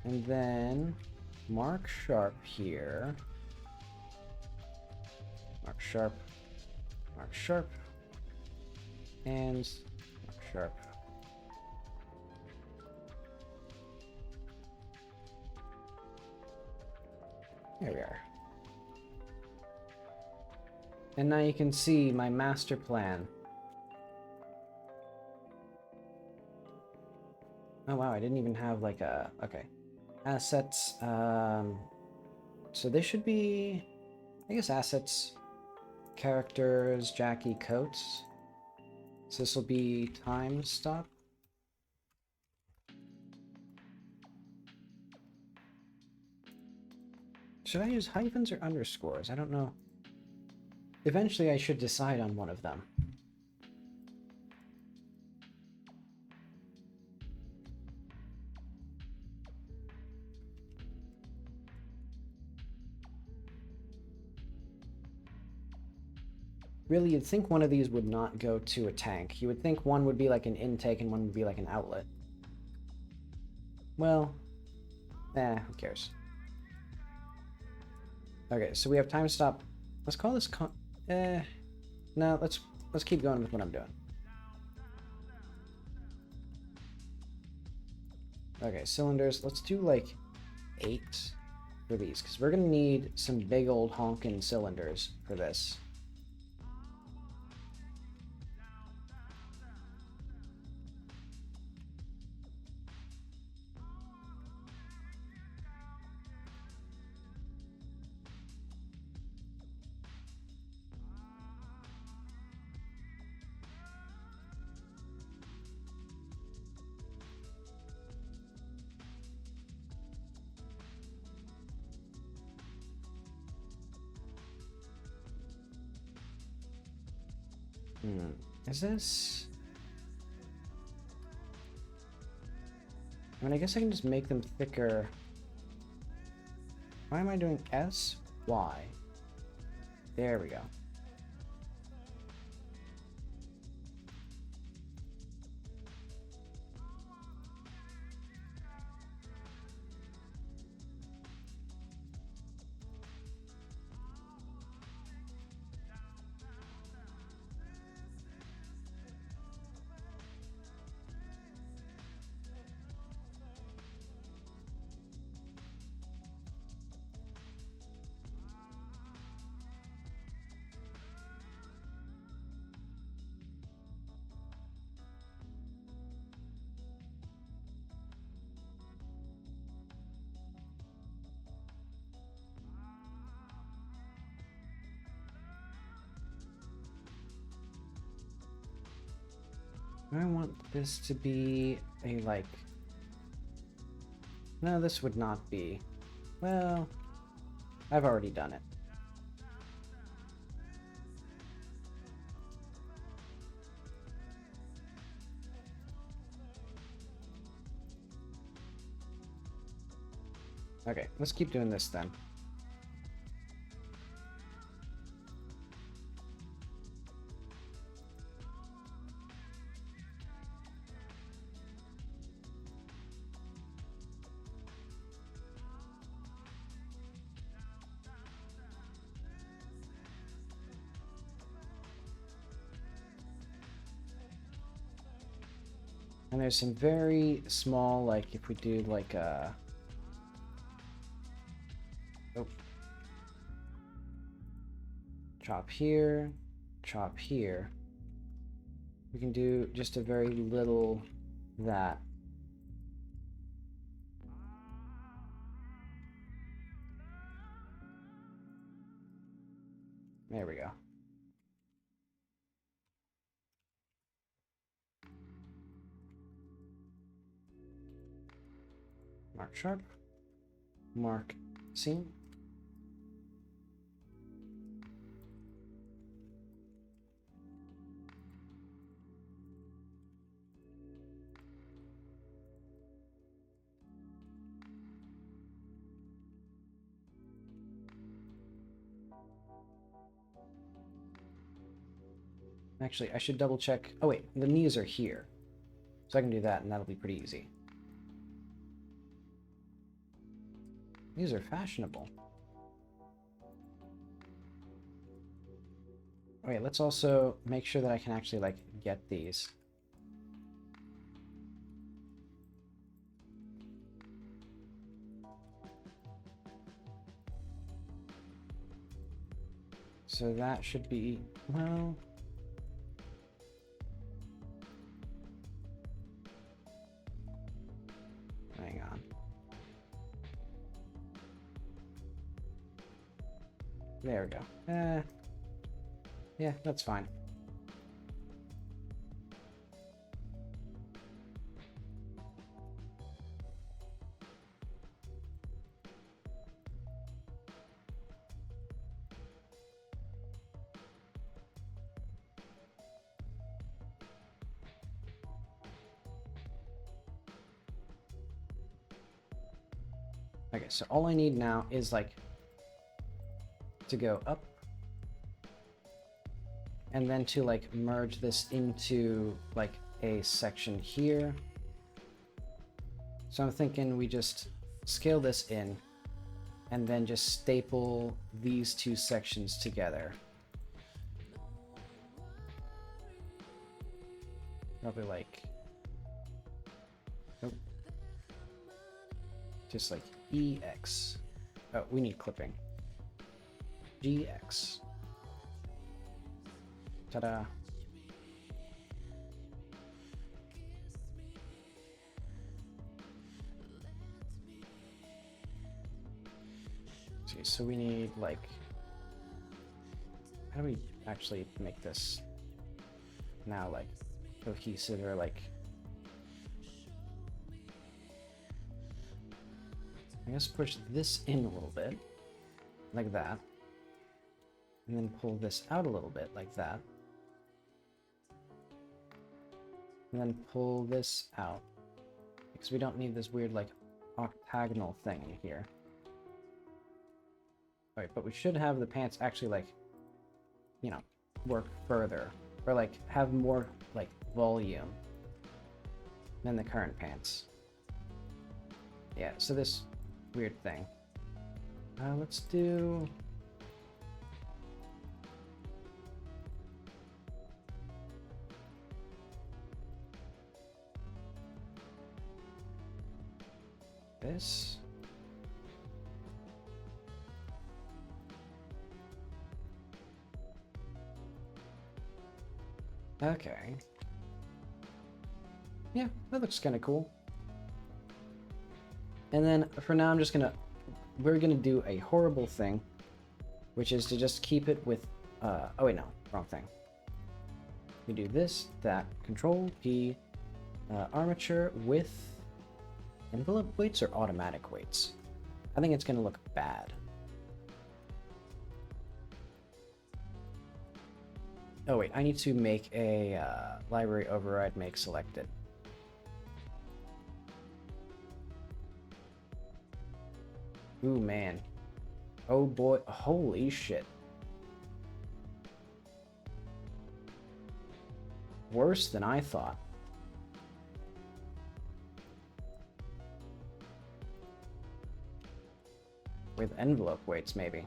And then mark sharp here. Mark sharp. Mark sharp. And mark sharp. There we are. And now you can see my master plan. Oh wow, I didn't even have like a... Okay. Assets. So they should be... I guess assets, characters, Jackie, coats. So this will be time stop. Should I use hyphens or underscores? I don't know. Eventually I should decide on one of them. Really, you'd think one of these would not go to a tank. You would think one would be like an intake and one would be like an outlet. Well, who cares? Okay, so we have time stop. Let's call this no, let's keep going with what I'm doing. Okay, cylinders. Let's do like 8 for these, because we're gonna need some big old honkin' cylinders for this. Is this... I mean, I guess I can just make them thicker. Why am I doing S? Y? There we go. I want this to be a, like... No, this would not be. Well, I've already done it. Okay, let's keep doing this then. And there's some very small, like, if we do like a... Oh. Chop here, chop here. We can do just a very little that. There we go. Mark sharp. Mark seam. Actually, I should double check. Oh wait, the knees are here. So I can do that and that'll be pretty easy. These are fashionable. Okay, let's also make sure that I can actually, like, get these. So that should be, well... There we go. Yeah, that's fine. Okay, so all I need now is like to go up and then to like merge this into like a section here. So I'm thinking we just scale this in and then just staple these two sections together. Probably like, nope. Just like EX. Oh, we need clipping. GX. Ta-da. See, so we need like, how do we actually make this now like cohesive or like, I guess push this in a little bit, like that, and then pull this out a little bit, like that, and then pull this out, because we don't need this weird, like, octagonal thing in here. Right, but we should have the pants actually, like, you know, work further, or, like, have more, like, volume than the current pants. Yeah, so this weird thing. Let's do... this. Okay. Yeah, that looks kind of cool. And then for now, we're gonna do a horrible thing, which is to just keep it with, oh wait, no, wrong thing. We do this, that, Control P, armature with envelope weights or automatic weights. I think it's gonna look bad. Oh wait, I need to make a library override make selected. Ooh, man. Oh boy, holy shit. Worse than I thought. With envelope weights, maybe.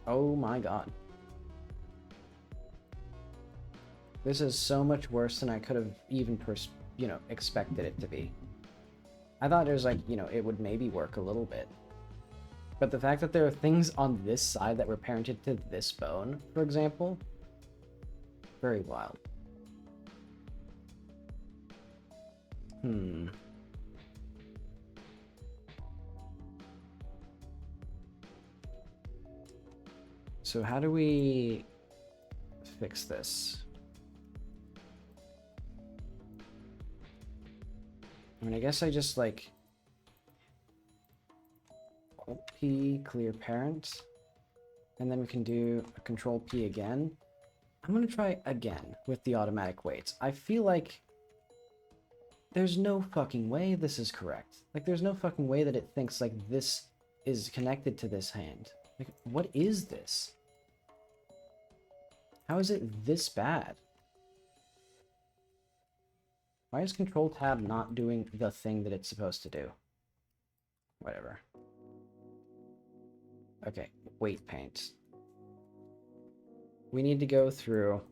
Oh my god. This is so much worse than I could have even expected it to be. I thought it was like, it would maybe work a little bit. But the fact that there are things on this side that were parented to this bone, for example, very wild. So how do we fix this? I mean, I guess I just like P clear parent, and then we can do a Control P again. I'm gonna try again with the automatic weights. I feel like there's no fucking way this is correct. Like, there's no fucking way that it thinks like this is connected to this hand. Like, what is this? How is it this bad? Why is Control Tab not doing the thing that it's supposed to do? Whatever. Okay, weight paint. We need to go through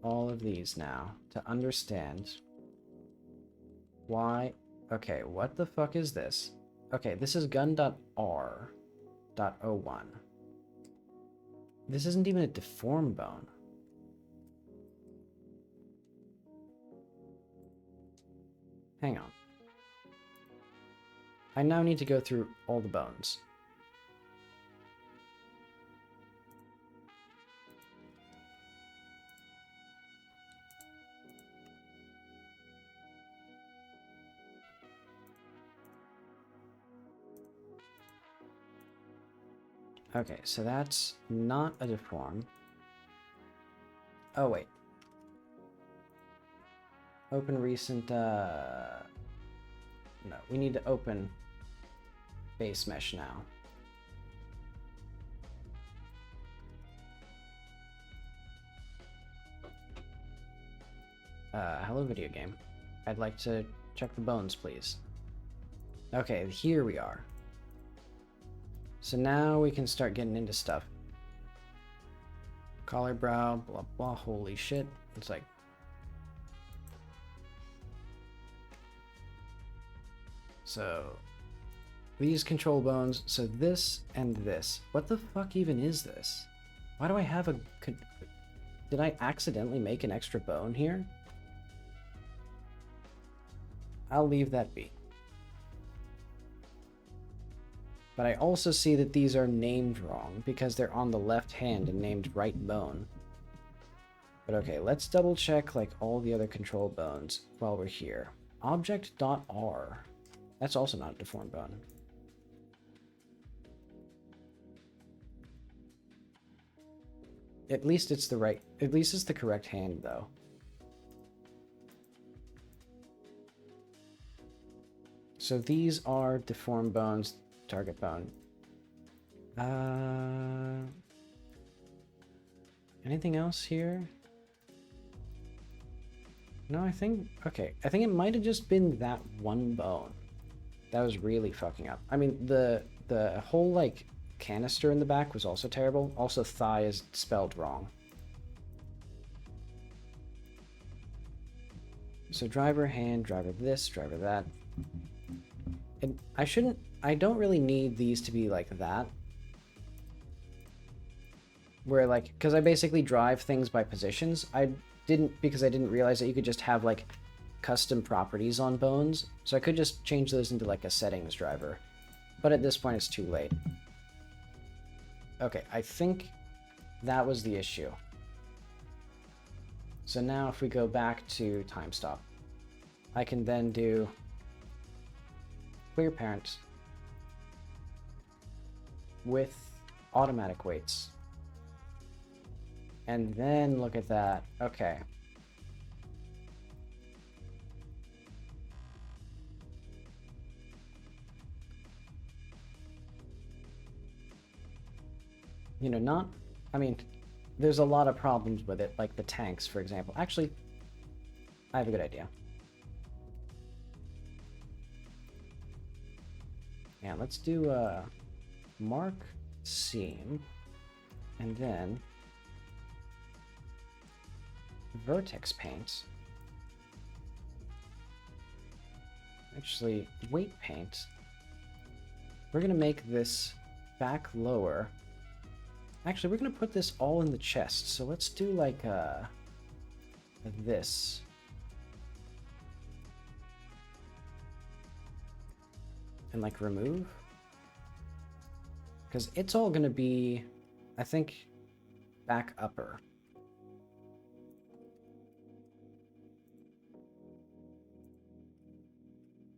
all of these now to understand why... Okay, what the fuck is this? Okay, this is gun.r.01. This isn't even a deformed bone. Hang on. I now need to go through all the bones. Okay, so that's not a deform. Oh, wait. Open recent, no, we need to open base mesh now. Hello video game. I'd like to check the bones, please. Okay, here we are. So now we can start getting into stuff. Collar brow, blah blah, holy shit. It's like... So, these control bones, so this and this. What the fuck even is this? Why do I have a... Did I accidentally make an extra bone here? I'll leave that be. But I also see that these are named wrong because they're on the left hand and named right bone. But okay, let's double check like all the other control bones while we're here. Object.r. That's also not a deformed bone. At least it's the right, at least it's the correct hand though. So these are deformed bones, target bone. Anything else here? No, I think, okay. I think it might have just been that one bone that was really fucking up. I mean, the whole like canister in the back was also terrible. Also, thigh is spelled wrong. So driver hand, driver this, driver that. And I don't really need these to be like that. Where like, because I basically drive things by positions. Because I didn't realize that you could just have like custom properties on bones. So I could just change those into like a settings driver. But at this point it's too late. Okay, I think that was the issue. So now if we go back to time stop, I can then do clear parent with automatic weights. And then look at that. Okay. You know, not, I mean, there's a lot of problems with it, like the tanks, for example. Actually, I have a good idea. Yeah, let's do a mark seam, and then vertex paint. Actually, weight paint. We're gonna make this back lower. Actually, we're gonna put this all in the chest. So let's do like this. And like remove. Because it's all gonna be, I think, back upper.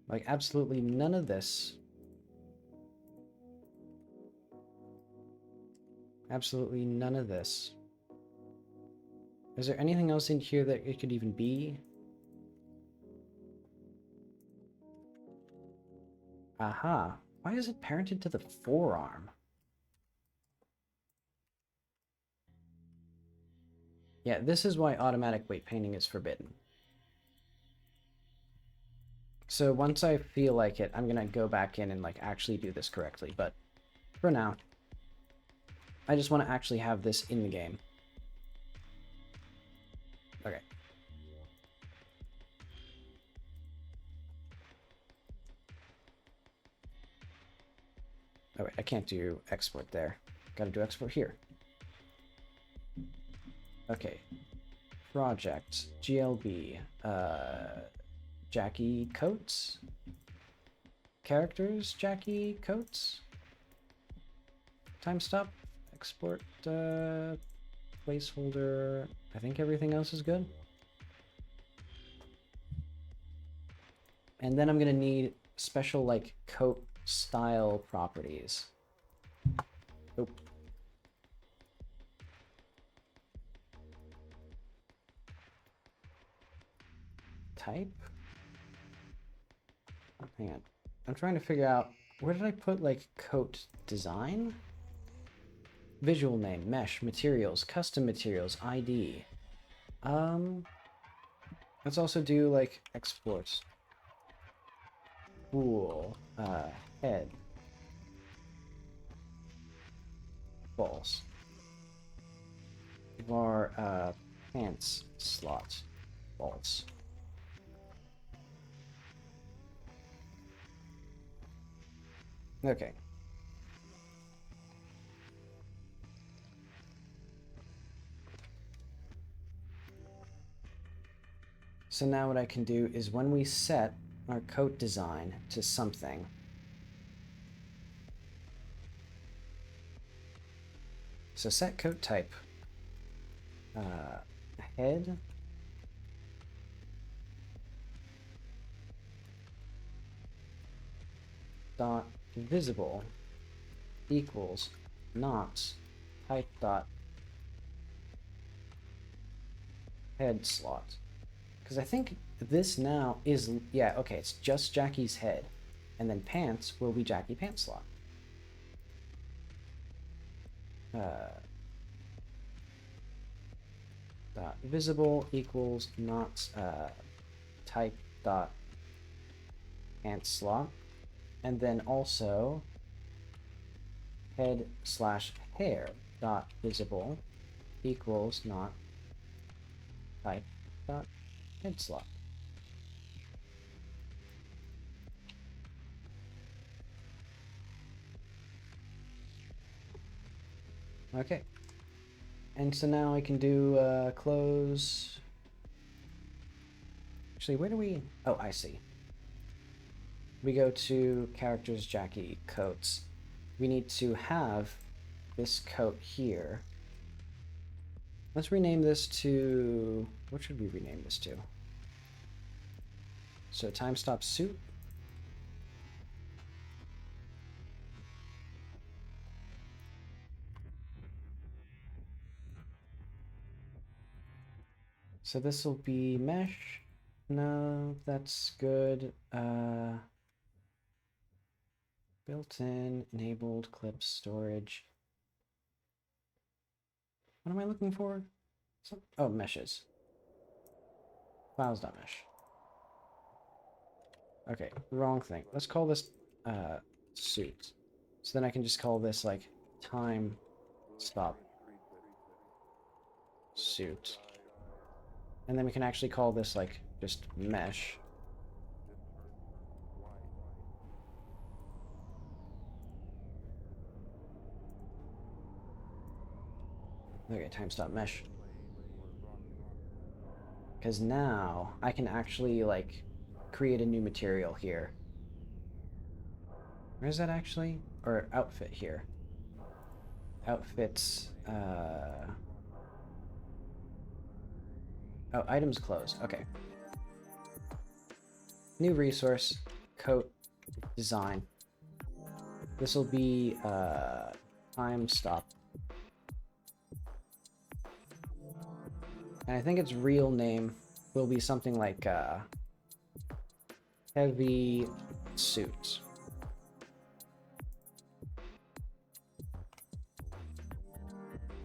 Like absolutely none of this. Absolutely none of this. Is there anything else in here that it could even be? Aha. Why is it parented to the forearm? Yeah, this is why automatic weight painting is forbidden. So once I feel like it, I'm gonna go back in and like actually do this correctly, but for now, I just want to actually have this in the game. Okay. Oh wait, I can't do export there. Gotta do export here. Okay. Project, GLB, Jackie Coates. characters, Jackie coats. Time stop, export, placeholder. I think everything else is good. And then I'm gonna need special like coat style properties. Oop. Type. Hang on. I'm trying to figure out where did I put like coat design? Visual name, mesh, materials, custom materials, ID. Let's also do like exports. Cool. Head. False. Var, pants slot. False. Okay. So now what I can do is when we set our coat design to something, so set coat type, head, dot visible equals not type dot head slot. Because I think this now is, yeah, okay, it's just Jackie's head. And then pants will be Jackie pants slot. Dot visible equals not type dot pants slot. And then also head slash hair dot visible equals not type dot head slot. Okay. And so now I can do close. Actually, where do we? Oh, I see. We go to characters, Jackie, coats. We need to have this coat here. Let's rename this to, what should we rename this to? So time stop suit. So this will be mesh. No, that's good. Built-in, enabled, clips, storage. What am I looking for? Oh, meshes. Files.mesh. Okay, wrong thing. Let's call this suit. So then I can just call this like time stop suit. And then we can actually call this like just mesh. Okay, time stop mesh. Because now I can actually like create a new material here. Where is that actually? Or outfit here. Outfits, oh, items closed. Okay. New resource, coat, design. This will be time stop. And I think its real name will be something like heavy suit.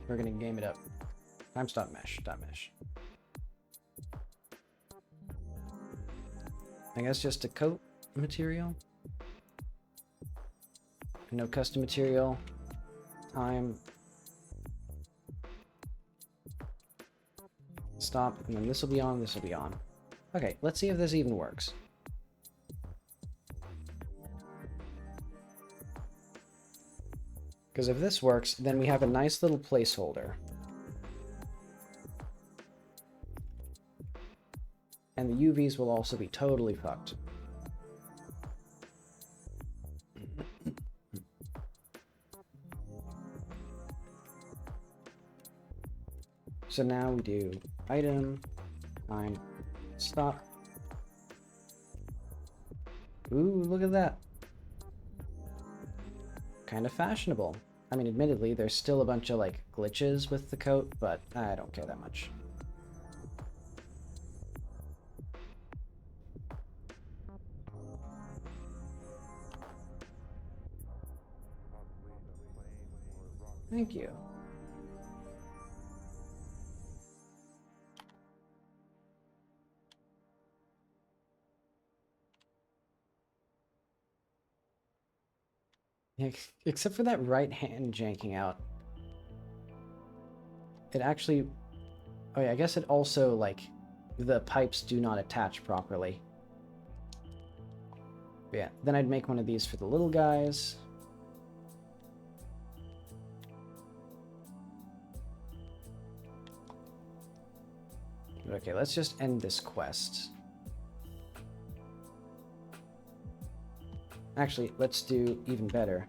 We're gonna game it up. Time stop mesh, dot mesh. I guess just a coat material. No custom material. Time. Stop, and then this will be on, this will be on. Okay, let's see if this even works. Because if this works, then we have a nice little placeholder. And the UVs will also be totally fucked. So now we do item, time, stop. Ooh, look at that. Kind of fashionable. I mean, admittedly, there's still a bunch of, like, glitches with the coat, but I don't care that much. Thank you. Except for that right hand janking out. It actually... Oh yeah, I guess it also, like, the pipes do not attach properly. But yeah, then I'd make one of these for the little guys. Okay, let's just end this quest. Actually, let's do even better.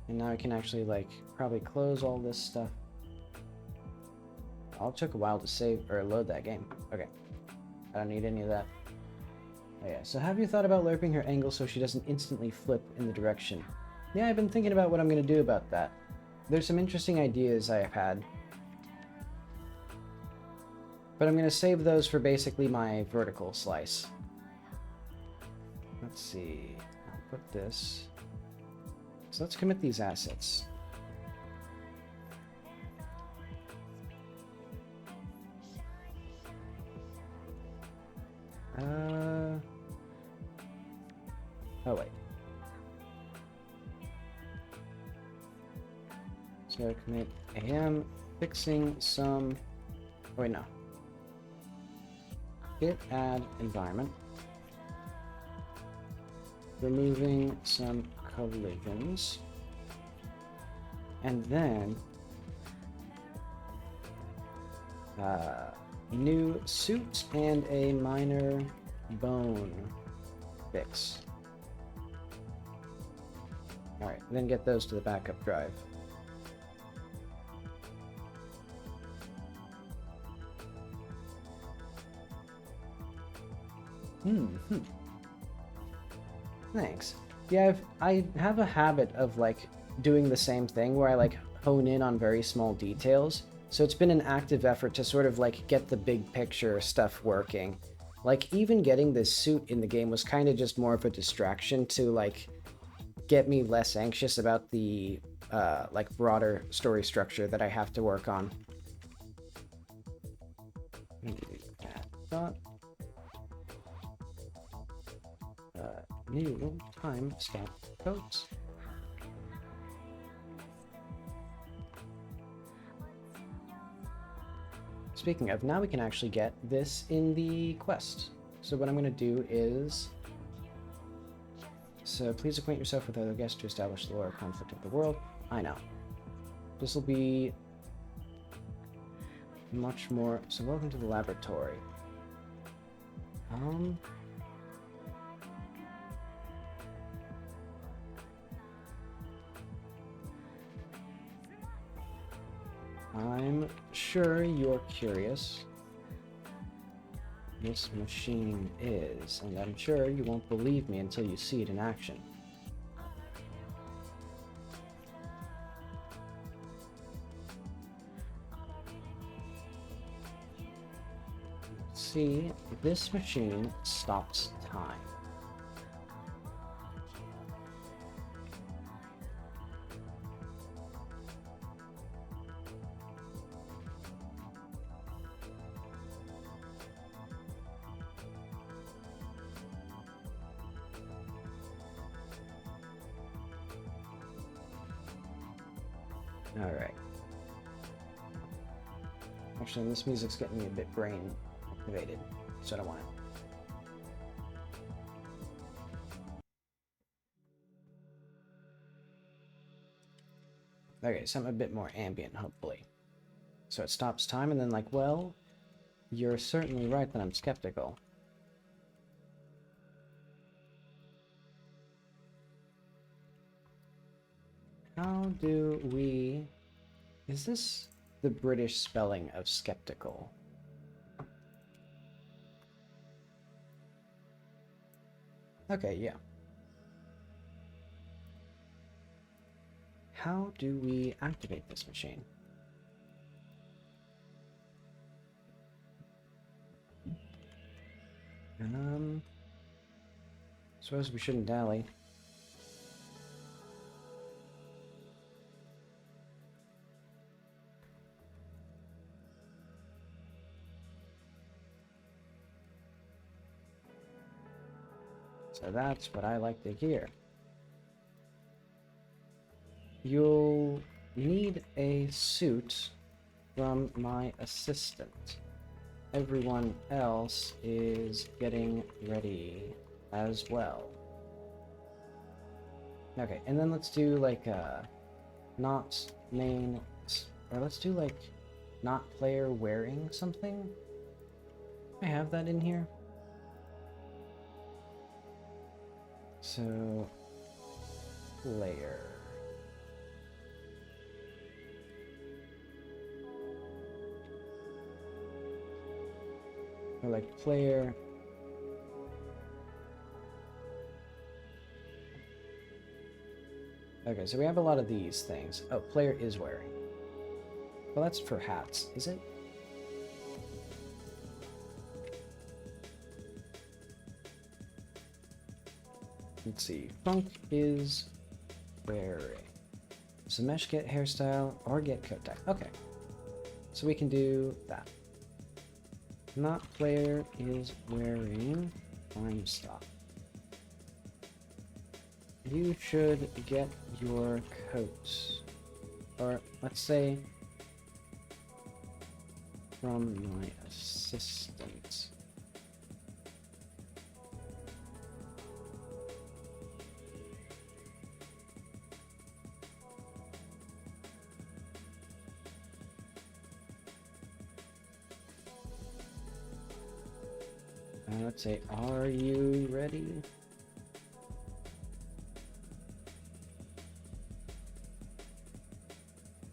And now I can actually, like, probably close all this stuff. Oh, it took a while to save or load that game. Okay. I don't need any of that. Oh yeah, so have you thought about lerping her angle so she doesn't instantly flip in the direction? Yeah, I've been thinking about what I'm going to do about that. There's some interesting ideas I have had. But I'm going to save those for basically my vertical slice. Let's see. I'll put this... So let's commit these assets. Oh, wait. So commit AM, fixing some... Oh, wait, no. Git add environment. Removing some collisions. And then... new suit and a minor bone fix. Alright, then get those to the backup drive. Thanks. Yeah, I have a habit of, like, doing the same thing where I, like, hone in on very small details. So it's been an active effort to sort of, like, get the big picture stuff working. Like, even getting this suit in the game was kind of just more of a distraction to, like, get me less anxious about the, like, broader story structure that I have to work on. New time stamp codes. Speaking of, now we can actually get this in the quest. So what I'm going to do is... So please acquaint yourself with other guests to establish the lore conflict of the world. I know. This will be much more... So welcome to the laboratory. I'm sure you're curious. This machine is, and I'm sure you won't believe me until you see it in action. See, this machine stops time. Alright. Actually, this music's getting me a bit brain activated, so I don't want it. Okay, something a bit more ambient, hopefully. So it stops time, and then, like, well, you're certainly right that I'm skeptical. how do we... Is this the British spelling of skeptical? Okay, yeah. How do we activate this machine? Suppose we shouldn't dally. So that's what I like to hear. You'll need a suit from my assistant. Everyone else is getting ready as well. Okay, and then let's do like not main, or let's do like not player wearing something. I have that in here. So player. Or like player. Okay, so we have a lot of these things. Oh, player is wearing. Well, that's for hats, is it? Let's see. Funk is wearing. So mesh get hairstyle or get coat type. Okay. So we can do that. Not player is wearing. Time stop. You should get your coat. Or let's say from my assistant. Let's say, are you ready?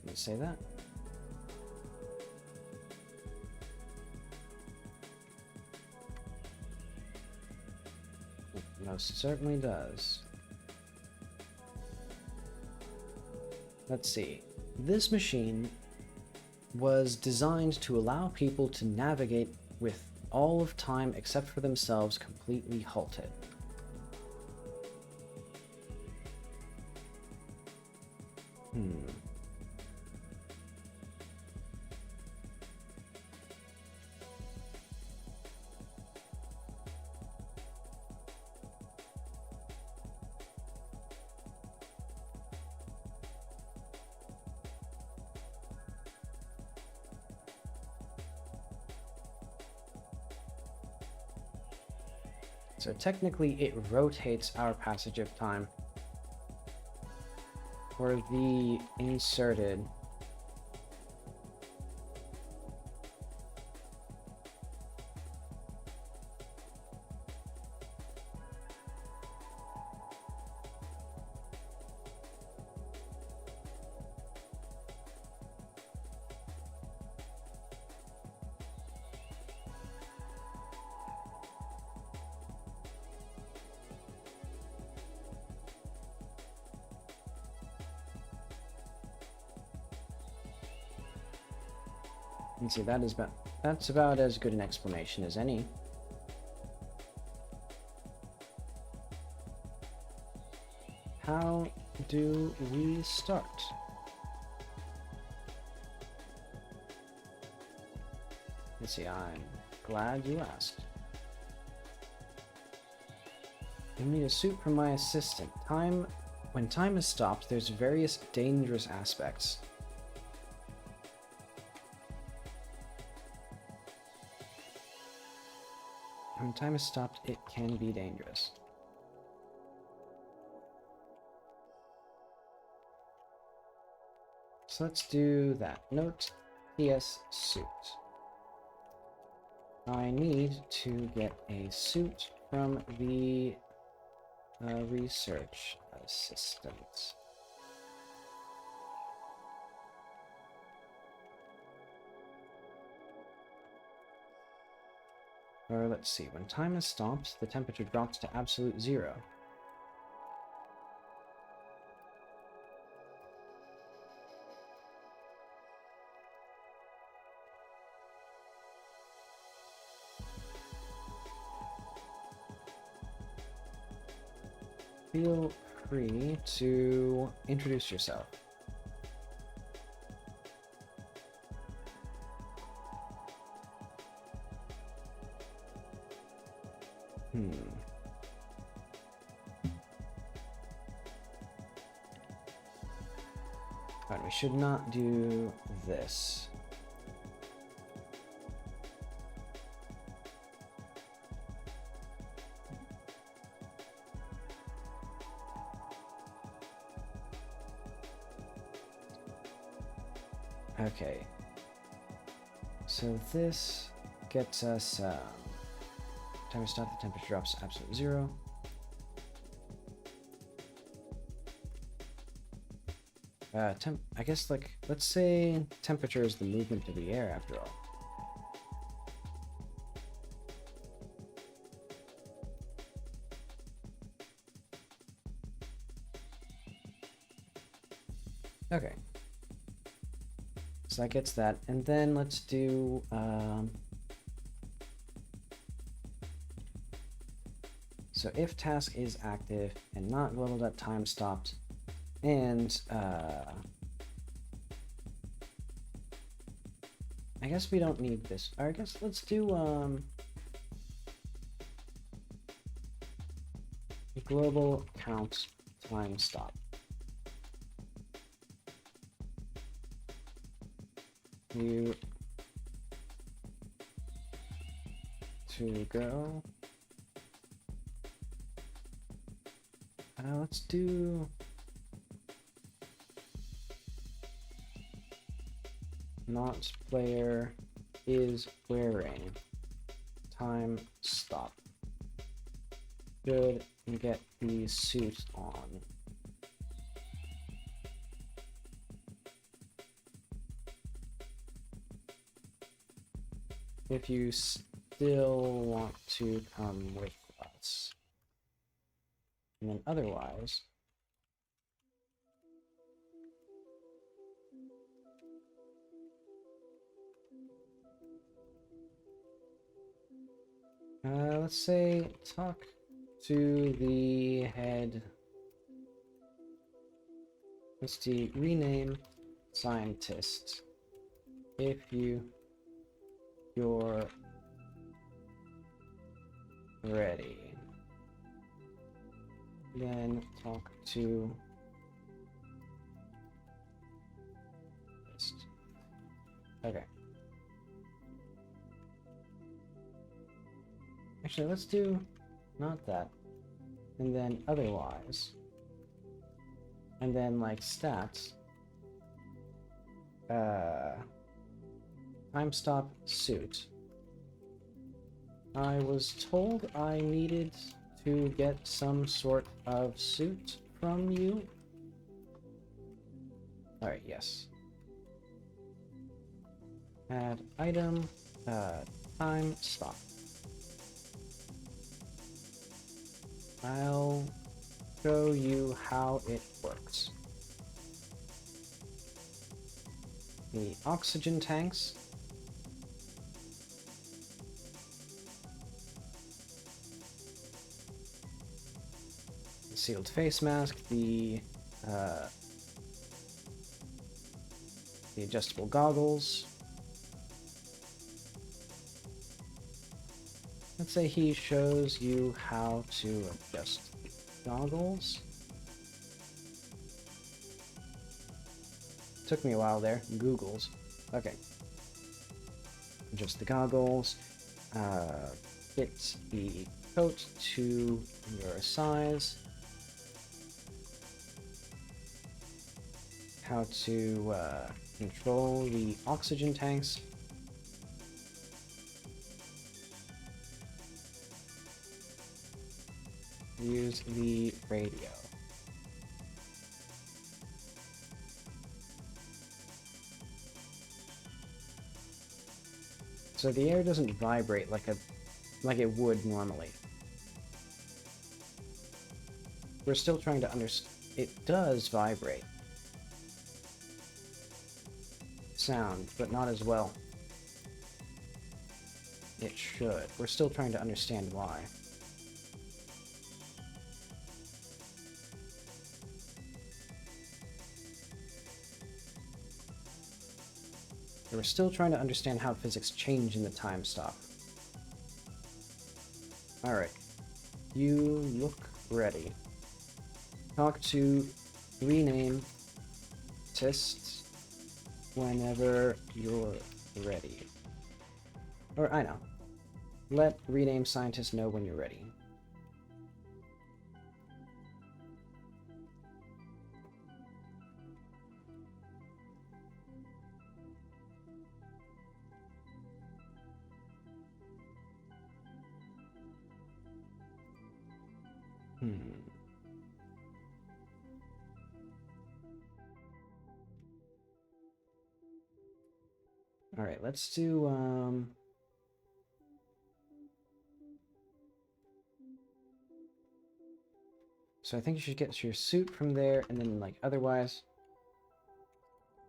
Let's say that. It most certainly does. Let's see. This machine was designed to allow people to navigate with all of time except for themselves completely halted. So technically it rotates our passage of time for the inserted. And see, that's about as good an explanation as any. How do we start? Let's see, I'm glad you asked. I need a suit from my assistant. When time is stopped, there's various dangerous aspects. When time is stopped, it can be dangerous. So let's do that. Note PS suit. I need to get a suit from the research assistant. Or let's see, when time is stopped, the temperature drops to absolute 0. Feel free to introduce yourself. Alright, we should not do this. Okay. So this gets us, time to stop, the temperature drops to absolute 0. I guess, like, let's say temperature is the movement of the air after all. Okay. So that gets that, and then let's do, so if task is active and not global.time stopped, and, I guess we don't need this. Or I guess let's do, global count time stop. You to go. Let's do not player is wearing time stop. Should get the suit on. If you still want to come with us. And then otherwise, let's say talk to the head. Let's do rename scientist. If you're ready, then talk to this. Okay. Actually, let's do not that, and then otherwise, and then like stats, time stop suit. I was told I needed to get some sort of suit from you. Alright, yes. Add item, time stop. I'll show you how it works. The oxygen tanks. The sealed face mask, the adjustable goggles. Let's say he shows you how to adjust goggles. Took me a while there. Googles. Okay. Adjust the goggles. Fit the coat to your size. How to control the oxygen tanks. Use the radio. So the air doesn't vibrate like a like it would normally. We're still trying to understand. It does vibrate. Sound, but not as well. It should. We're still trying to understand why. We're still trying to understand how physics change in the time stop. Alright. You look ready. Talk to rename scientists whenever you're ready. Or, I know. Let rename scientists know when you're ready. Alright, let's do, so I think you should get your suit from there, and then, like, otherwise...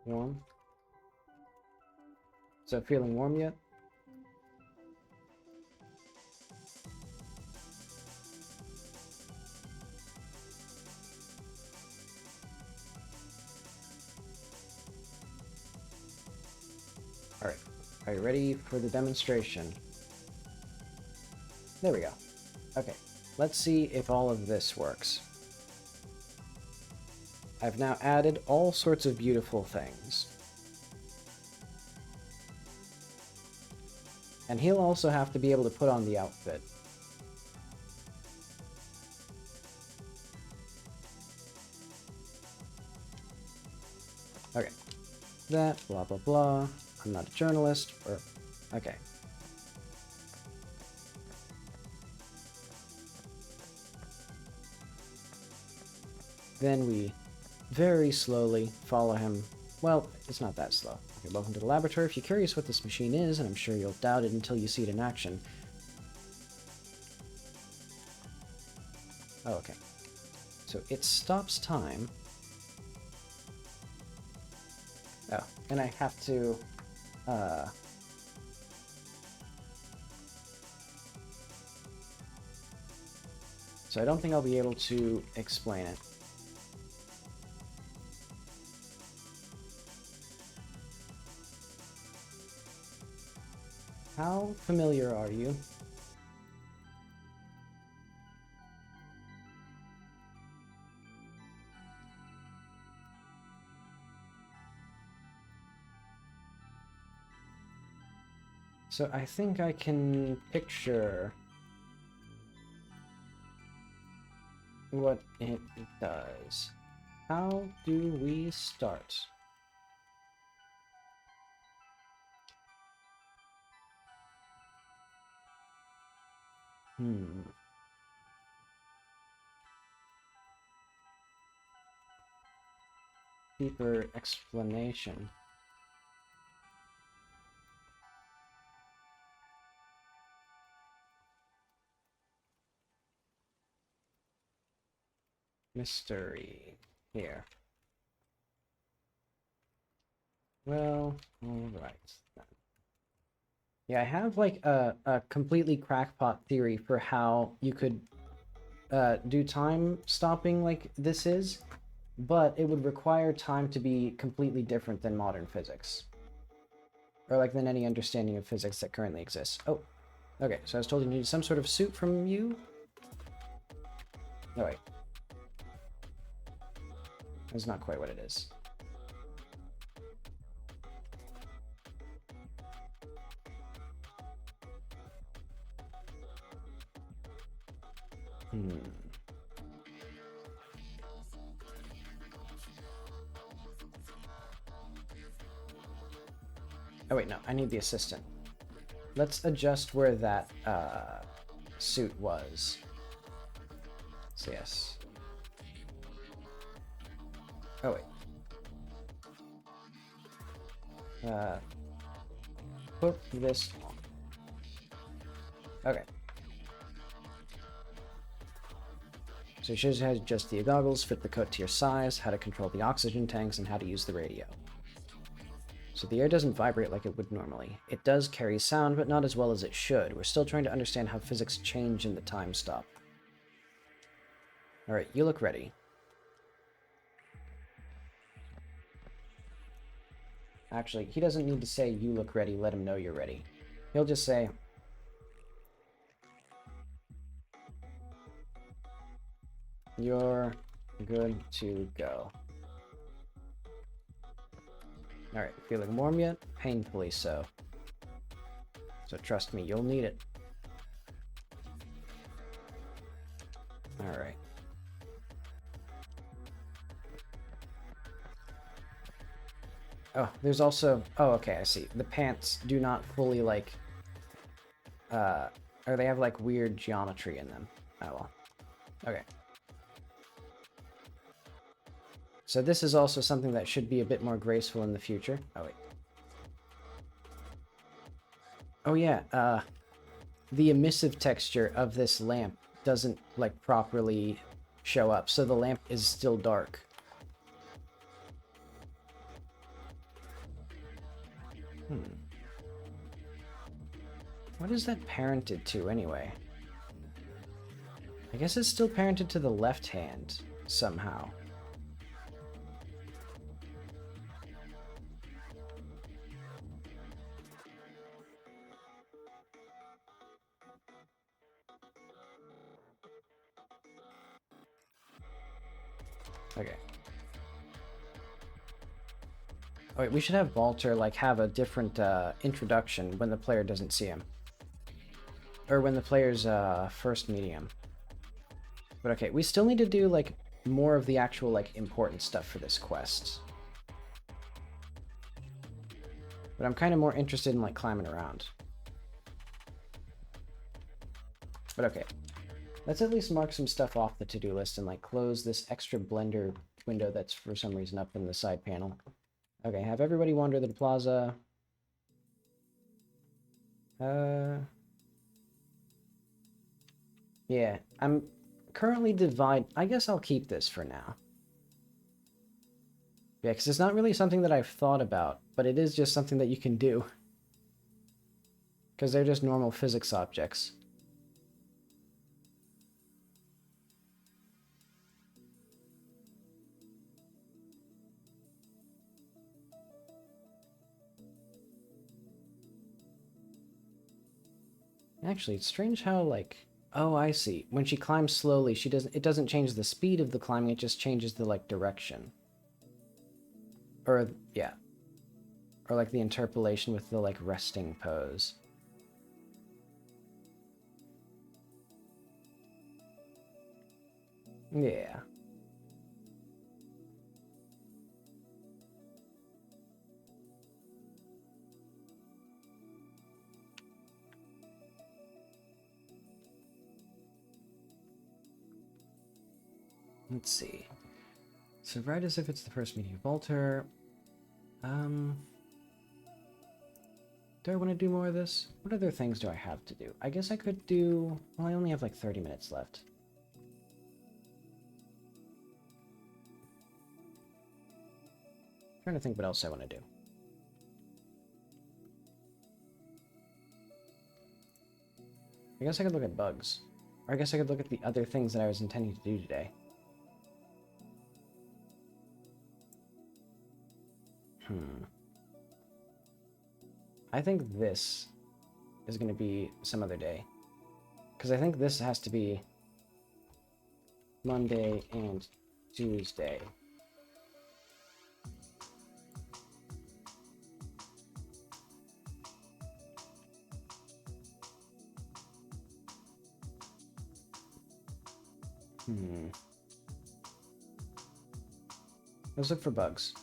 Warm? Is it feeling warm yet? Alright, are you ready for the demonstration? There we go. Okay, let's see if all of this works. I've now added all sorts of beautiful things. And he'll also have to be able to put on the outfit. Okay. That, blah, blah, blah. I'm not a journalist, or... Okay. Then we very slowly follow him. Well, it's not that slow. Okay, welcome to the laboratory. If you're curious what this machine is, and I'm sure you'll doubt it until you see it in action. Oh, okay. So it stops time. Oh, and I have to... So I don't think I'll be able to explain it. How familiar are you? So I think I can picture what it does. How do we start? Deeper explanation. Mystery. Here. Well, alright then. Yeah, I have like a completely crackpot theory for how you could do time stopping like this is, but it would require time to be completely different than modern physics. Or like than any understanding of physics that currently exists. Oh, okay, so I was told you needed some sort of suit from you? No, wait. That's not quite what it is. Oh wait, no, I need the assistant. Let's adjust where that suit was. So yes. Oh wait. Put this on. Okay. So it shows you how to adjust the goggles, fit the coat to your size, how to control the oxygen tanks, and how to use the radio. So the air doesn't vibrate like it would normally. It does carry sound, but not as well as it should. We're still trying to understand how physics change in the time stop. Alright, you look ready. Actually, he doesn't need to say, you look ready, let him know you're ready. He'll just say, you're good to go. Alright, feeling warm yet? Painfully so. So trust me, you'll need it. Alright. Oh, there's also... Oh, okay, I see. The pants do not fully, like... or they have, like, weird geometry in them. Oh, well. Okay. So this is also something that should be a bit more graceful in the future. Oh, wait. Oh, yeah, the emissive texture of this lamp doesn't, like, properly show up, so the lamp is still dark. What is that parented to, anyway? I guess it's still parented to the left hand, somehow. Okay. Oh, wait, we should have Walter, like, have a different, introduction when the player doesn't see him. Or when the player's, first meeting him. But okay, we still need to do, like, more of the actual, like, important stuff for this quest. But I'm kind of more interested in, like, climbing around. But okay. Let's at least mark some stuff off the to-do list and, like, close this extra blender window that's for some reason up in the side panel. Okay, have everybody wander the plaza. Yeah, I'm currently I guess I'll keep this for now. Yeah, because it's not really something that I've thought about, but it is just something that you can do. Because they're just normal physics objects. Actually, it's strange how, like... Oh, I see. When she climbs slowly, it doesn't change the speed of the climbing, it just changes the, like, direction. Or, yeah. Or, like, the interpolation with the, like, resting pose. Yeah. Let's see. So right as if it's the first meeting of Walter. Do I want to do more of this? What other things do I have to do? I guess I could do... Well, I only have like 30 minutes left. Trying to think what else I want to do. I guess I could look at bugs. Or I guess I could look at the other things that I was intending to do today. I think this is going to be some other day. Because I think this has to be Monday and Tuesday. Let's look for bugs.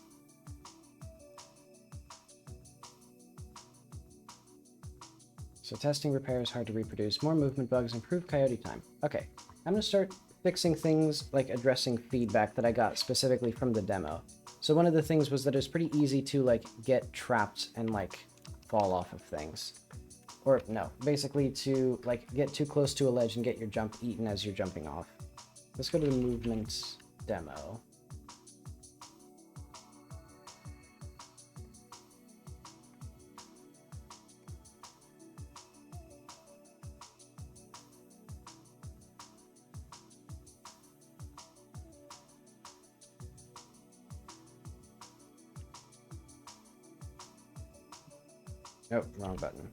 So testing repairs, hard to reproduce, more movement bugs, improve coyote time. Okay, I'm gonna start fixing things, like addressing feedback that I got specifically from the demo. So one of the things was that it was pretty easy to like get trapped and like fall off of things. Or no, basically to like get too close to a ledge and get your jump eaten as you're jumping off. Let's go to the movement demo. Nope, wrong button.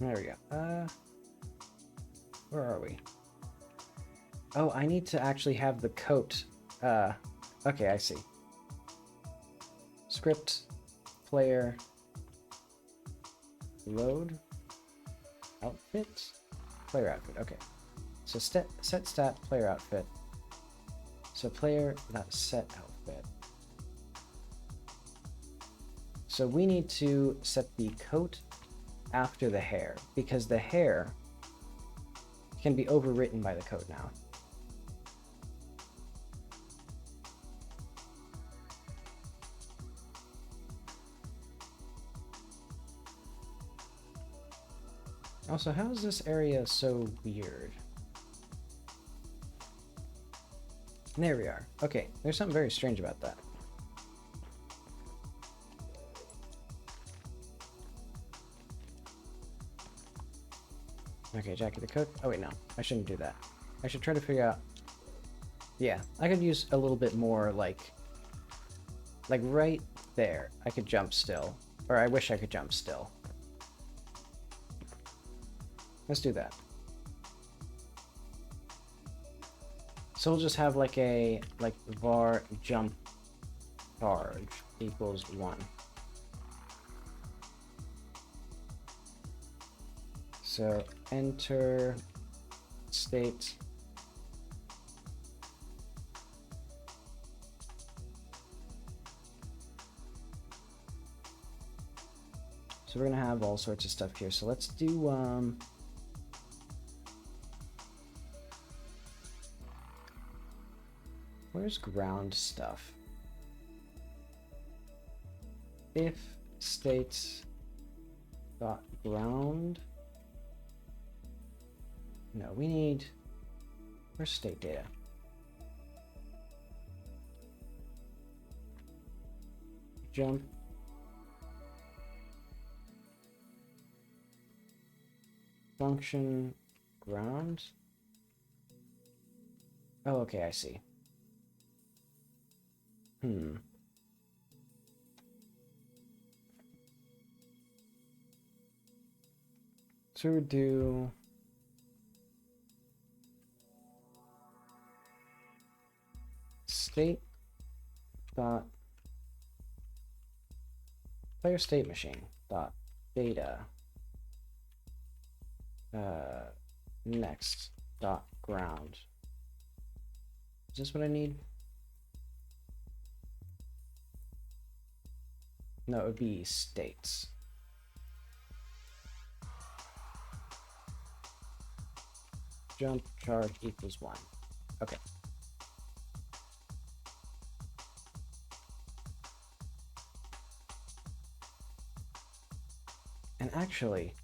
There we go. Where are we? Oh, I need to actually have the coat. Okay, I see. Script, player, load, outfit, player outfit. Okay. So set stat, player outfit. So player, not set outfit. So we need to set the coat after the hair, because the hair can be overwritten by the coat now. Also, how is this area so weird? There we are. Okay, there's something very strange about that. Okay, jacket the coat. Oh wait, no. I shouldn't do that. I should try to figure out... Yeah, I could use a little bit more, like right there. I could jump still. Or I wish I could jump still. Let's do that. So we'll just have like a var jump charge equals 1. So enter state so we're gonna have all sorts of stuff here. So let's do where's ground stuff? If state dot ground. No, we need, where's state data? Jump. Function ground. Oh, okay, I see. So we do state dot player state machine dot data next dot ground. Is this what I need? No, it would be states. Jump charge equals 1. Okay. And actually,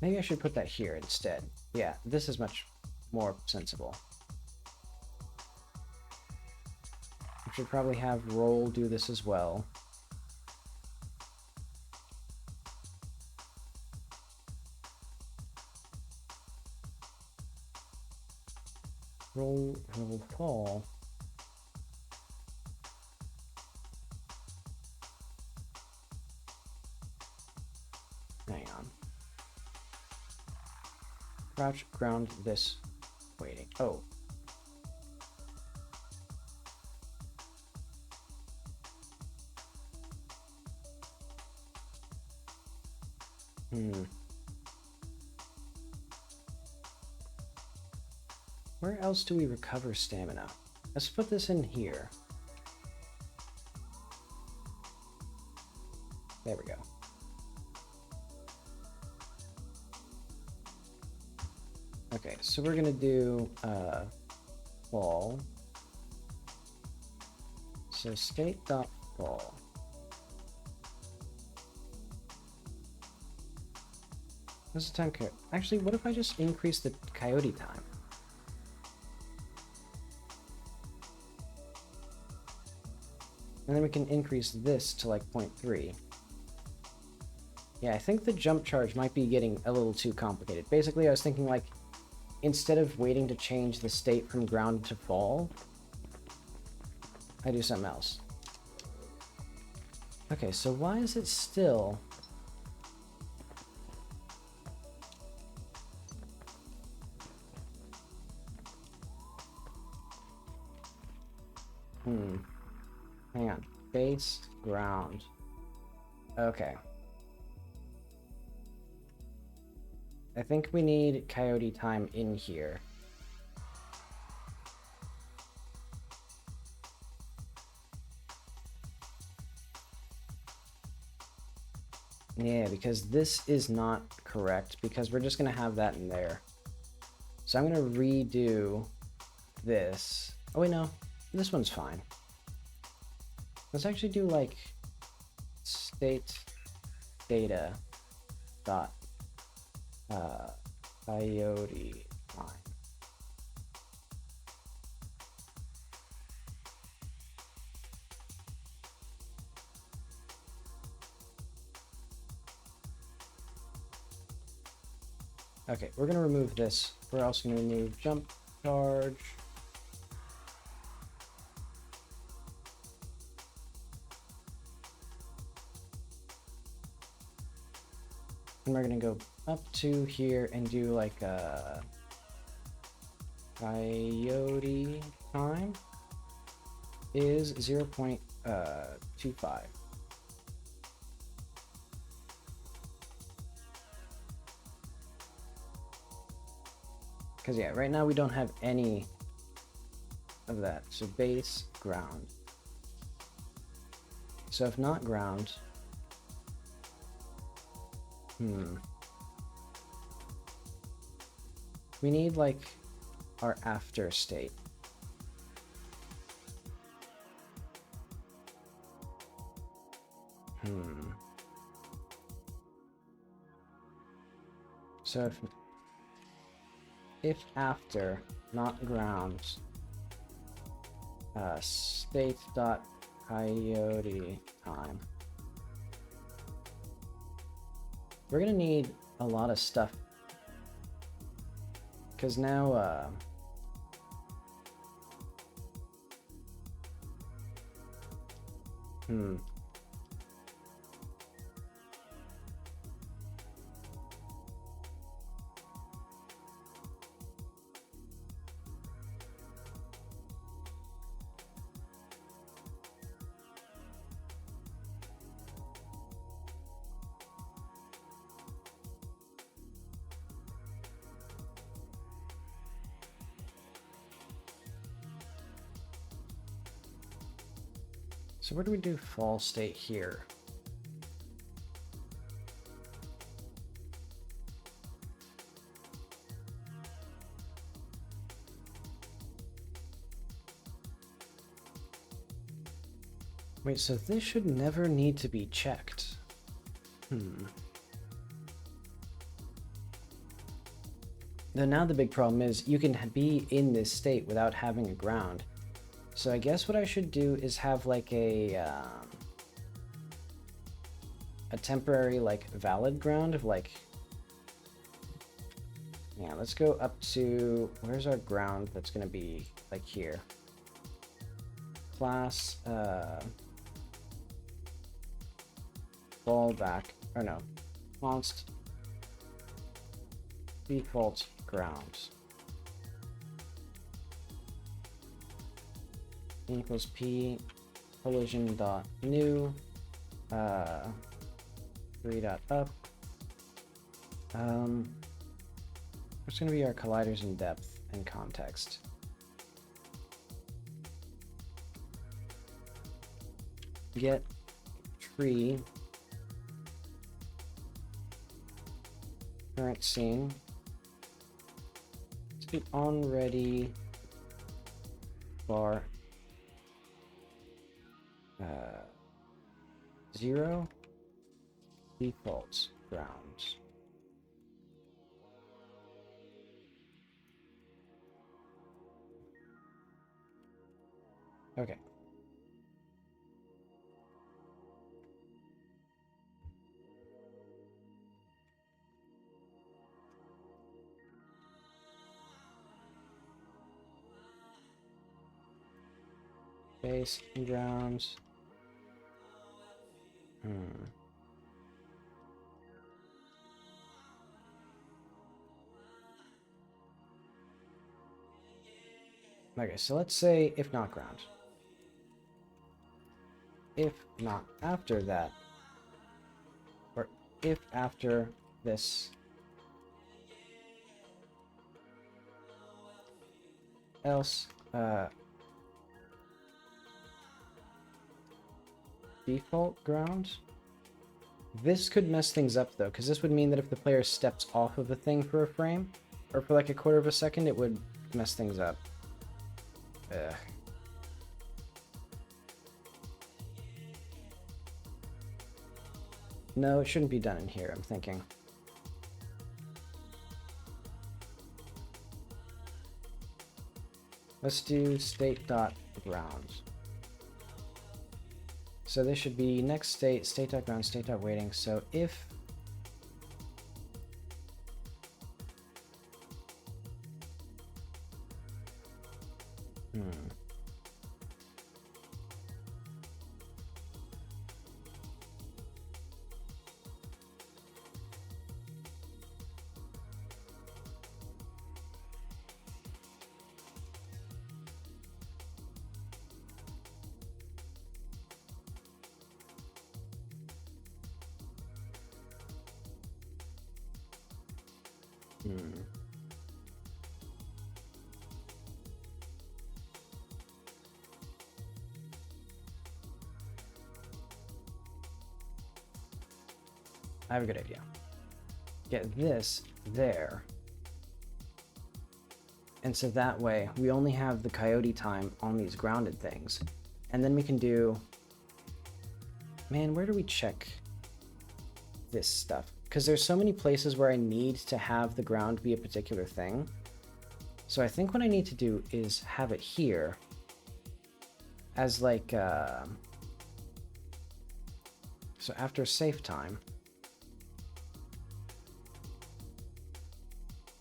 maybe I should put that here instead. Yeah, this is much more sensible. I should probably have roll do this as well. Roll fall. Hang on. Crouch ground this waiting. Oh. Where else do we recover stamina? Let's put this in here. There we go. Okay, so we're gonna do fall So state dot fall. What's the time coyote? Actually, what if I just increase the coyote time? And then we can increase this to like 0.3. Yeah, I think the jump charge might be getting a little too complicated. Basically, I was thinking like, instead of waiting to change the state from ground to fall, I do something else. Okay, so why is it still... Hang on. Base, ground. Okay. I think we need coyote time in here. Yeah, because this is not correct, because we're just going to have that in there. So I'm going to redo this. Oh wait, no. This one's fine. Let's actually do like state data dot coyote time. Okay, we're gonna remove this. We're also gonna remove jump charge. And we're gonna go up to here and do like a coyote time is 0.25. Because yeah, right now we don't have any of that. So base, ground. So if not ground, we need like our after state. So if after, not ground, state dot coyote time. We're gonna need a lot of stuff, because now so where do we do fall state here? Wait, so this should never need to be checked. Though now the big problem is you can be in this state without having a ground. So I guess what I should do is have like a temporary like valid ground of like, yeah, let's go up to, where's our ground that's gonna be like here? Class fallback, or no, const default grounds equals p collision dot new 3 dot up. What's going to be our colliders in depth and context? Get tree current scene to on ready bar 0 default ground. Okay. Base and grounds. Okay, so let's say if not ground. If not after that, or if after this, else default ground. This could mess things up though, because this would mean that if the player steps off of a thing for a frame, or for like a quarter of a second, it would mess things up. Ugh. No, it shouldn't be done in here, I'm thinking. Let's do state.ground. So this should be next state, state.ground, state.waiting. So if I have a good idea. Get this there. And so that way we only have the coyote time on these grounded things. And then we can do, man, where do we check this stuff? Because there's so many places where I need to have the ground be a particular thing. So I think what I need to do is have it here as like, so after safe time,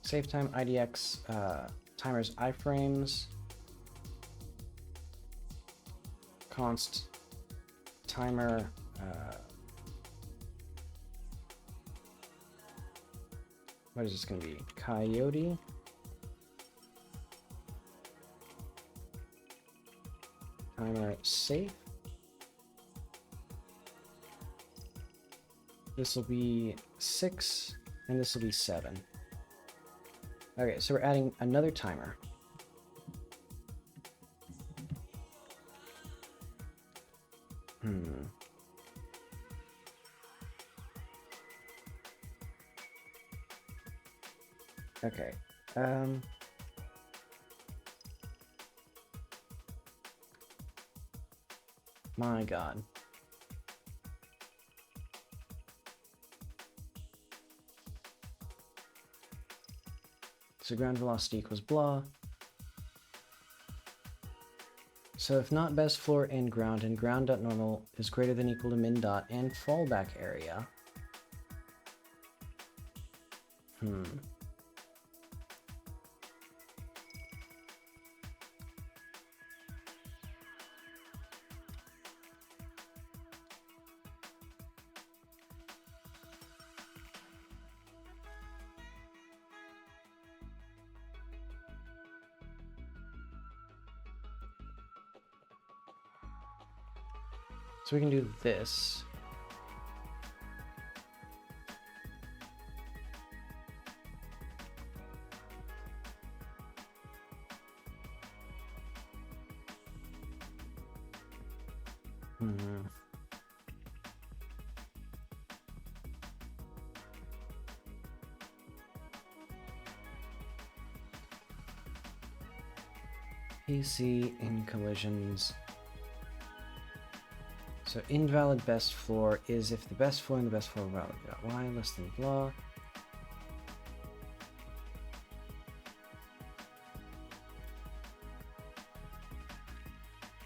save time IDX timers iframes const timer what is this going to be? Coyote timer safe. This will be 6 and this will be 7. Okay, so we're adding another timer. Okay. My God. So ground velocity equals blah. So if not best floor and ground.normal is greater than equal to min dot and fallback area. So we can do this. PC in collisions. So invalid best floor is if the best floor and the best floor are valid. Y less than blah.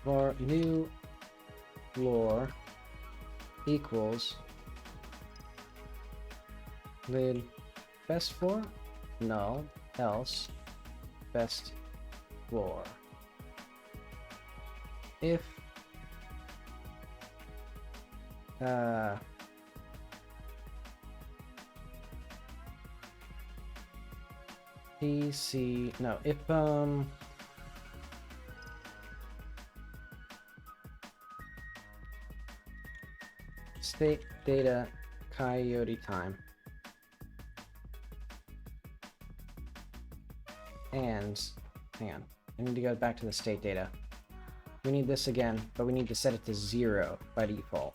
For new floor equals lid best floor, null, else best floor. If PC no if state data coyote time and hang on, I need to go back to the state data. We need this again, but we need to set it to 0 by default.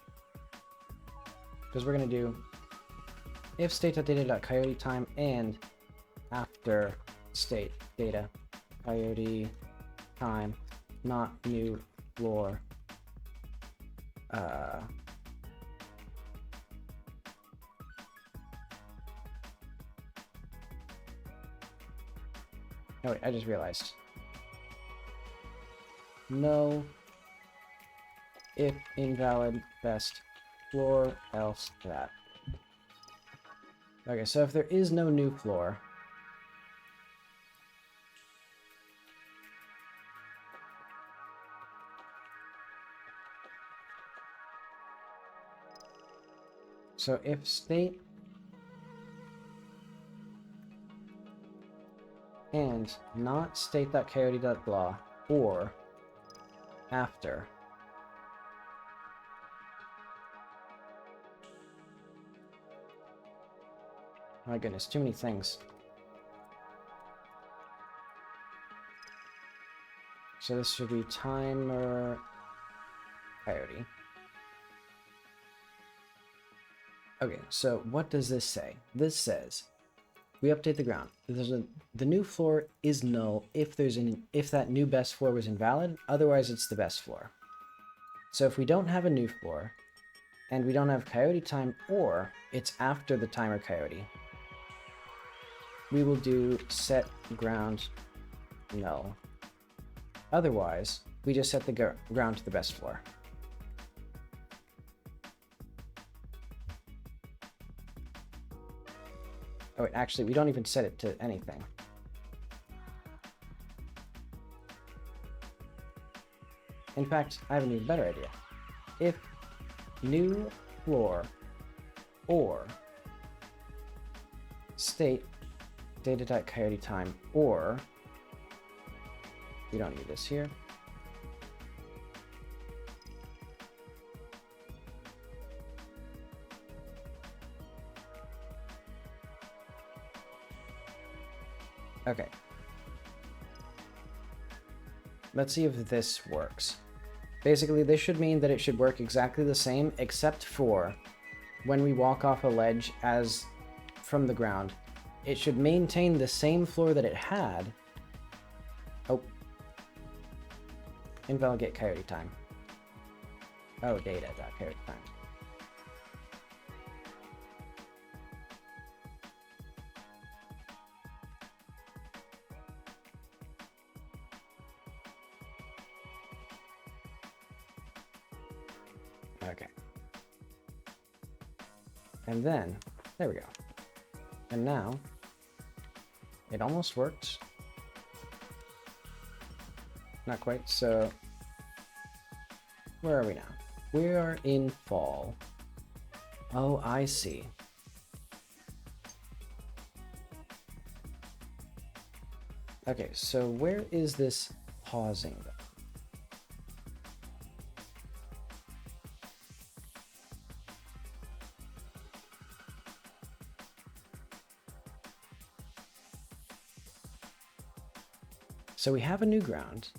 Because we're going to do if state.data.coyote time and after state data coyote time, not new floor. Oh wait, I just realized. No if invalid best floor else that. Okay, so if there is no new floor, so if state and not state.coyote.blah or after my goodness, too many things. So this should be timer coyote. Okay, so what does this say? This says we update the ground. The new floor is null if that new best floor was invalid, otherwise it's the best floor. So if we don't have a new floor and we don't have coyote time or it's after the timer coyote, we will do set ground null. Otherwise, we just set the ground to the best floor. Oh wait, actually, we don't even set it to anything. In fact, I have an even better idea. If new floor or state data.coyote time or we don't need this here. Okay. Let's see if this works. Basically, this should mean that it should work exactly the same, except for when we walk off a ledge as from the ground. It should maintain the same floor that it had. Oh. Invalidate coyote time. Oh, data.coyote time. Okay. And then, there we go. And now, it almost worked. Not quite, so where are we now? We are in fall. Oh, I see. Okay, so where is this pausing though? So we have a new ground.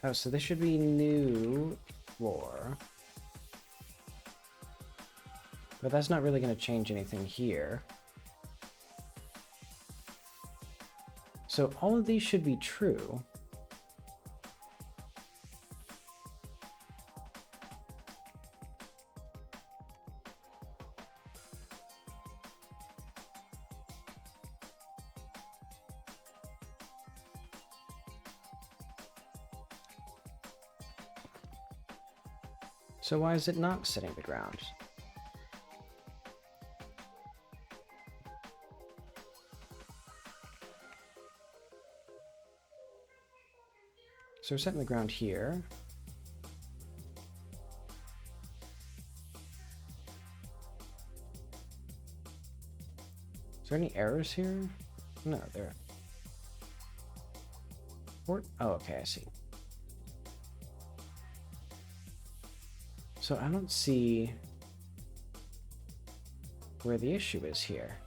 Oh, so this should be new floor. But that's not really going to change anything here. So all of these should be true. So why is it not setting the ground? So we're setting the ground here. Is there any errors here? No, there. Oh, okay, I see. So I don't see where the issue is here.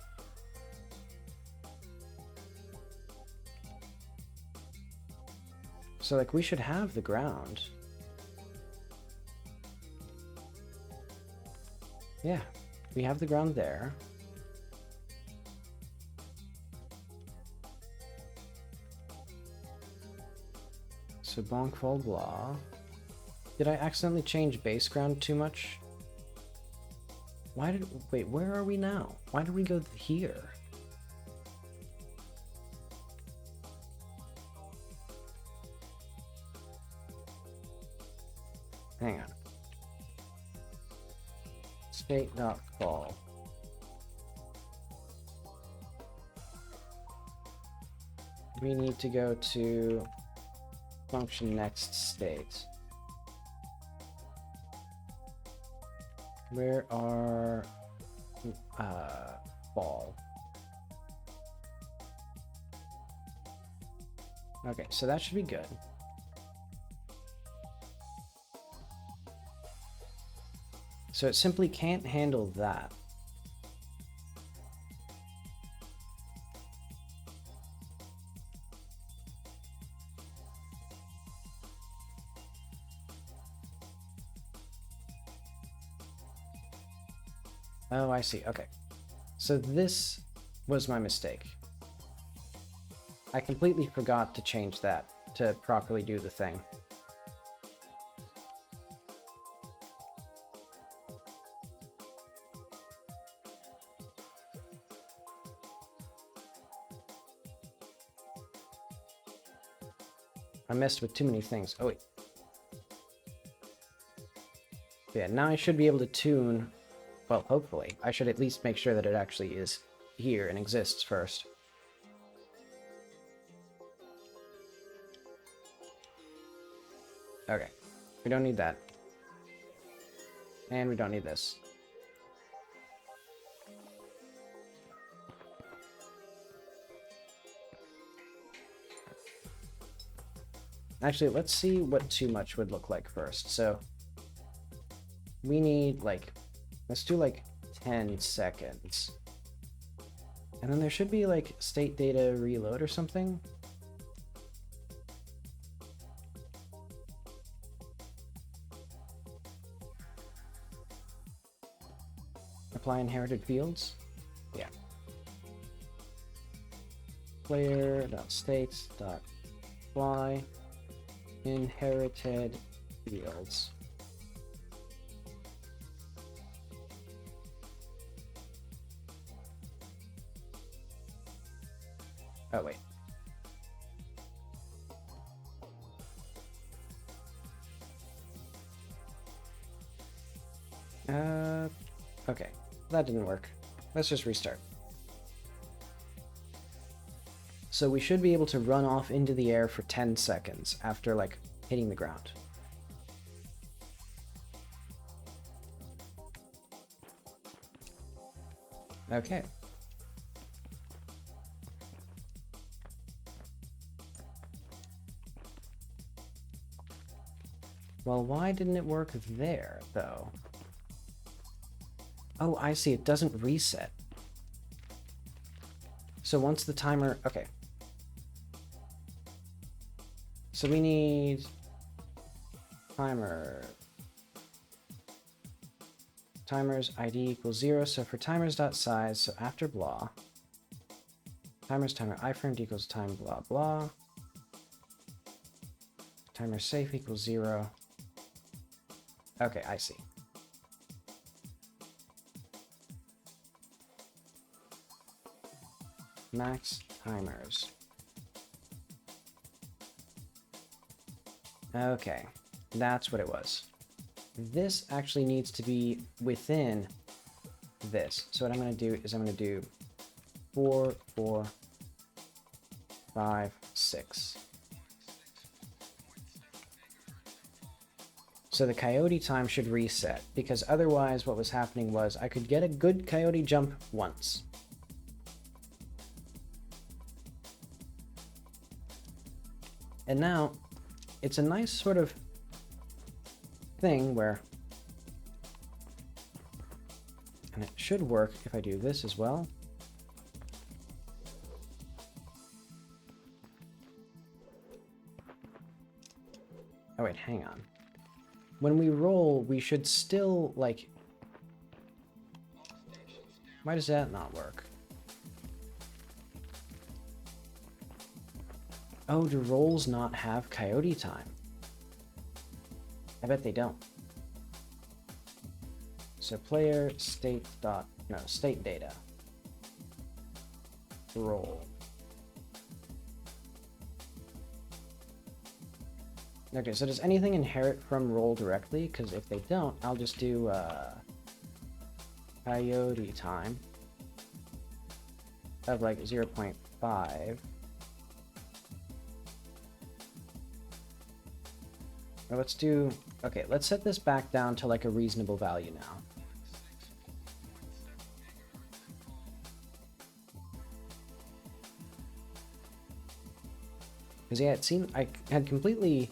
So like we should have the ground. Yeah, we have the ground there. So bonk fall blah. Did I accidentally change base ground too much? Wait, where are we now? Why did we go here? Hang on. State.call. We need to go to function next state. Where are ball? Okay, so that should be good. So it simply can't handle that. Oh, I see. Okay. So this was my mistake. I completely forgot to change that to properly do the thing. I messed with too many things. Oh, wait. Yeah, now I should be able to tune. Well, hopefully. I should at least make sure that it actually is here and exists first. Okay. We don't need that. And we don't need this. Actually, let's see what too much would look like first. So we need like, let's do like 10 seconds. And then there should be like state data reload or something. Apply inherited fields. Yeah. Player.state.apply inherited fields. Oh, wait. Okay. That didn't work. Let's just restart. So we should be able to run off into the air for 10 seconds after, like, hitting the ground. Okay. Well, why didn't it work there, though? Oh, I see. It doesn't reset. So once the timer... Okay. So we need... timer... Timer's ID equals 0. So for timers.size, so after blah... timer iframed equals time blah blah. Timer safe equals 0. Okay, I see. Max timers. Okay, that's what it was. This actually needs to be within this. So what I'm going to do is I'm going to do 4, 4, 5, 6. So the coyote time should reset, because otherwise what was happening was I could get a good coyote jump once. And now it's a nice sort of thing where, and it should work if I do this as well. Oh wait, hang on. When we roll, we should still, like... Why does that not work? Oh, do rolls not have coyote time? I bet they don't. So player state dot... No, state data. Roll. Okay, so does anything inherit from roll directly? Because if they don't, I'll just do coyote time of like 0.5. Or let's do... Okay, let's set this back down to like a reasonable value now. Because yeah, it seemed I had completely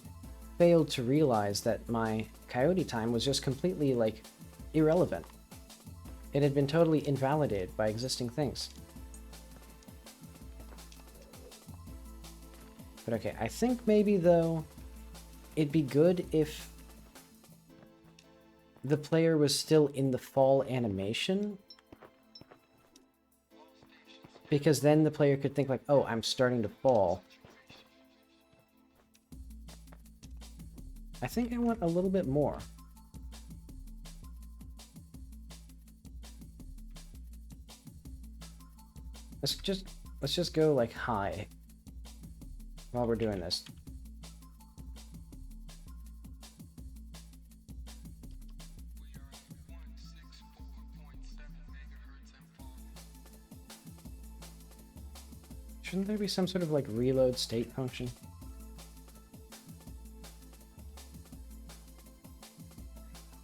failed to realize that my coyote time was just completely, like, irrelevant. It had been totally invalidated by existing things. But okay, I think maybe, though, it'd be good if the player was still in the fall animation. Because then the player could think like, oh, I'm starting to fall. I think I want a little bit more. Let's just go like high while we're doing this. Shouldn't there be some sort of like reload state function?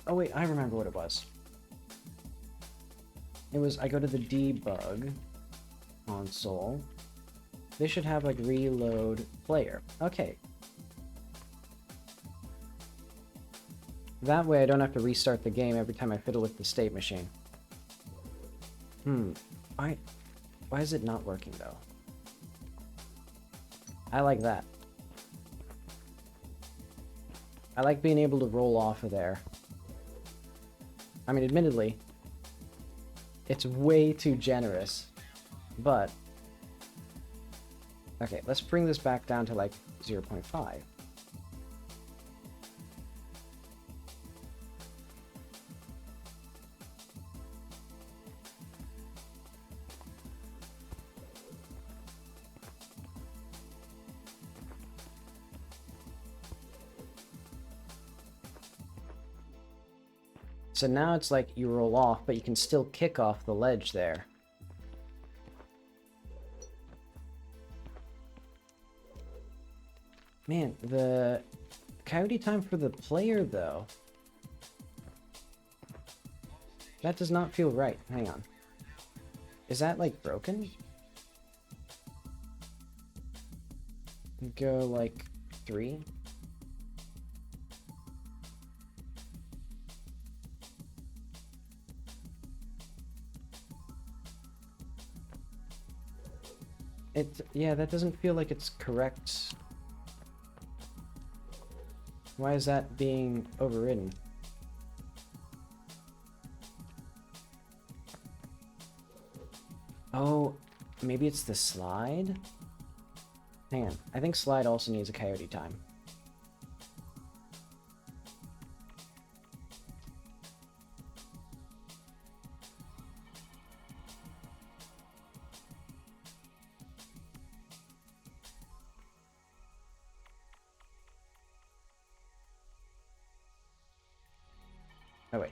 Oh wait, I remember what it was. It was, I go to the debug console. They should have like reload player. Okay. That way I don't have to restart the game every time I fiddle with the state machine. Why is it not working though? I like that. I like being able to roll off of there. I mean, admittedly, it's way too generous, but... Okay, let's bring this back down to like 0.5. So now it's like you roll off, but you can still kick off the ledge there. Man, the coyote time for the player, though, that does not feel right. Hang on. Is that, like, broken? Go, like, 3? Yeah, that doesn't feel like it's correct. Why is that being overridden? Oh, maybe it's the slide? Hang on. I think slide also needs a coyote time. Oh, wait.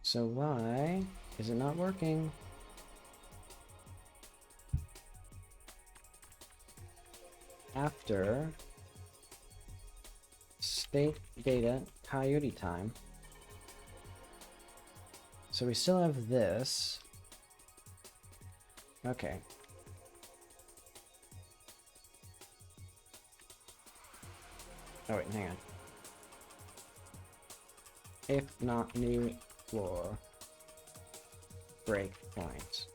So why is it not working? After state data coyote time. So we still have this. Okay. Oh wait, hang on. If not new floor, break points.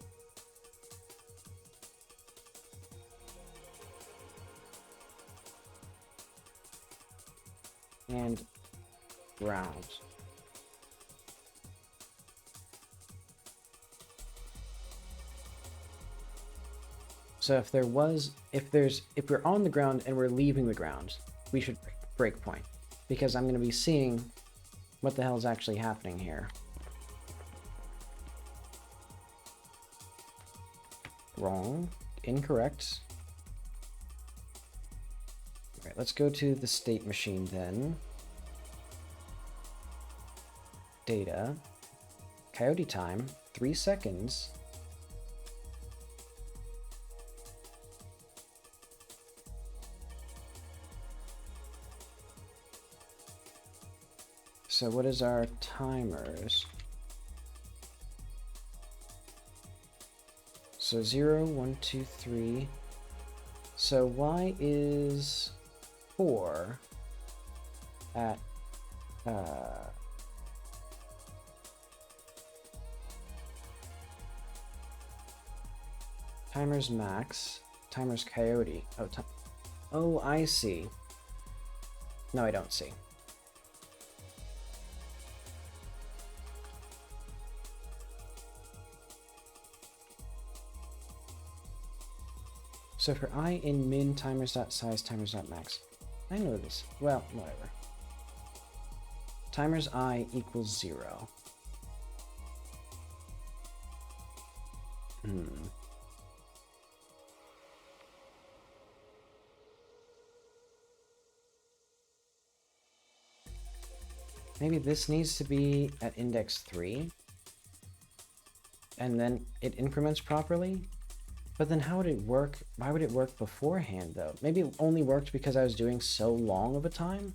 And ground. So if we're on the ground and we're leaving the ground, we should break point, because I'm going to be seeing what the hell is actually happening here. Wrong. Incorrect. Okay, let's go to the state machine then. Data. Coyote time, 3 seconds. So what is our timers? So 0, 1, 2, 3. So why is 4 at timers max, timers coyote. Oh, I see. No, I don't see. So for I in min timers.size timers.max. I know this. Well, whatever. Timers I equals 0. Maybe this needs to be at index 3. And then it increments properly? But then how would it work? Why would it work beforehand, though? Maybe it only worked because I was doing so long of a time?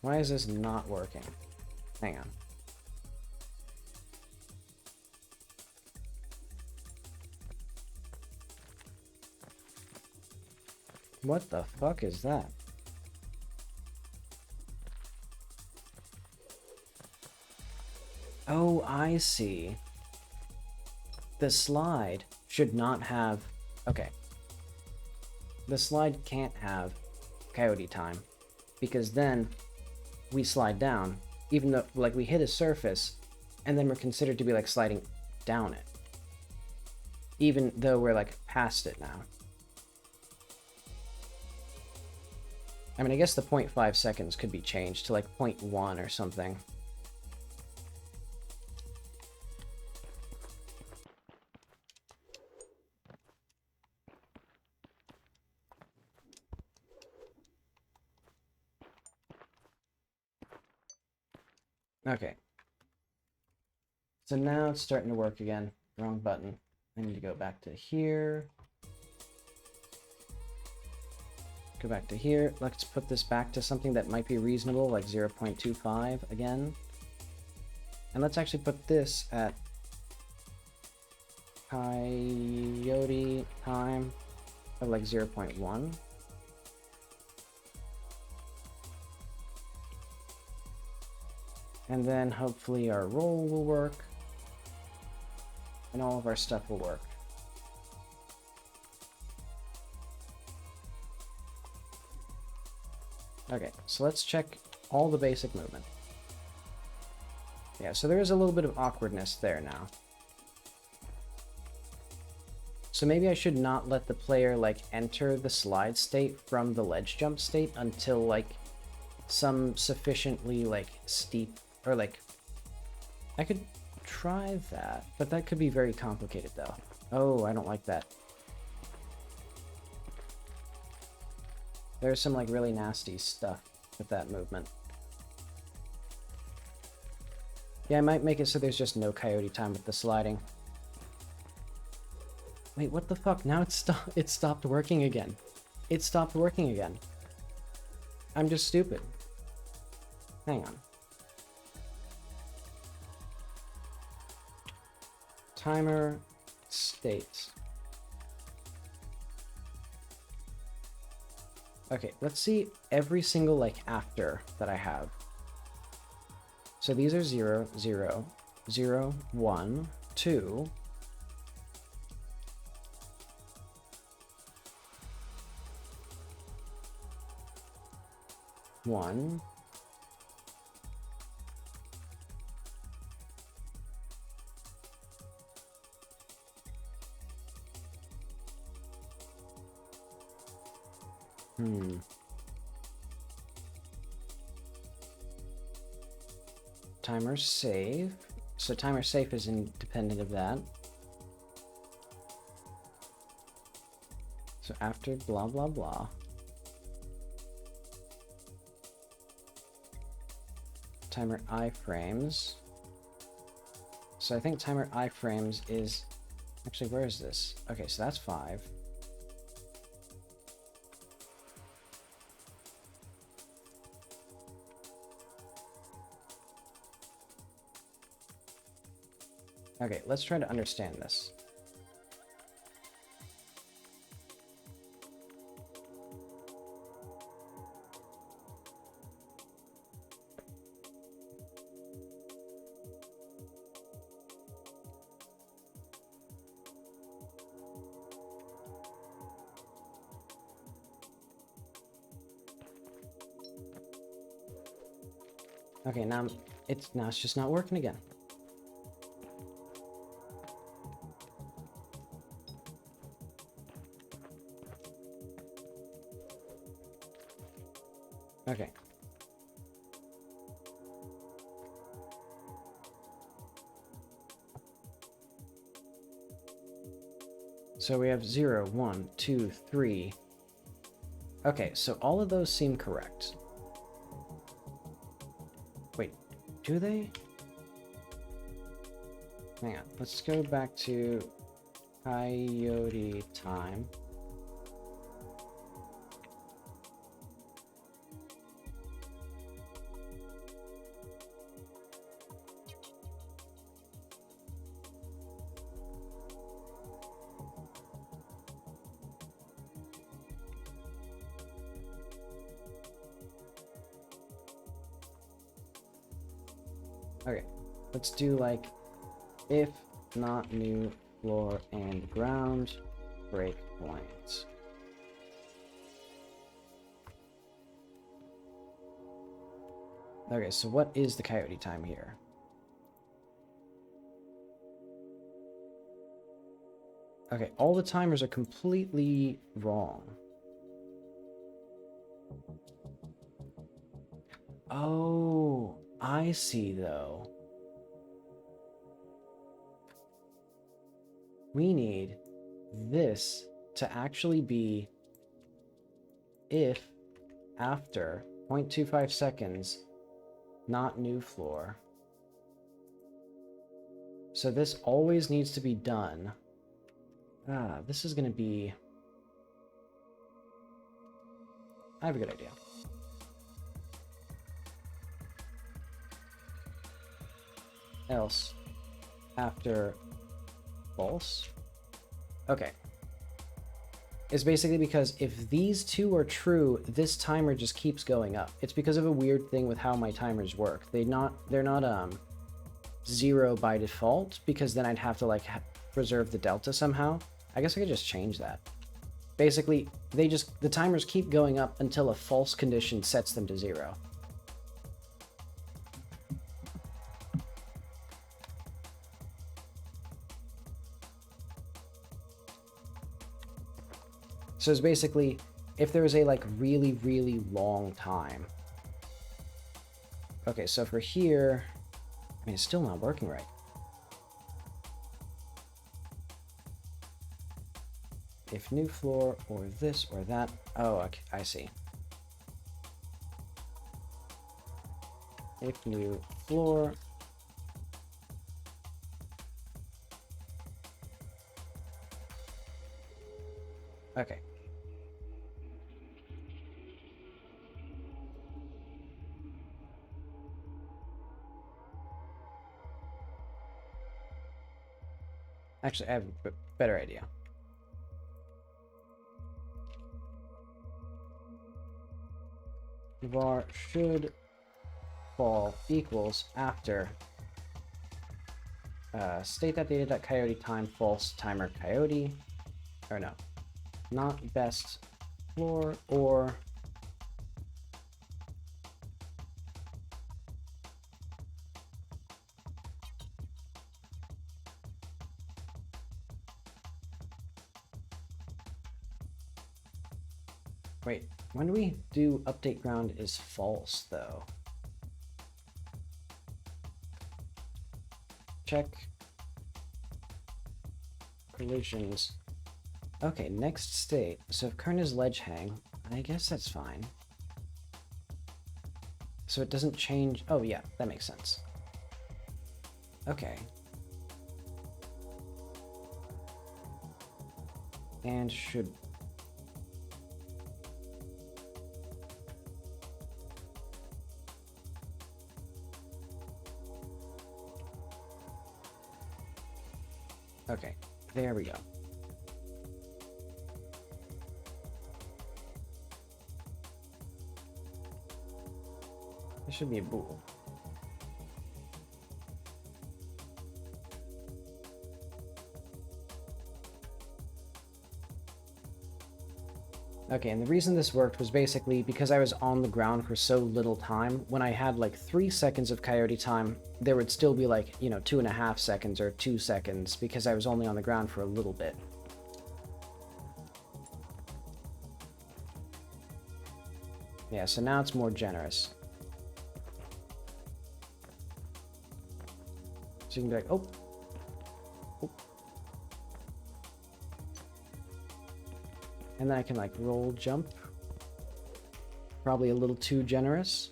Why is this not working? Hang on. What the fuck is that? Oh, I see. The slide should not have... Okay. The slide can't have coyote time, because then we slide down, even though, like, we hit a surface, and then we're considered to be, like, sliding down it. Even though we're, like, past it now. I mean, I guess the 0.5 seconds could be changed to like 0.1 or something. Okay. So now it's starting to work again. Wrong button. I need to go back to here. Go back to here. Let's put this back to something that might be reasonable, like 0.25 again. And let's actually put this at coyote time of like 0.1. And then hopefully our roll will work. And all of our stuff will work. Okay, so let's check all the basic movement. Yeah, so there is a little bit of awkwardness there now. So maybe I should not let the player, like, enter the slide state from the ledge jump state until, like, some sufficiently, like, steep, or, like, I could try that, but that could be very complicated, though. Oh, I don't like that. There's some, like, really nasty stuff with that movement. Yeah, I might make it so there's just no coyote time with the sliding. Wait, what the fuck? Now it stopped working again. It stopped working again. I'm just stupid. Hang on. Timer state. Okay, let's see every single, like, after that I have. So these are 0, 0, 0, 1, 2. One. Timer save. So timer safe is independent of that. So after blah blah blah. Timer iframes. So I think timer iframes is actually, where is this? Okay, so that's 5. Okay, let's try to understand this. Okay, now it's just not working again. Okay. So we have 0, 1, 2, 3. Okay, so all of those seem correct. Wait, do they? Hang on, let's go back to coyote time. Okay, let's do like if not new floor and ground breakpoints. Okay, so what is the coyote time here? Okay, all the timers are completely wrong. Oh, I see though. We need this to actually be if after 0.25 seconds, not new floor. So this always needs to be done. This is going to be... I have a good idea. Else after false. Okay. is basically because if these two are true, this timer just keeps going up. It's because of a weird thing with how my timers work. They're not 0 by default, because then I'd have to like preserve the delta somehow. I guess I could just change that. Basically, the timers keep going up until a false condition sets them to 0. So it's basically, if there was a like really, really long time. Okay, so for here, I mean, it's still not working right. If new floor or this or that. Oh, okay, I see. If new floor. Okay. Actually, I have a better idea. Var should fall equals after state that data.coyote time false timer coyote, or no, not best floor or wait, when do we do update ground is false though? Check collisions. Okay, next state. So if current is ledge hang, I guess that's fine. So it doesn't change. Oh yeah, that makes sense. Okay. And should okay, there we go. This should be a bool. Okay, and the reason this worked was basically because I was on the ground for so little time. When I had like 3 seconds of coyote time, there would still be like, 2.5 seconds or 2 seconds because I was only on the ground for a little bit. Yeah, so now it's more generous. So you can be like, oh. And then I can like roll jump. Probably a little too generous.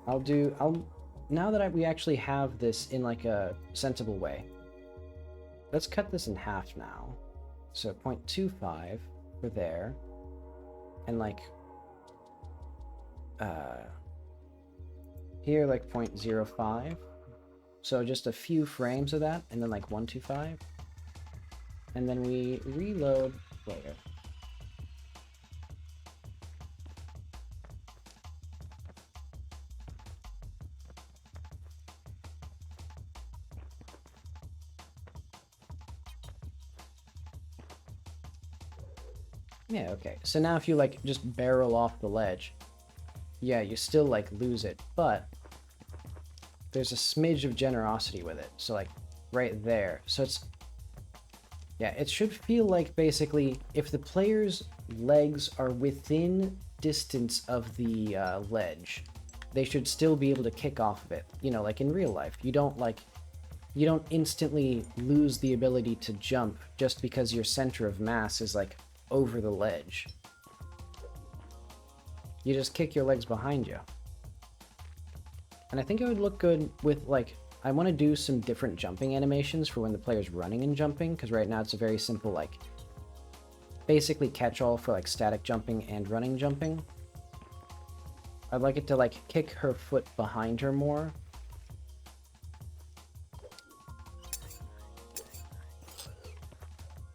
Now that we actually have this in like a sensible way, let's cut this in half now. So 0.25 for there. And like, here like 0.05. So just a few frames of that, and then like 125. And then we reload later. Yeah, okay. So now if you like just barrel off the ledge, yeah, you still like lose it, but there's a smidge of generosity with it. So like right there. So it's, yeah, it should feel like basically if the player's legs are within distance of the ledge, they should still be able to kick off of it. Like in real life, you don't instantly lose the ability to jump just because your center of mass is like over the ledge. You just kick your legs behind you. And I think it would look good with like, I want to do some different jumping animations for when the player's running and jumping, because right now it's a very simple, like, basically catch-all for like static jumping and running jumping. I'd like it to like kick her foot behind her more.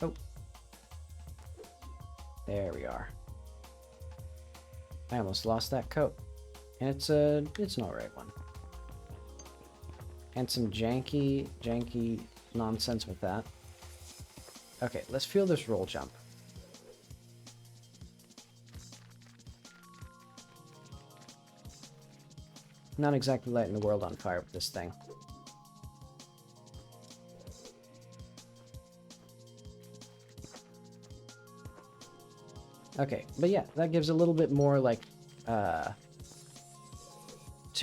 Oh, There we are. I almost lost that coat. And it's an alright one. And some janky nonsense with that. Okay, let's feel this roll jump. Not exactly lighting the world on fire with this thing. Okay, but yeah, that gives a little bit more, like, to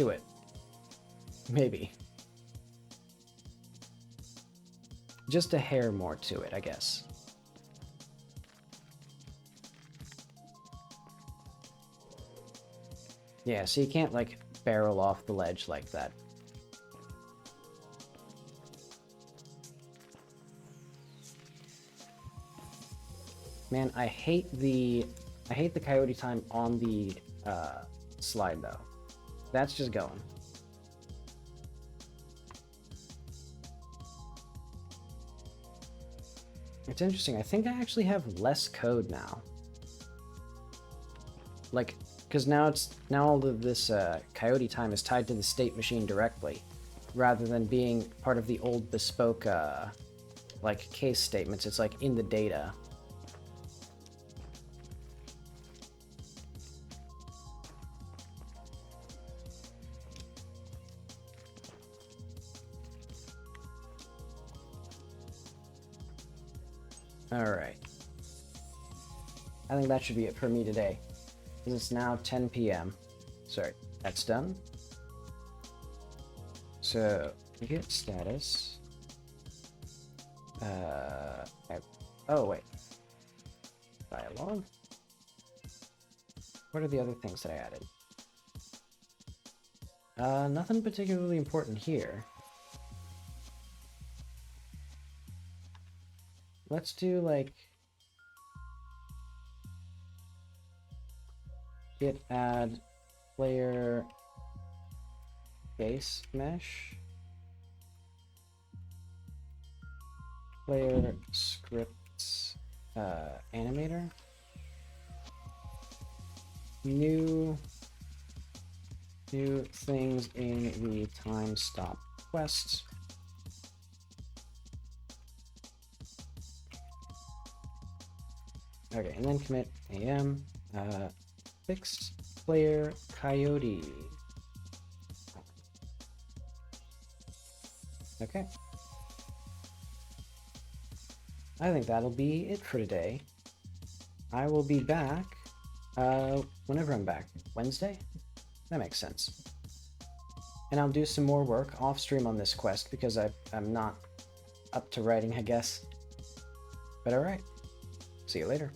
it. Maybe. Just a hair more to it, I guess. Yeah, so you can't, like, barrel off the ledge like that. Man, I hate the coyote time on the slide though. That's just going. It's interesting. I think I actually have less code now. Like, because now all of this coyote time is tied to the state machine directly, rather than being part of the old bespoke like case statements. It's like in the data. Alright. I think that should be it for me today. Because it's now 10 p.m. Sorry, that's done. So, get status. Oh, wait. Dialogue? What are the other things that I added? Nothing particularly important here. Let's do, like, git add player base mesh, player scripts animator, new things in the time stop quest. Okay, and then commit am fixed player coyote. Okay. I think that'll be it for today. I will be back whenever I'm back. Wednesday? That makes sense. And I'll do some more work off stream on this quest because I'm not up to writing, I guess. But alright. See you later.